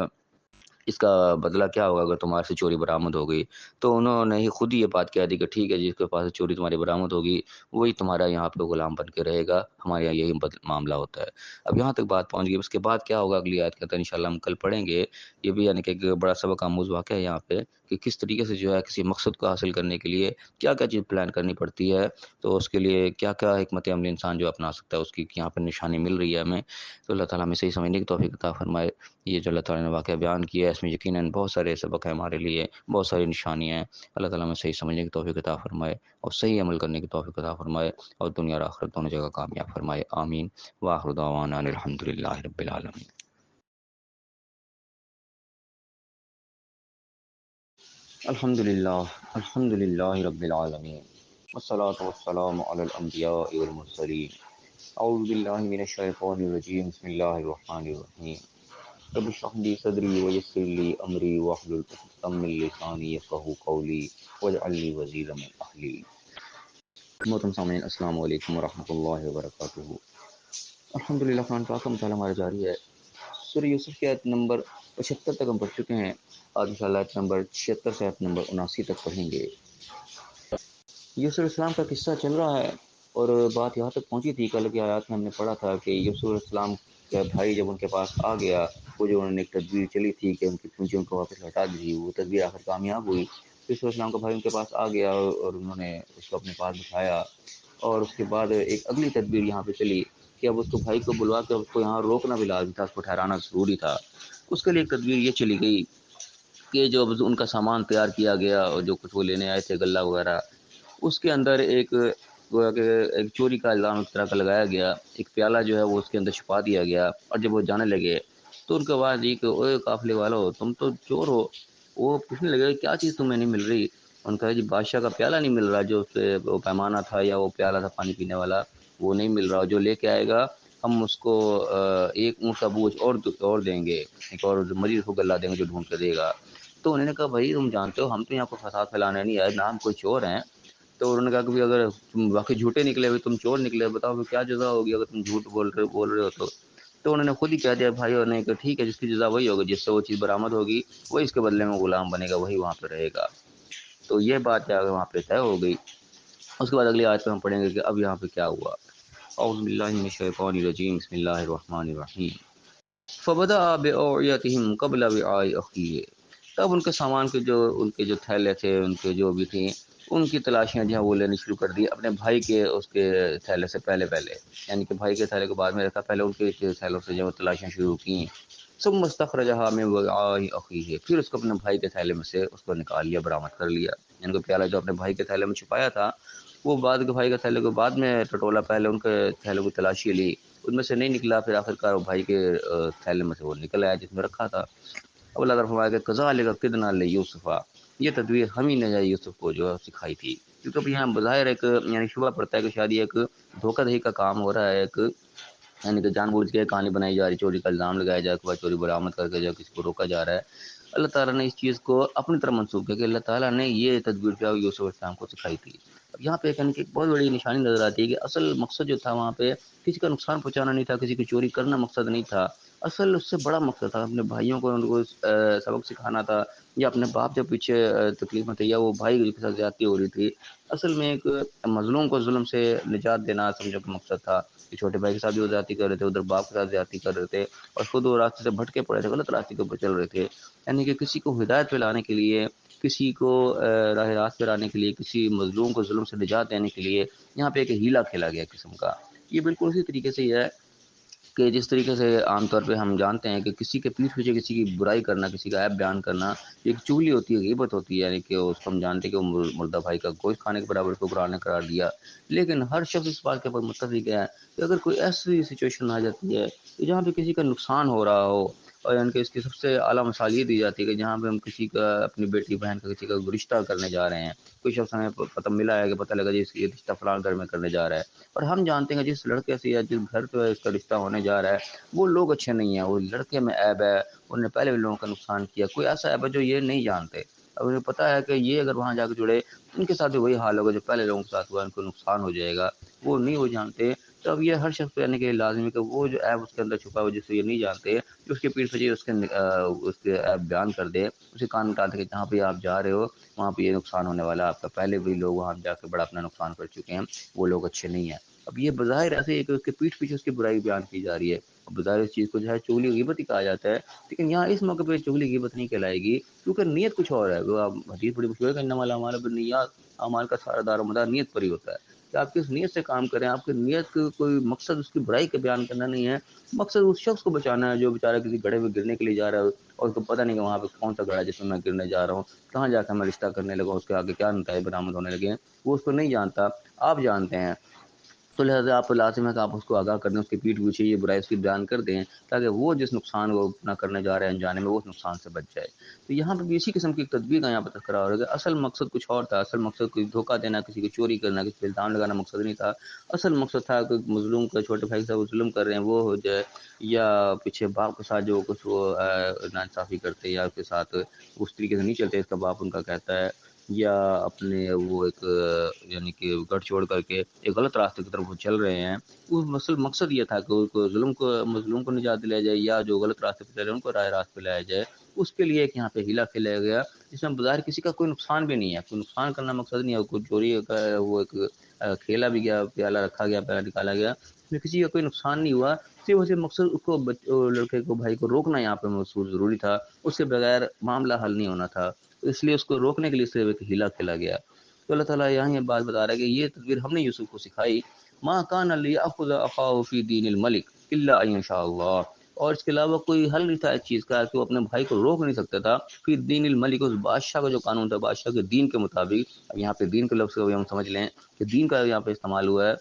اس کا بدلہ کیا ہوگا اگر تمہارے سے چوری برآمد ہو گئی۔ تو انہوں نے ہی خود ہی یہ بات کہہ دی کہ ٹھیک ہے، جس کے پاس چوری تمہاری برآمد ہوگی وہی تمہارا یہاں پہ غلام بن کے رہے گا، ہمارے یہاں یہی معاملہ ہوتا ہے۔ اب یہاں تک بات پہنچ گئی، اس کے بعد کیا ہوگا اگلی آیت کے اندر انشاءاللہ ہم کل پڑھیں گے، یہ بھی یعنی کہ ایک بڑا سبق آموز واقعہ ہے یہاں پہ کہ کس طریقے سے جو ہے کسی مقصد کو حاصل کرنے کے لیے کیا کیا چیز پلان کرنی پڑتی ہے، تو اس کے لیے کیا کیا حکمت عملی انسان جو اپنا سکتا ہے، اس کی یہاں پہ نشانی مل رہی ہے ہمیں۔ تو اللہ تعالیٰ ہمیں صحیح سمجھنے کی توفیق عطا فرمائے۔ یہ جو اللہ تعالیٰ نے واقعہ بیان کیا ہے اس میں یقیناً بہت سارے سبق ہیں ہمارے لیے، بہت ساری نشانیاں ہیں، اللہ تعالیٰ ہمیں صحیح سمجھنے کی توفیق عطا فرمائے اور صحیح عمل کرنے کی توفیق عطا فرمائے، اور دنیا اور آخرت دونوں جگہ کامیاب فرمائے، آمین۔ وآخر دعوانا ان الحمد للہ رب العالمین۔ الحمد للہ رب العالمین والصلاة والسلام علی الانبیاء والمرسلین اعوذ باللہ من الشیطان الرجیم بسم اللہ الرحمن الرحیم رب اشرح لی صدری ویسر لی امری واحلل عقدۃ من لسانی یفقہوا قولی واجعل لی وزیرا من اہلی۔ محترم سامعین، السلام علیکم ورحمۃ اللہ وبرکاتہ۔ الحمدللہ قرآن پاک کا مطالعہ ہمارا جاری ہے۔ سورہ یوسف کی آیت نمبر 75 تک ہم پڑھ چکے ہیں۔ آج انشاءاللہ آیت نمبر 76 سے آیت نمبر 79 تک پڑھیں گے۔ یوسف علیہ السلام کا قصہ چل رہا ہے اور بات یہاں تک پہنچی تھی، کل کی آیات میں ہم نے پڑھا تھا کہ یوسف علیہ السلام کا بھائی جب ان کے پاس آ گیا، وہ جو انہوں نے ایک تدبیر چلی تھی کہ ان کی پونجیوں کو واپس لوٹا دی، وہ تدبیر آخر کامیاب ہوئی۔ یوسف علیہ السلام کا بھائی ان کے پاس آ گیا اور انہوں نے اس کو اپنے پاس بٹھایا، اور اس کے بعد ایک اگلی تدبیر یہاں پہ چلی کہ اب اس کو بھائی کو بلوا کے اس کو یہاں روکنا بھی لازم تھا، اس کو ٹھہرانا ضروری تھا۔ اس کے لیے ایک تدبیر یہ چلی گئی کہ جو ان کا سامان تیار کیا گیا اور جو کچھ وہ لینے آئے تھے غلہ وغیرہ، اس کے اندر ایک چوری کا الزام اس طرح کا لگایا گیا۔ ایک پیالہ جو ہے وہ اس کے اندر چھپا دیا گیا، اور جب وہ جانے لگے تو ان کے بعد یہ کہ اوے قافلے والو، تم تو چور ہو۔ وہ پوچھنے لگے کیا چیز تمہیں نہیں مل رہی؟ ان کا جی بادشاہ کا پیالہ نہیں مل رہا، جو اس پہ وہ پیمانہ تھا یا وہ پیالہ تھا پانی پینے والا، وہ نہیں مل رہا۔ جو لے کے آئے گا ہم اس کو ایک اونٹ کا بوجھ اور دیں گے، ایک اور مریض کو غلہ دیں گے جو ڈھونڈ کے دے گا۔ تو انہوں نے کہا بھائی تم جانتے ہو ہم تو یہاں کو فساد پھیلانے نہیں آئے، نہ ہم کوئی چور ہیں۔ تو انہوں نے کہا کہ اگر تم واقعی جھوٹے نکلے ہوئے، تم چور نکلے، بتاؤ کیا جزا ہوگی اگر تم جھوٹ بول رہے ہو تو انہوں نے خود ہی کہہ دیا بھائیوں نے کہ ٹھیک ہے، جس کی جزا وہی ہوگی، جس سے وہ چیز برآمد ہوگی وہی اس کے بدلے میں غلام بنے گا، وہی وہاں پہ رہے گا۔ تو یہ بات جا کے وہاں پہ طے ہو گئی۔ اس کے بعد اگلی آیت پہ ہم پڑھیں گے کہ اب یہاں پہ کیا ہوا۔ اعوذ باللہ من الشیطان الرجیم، بسم اللہ الرحمن الرحیم۔ فبدأ بأوعیتہم قبل وعاء اخیہ، تب ان کے سامان کے ان کے جو تھیلے تھے، ان کے جو بھی تھیں، ان کی تلاشیاں جو ہیں وہ لینا شروع کر دی اپنے بھائی کے اس کے تھیلے سے پہلے، یعنی کہ بھائی کے تھیلے کو بعد میں رکھا، پہلے ان کے تھیلوں سے جو تلاشیاں شروع کیں۔ ثم استخرجها من وعاء اخیہ، پھر اس کو اپنے بھائی کے تھیلے میں سے اس کو نکال لیا، برآمد کر لیا۔ یعنی کہ پیالہ جو اپنے بھائی کے تھیلے میں چھپایا تھا، وہ بعد کے بھائی کے تھیلے کو بعد میں ٹٹولا، پہلے ان کے تھیلے کو تلاشی لی، ان میں سے نہیں نکلا، پھر آخرکار بھائی کے تھیلے میں سے وہ نکل آیا جس میں رکھا تھا۔ اب اللہ تعالیٰ فرمایا کہ کذالک کدنا لیوسف، یہ تدبیر ہم ہی نے جائے یوسف کو جو سکھائی تھی۔ کیونکہ اب یہاں بظاہر ایک یعنی شبہ پڑتا ہے کہ شاید یہ ایک دھوکہ دہی کا کام ہو رہا ہے، ایک یعنی کہ جان بوجھ کے کہانی بنائی جا رہی، چوری کا الزام لگایا جا کے بعد چوری برآمد کر کے جو کسی کو روکا جا رہا ہے۔ اللہ تعالیٰ نے اس چیز کو اپنی طرف منسوخ کیا کہ اللہ تعالیٰ نے یہ تدبیر کیا یوسف علیہ السلام کو سکھائی تھی۔ اب یہاں پہ ایک بہت بڑی نشانی نظر آتی ہے کہ اصل مقصد جو تھا وہاں پہ کسی کا نقصان پہنچانا نہیں تھا، کسی کی چوری کرنا مقصد نہیں تھا، اصل اس سے بڑا مقصد تھا اپنے بھائیوں کو ان کو سبق سکھانا تھا، یا اپنے باپ جو پیچھے تکلیف میں تھے، یا وہ بھائی کے ساتھ زیادتی ہو رہی تھی، اصل میں ایک مظلوم کو ظلم سے نجات دینا سمجھو کہ مقصد تھا۔ کہ چھوٹے بھائی کے ساتھ بھی وہ زیادتی کر رہے تھے، ادھر باپ کے ساتھ زیادتی کر رہے تھے، اور خود وہ راستے سے بھٹکے پڑے تھے، غلط راستے کے اوپر چل رہے تھے۔ یعنی کہ کسی کو ہدایت پہ لانے کے لیے، کسی کو راہ راست پہ لانے کے لیے، کسی مظلوم کو ظلم سے نجات دینے کے لیے یہاں پہ ایک ہیلا کھیلا گیا قسم کا۔ یہ بالکل اسی طریقے سے یہ ہے کہ جس طریقے سے عام طور پہ ہم جانتے ہیں کہ کسی کے پیٹھ پیچھے کسی کی برائی کرنا، کسی کا عیب بیان کرنا، ایک چغلی ہوتی ہے، غیبت ہوتی ہے، یعنی کہ اس کو ہم جانتے ہیں کہ وہ مردہ بھائی کا گوشت کھانے کے برابر اس کو قرآن نے قرار دیا۔ لیکن ہر شخص اس بات کے اوپر متفق ہے کہ اگر کوئی ایسی سچویشن آ جاتی ہے کہ جہاں پہ کسی کا نقصان ہو رہا ہو، اور یعنی کہ اس کی سب سے اعلیٰ مثال یہ دی جاتی ہے کہ جہاں پہ ہم کسی کا، اپنی بیٹی بہن کا کسی کا رشتہ کرنے جا رہے ہیں، کوئی شخص ہمیں پتہ ملا ہے کہ پتہ لگا جی اس یہ رشتہ فلاں گھر میں کرنے جا رہا ہے، اور ہم جانتے ہیں کہ جس لڑکے سے یا جس گھر پہ اس کا رشتہ ہونے جا رہا ہے وہ لوگ اچھے نہیں ہیں، وہ لڑکے میں عیب ہے، انہوں نے پہلے بھی لوگوں کا نقصان کیا، کوئی ایسا عیب ہے جو یہ نہیں جانتے۔ اب انہیں پتہ ہے کہ یہ اگر وہاں جا کے جڑے ان کے ساتھ بھی وہی حال ہوگا جو پہلے لوگوں کے ساتھ ہوا، ان کو نقصان ہو جائے گا، وہ نہیں وہ جانتے۔ تو اب یہ ہر شخص کہنے کے لازمی کہ وہ جو عیب اس کے اندر چھپا ہوا جس سے یہ نہیں جانتے، جو اس کے پیٹھ سے اس کے عیب بیان کر دے، اسے کان میں ڈالتے کہ جہاں پہ آپ جا رہے ہو وہاں پہ یہ نقصان ہونے والا ہے آپ کا، پہلے بھی لوگ وہاں جا کے بڑا اپنا نقصان کر چکے ہیں، وہ لوگ اچھے نہیں ہیں۔ اب یہ بظاہر ایسے ہے کہ اس کے پیٹھ پیچھے اس کی برائی بیان کی جا رہی ہے، بظاہر اس چیز کو جو ہے چغلی غیبت ہی کہا جاتا ہے، لیکن یہاں اس موقع پہ چغلی غیبت نہیں کہلائے گی، کیونکہ نیت کچھ اور ہے۔ وہ حدیث بڑی مشہور ہے کہ انما الاعمال بالنیات، اعمال کا سارا دار و مدار نیت پر ہی ہوتا ہے، کہ آپ کس نیت سے کام کریں، آپ کی نیت کا کوئی مقصد اس کی برائی کا بیان کرنا نہیں ہے، مقصد اس شخص کو بچانا ہے جو بیچارہ کسی گڑھے میں گرنے کے لیے جا رہا ہے، اور اس کو پتہ نہیں کہ وہاں پہ کون سا گڑھا ہے جس میں میں گرنے جا رہا ہوں، کہاں جا کے میں رشتہ کرنے لگا، اس کے آگے کیا نتائج برآمد ہونے لگے ہیں، وہ اس کو نہیں جانتا، آپ جانتے ہیں۔ تو لہٰذا آپ لازم ہے کہ آپ اس کو آگاہ کر دیں، اس کے پیٹھ پیچھے یہ برائی اس کی بیان کر دیں، تاکہ وہ جس نقصان کو نہ کرنے جا رہے ہیں انجانے میں، وہ اس نقصان سے بچ جائے۔ تو یہاں پہ بھی اسی قسم کی ایک تدبیر کا یہاں پہ تذکرہ ہو رہا ہے کہ اصل مقصد کچھ اور تھا، اصل مقصد کوئی دھوکہ دینا، کسی کو چوری کرنا، کسی پہ الزام لگانا مقصد نہیں تھا۔ اصل مقصد تھا کہ مظلوم کا چھوٹے بھائی سے وہ ظلم کر رہے ہیں وہ ہو جائے، یا پیچھے باپ کے ساتھ جو کچھ وہ ناانصافی کرتے یا اس کے ساتھ اس طریقے سے نہیں چلتے اس کا باپ ان کا کہتا ہے، یا اپنے وہ ایک یعنی کہ گڑھ چھوڑ کر کے ایک غلط راستے کی طرف وہ چل رہے ہیں، وہ مقصد یہ تھا کہ اس کو مظلوم کو نجات دلایا جائے، یا جو غلط راستے پہ چل رہے ہیں ان کو راہ راست پہ لایا جائے۔ اس کے لیے ایک یہاں پہ ہیلا کھیلایا گیا، جس میں بظاہر کسی کا کوئی نقصان بھی نہیں ہے، کوئی نقصان کرنا مقصد نہیں ہے، کوئی چوری کا وہ ایک کھیلا بھی گیا، پیالہ رکھا گیا، پیالہ نکالا گیا، اس میں کسی کا کوئی نقصان نہیں ہوا، صرف مقصد اس کو لڑکے کو بھائی کو روکنا یہاں پہ محسوس ضروری تھا، اس کے بغیر معاملہ حل نہیں ہونا تھا، اس لیے اس کو روکنے کے لیے صرف ایک ہیلا کھیلا گیا۔ تو اللہ تعالیٰ یہاں یہ بات بتا رہا ہے کہ یہ تدبیر ہم نے یوسف کو سکھائی، ما کان لیأخذ اخاه فی دین الملک الا ان شاء اللہ، اور اس کے علاوہ کوئی حل نہیں تھا اس چیز کا کہ وہ اپنے بھائی کو روک نہیں سکتا تھا، پھر دین الملک اس بادشاہ کا جو قانون تھا، بادشاہ کے دین کے مطابق۔ اب یہاں پہ دین کے لفظ کو ہم سمجھ لیں کہ دین کا یہاں پہ استعمال ہوا ہے،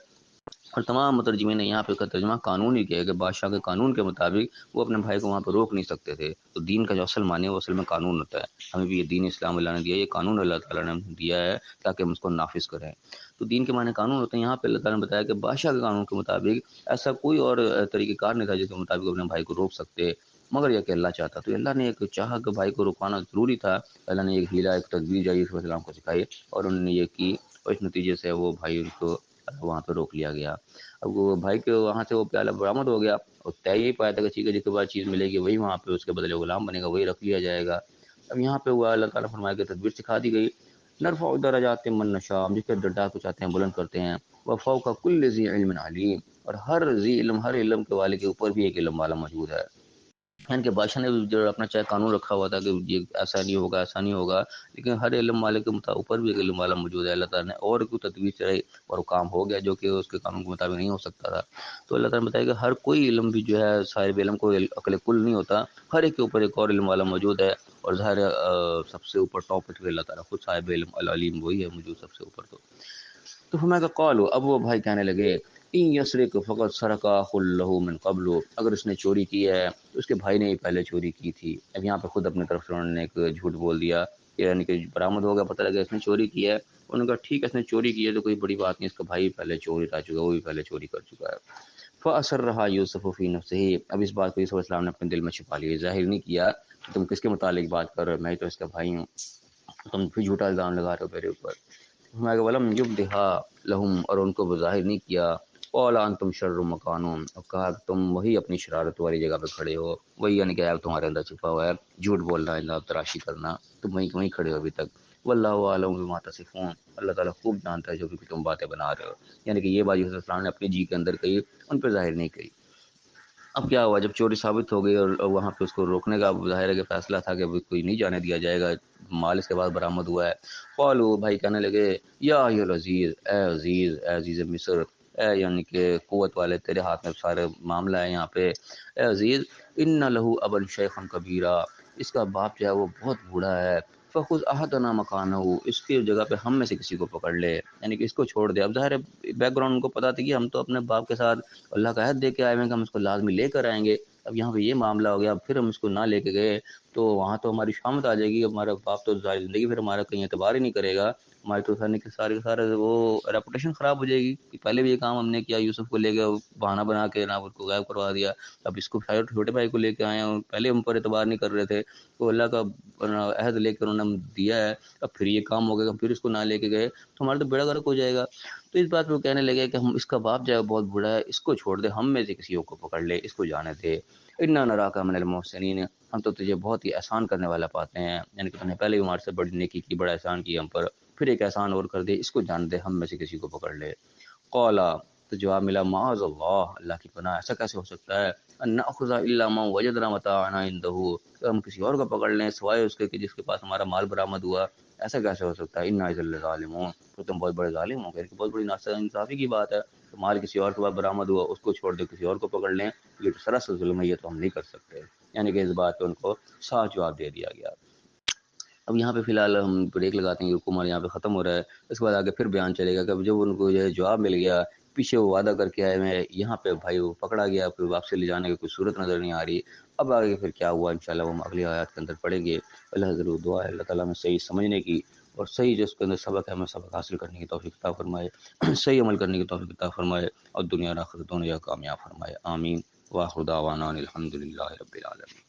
اور تمام مترجمین نے یہاں پہ کا ترجمہ قانون ہی کیا ہے کہ بادشاہ کے قانون کے مطابق وہ اپنے بھائی کو وہاں پہ روک نہیں سکتے تھے۔ تو دین کا جو اصل معنی ہے وہ اصل میں قانون ہوتا ہے، ہمیں بھی یہ دین اسلام اللہ نے دیا ہے، یہ قانون اللہ تعالیٰ نے دیا ہے تاکہ ہم اس کو نافذ کریں۔ تو دین کے معنی قانون ہوتے ہیں، یہاں پہ اللہ تعالیٰ نے بتایا کہ بادشاہ کے قانون کے مطابق ایسا کوئی اور طریقہ کار نہیں تھا جس کے مطابق اپنے بھائی کو روک سکتے، مگر یہ کہ اللہ چاہتا۔ تو اللہ نے ایک چاہا کہ بھائی کو رکوانا ضروری تھا، اللہ نے ایک ہیلا، ایک تدبیر جاری یوسف علیہ السلام کو سکھائی، اور انہوں نے یہ کی، اور اس نتیجے سے وہ بھائی ان کو وہاں پہ روک لیا گیا۔ اب وہ بھائی کے وہاں سے وہ پیالہ برآمد ہو گیا، اور طے یہی پایا تھا کہ ٹھیک ہے جس کے بعد چیز ملے گی وہی وہاں پہ اس کے بدلے غلام بنے گا، وہی رکھ لیا جائے گا۔ اب یہاں پہ ہوا اللہ تعالیٰ فرمایا کہ تدبیر سکھا دی گئی، نرفع درجات من نشاء، جس کے درجات کو چاہتے ہیں بلند کرتے ہیں، وفوق کل ذی علم علیم، اور ہر ذی علم، ہر علم کے والے کے اوپر بھی ایک علم والا موجود ہے۔ یعنی کہ بادشاہ نے جو اپنا چاہے قانون رکھا ہوا تھا کہ یہ ایسا نہیں ہوگا، ایسا نہیں ہوگا، لیکن ہر علم والے کے اوپر بھی ایک علم والا موجود ہے، اللہ تعالیٰ نے اور کوئی تدبیر چلائی اور وہ کام ہو گیا جو کہ اس کے قانون کے مطابق نہیں ہو سکتا تھا۔ تو اللہ تعالیٰ نے بتایا کہ ہر کوئی علم بھی جو ہے صاحب علم کو عقل کل نہیں ہوتا، ہر ایک کے اوپر ایک اور علم والا موجود ہے، اور ظاہر سب سے اوپر ٹاپ پہ اللہ تعالیٰ خود صاحب علم العلیم وہی ہے موجود سب سے اوپر۔ تو فرمایا کہ قالوا، اب وہ بھائی کہنے لگے، ان یسرق فقط سرق اخ له من قبل، اگر اس نے چوری کی ہے تو اس کے بھائی نے ہی پہلے چوری کی تھی۔ اب یہاں پہ خود اپنی طرف سے انہوں نے ایک جھوٹ بول دیا، یعنی کہ برآمد ہو گیا، پتہ لگا اس نے چوری کی ہے، انہوں نے کہا ٹھیک ہے اس نے چوری کی ہے تو کوئی بڑی بات نہیں، اس کا بھائی پہلے چوری کر چکا ہے، وہ بھی پہلے چوری کر چکا ہے۔ فَأَسَرَّهَا يُوسُفُ فِي نَفْسِهِ، اب اس بات کو یوسف علیہ السلام نے اپنے دل میں چھپا لیا، ظاہر نہیں کیا کہ تم کس کے متعلق بات کر رہے ہو، میں تو اس کا بھائی ہوں، تم پھر جھوٹا الزام لگا رہے ہو میرے اوپر۔ فرمایا کہ وَلَمْ يُبْدِهَا لَهُمْ، اور ان کو بظاہر نہیں کیا، قَالَ أَنْتُمْ شَرٌّ مَكَانًا، اور کہا کہ تم وہی اپنی شرارت والی جگہ پہ کھڑے ہو، وہی یعنی کہ عیب تمہارے اندر چھپا ہوا ہے، جھوٹ بولنا، الزام تراشی کرنا، تم وہیں کھڑے ہو ابھی تک۔ واللہ اعلم بما تصفون، اللہ تعالیٰ خوب جانتا ہے جو بھی تم باتیں بنا رہے ہو، یعنی کہ یہ بات یوسف علیہ السلام نے اپنے جی کے اندر کہی، ان پہ ظاہر نہیں کہی۔ اب کیا ہوا، جب چوری ثابت ہو گئی اور وہاں پہ اس کو روکنے کا ظاہر ہے کہ فیصلہ تھا کہ کوئی نہیں جانے دیا جائے گا، مال اس کے بعد برآمد ہوا ہے، قالوا، بھائی کہنے لگے، یا ایھا العزیز، اے عزیز مصر، اے یعنی کہ قوت والے، تیرے ہاتھ میں سارے معاملہ ہے یہاں پہ، اے عزیز، ان لہ ابا شیخا کبیرا، اس کا باپ جو ہے وہ بہت بوڑھا ہے، فخذ احدنا مکانہ، اس کی جگہ پہ ہم میں سے کسی کو پکڑ لے، یعنی کہ اس کو چھوڑ دے۔ اب ظاہر ہے بیک گراؤنڈ ان کو پتا تھا کہ ہم تو اپنے باپ کے ساتھ اللہ کا عہد دے کے آئے ہیں کہ ہم اس کو لازمی لے کر آئیں گے، اب یہاں پہ یہ معاملہ ہو گیا، اب پھر ہم اس کو نہ لے کے گئے تو وہاں تو ہماری شامت آ جائے گی، ہمارا باپ تو ساری زندگی پھر ہمارا کہیں اعتبار ہی نہیں کرے گا، ہماری تو سارے وہ ریپوٹیشن خراب ہو جائے گی کہ پہلے بھی یہ کام ہم نے کیا، یوسف کو لے گئے بہانہ بنا کے نہ اس کو غائب کروا دیا، اب اس کو چھوٹے بھائی کو لے کے آئے ہیں، پہلے ہم پر اعتبار نہیں کر رہے تھے، تو اللہ کا عہد لے کر انہوں نے دیا ہے، اب پھر یہ کام ہو گیا کہ پھر اس کو نہ لے کے گئے تو ہمارا تو بیڑا غرق ہو جائے گا۔ تو اس بات پہ وہ کہنے لگے کہ ہم، اس کا باپ جو ہے بہت بوڑھا ہے، اس کو چھوڑ دے، ہم میں سے کسی کو پکڑ لے، اس کو جانے دے، انا نراک من المحسنین، ہم تو تجھے بہت ہی احسان کرنے والا پاتے ہیں، یعنی کہ تم نے پہلے بھی ہمارے سے بڑی نیکی کی، بڑا احسان کیا ہم پر، پھر ایک احسان اور کر دے، اس کو جان دے، ہم میں سے کسی کو پکڑ لے۔ قالا، تو جواب ملا، معاذ اللہ، اللہ کی پناہ، ایسا کیسے ہو سکتا ہے، ان ناخذ الا ما وجدنا متاعنا عنده، کہ ہم کسی اور کو پکڑ لیں سوائے اس کے کہ جس کے پاس ہمارا مال برآمد ہوا، ایسا کیسے ہو سکتا ہے، انا اذا لظالمون، تو تم بہت بڑے ظالم ہو گئے، بہت بڑی ناانصافی کی بات ہے، تو مال کسی اور کے پاس برآمد ہوا اس کو چھوڑ دے کسی اور کو پکڑ لیں، یہ تو سراسر ظلم ہے، یہ تو ہم نہیں کر سکتے، یعنی کہ اس بات پہ ان کو صاف جواب دے دیا گیا۔ اب یہاں پہ فی الحال ہم بریک لگاتے ہیں، یہ حکومت یہاں پہ ختم ہو رہا ہے، اس کے بعد آگے پھر بیان چلے گا کہ جب ان کو یہ جواب مل گیا پیچھے وہ وعدہ کر کے آئے میں یہاں پہ بھائی وہ پکڑا گیا، پھر واپسی لے جانے کی کوئی صورت نظر نہیں آ رہی۔ اب آگے پھر کیا ہوا انشاءاللہ وہ اگلی آیات کے اندر پڑھیں گے۔ اللہ ضرور دعا ہے اللہ تعالیٰ میں صحیح سمجھنے کی اور صحیح جو اس کے اندر سبق ہے ہمیں سبق حاصل کرنے کی توفیق عطا فرمائے، صحیح عمل کرنے کی توفیق عطا فرمائے اور دنیا اور آخرت دونوں جگہ کامیاب فرمائے، آمین۔ وآخر دعوانا الحمد للہ رب العالمین۔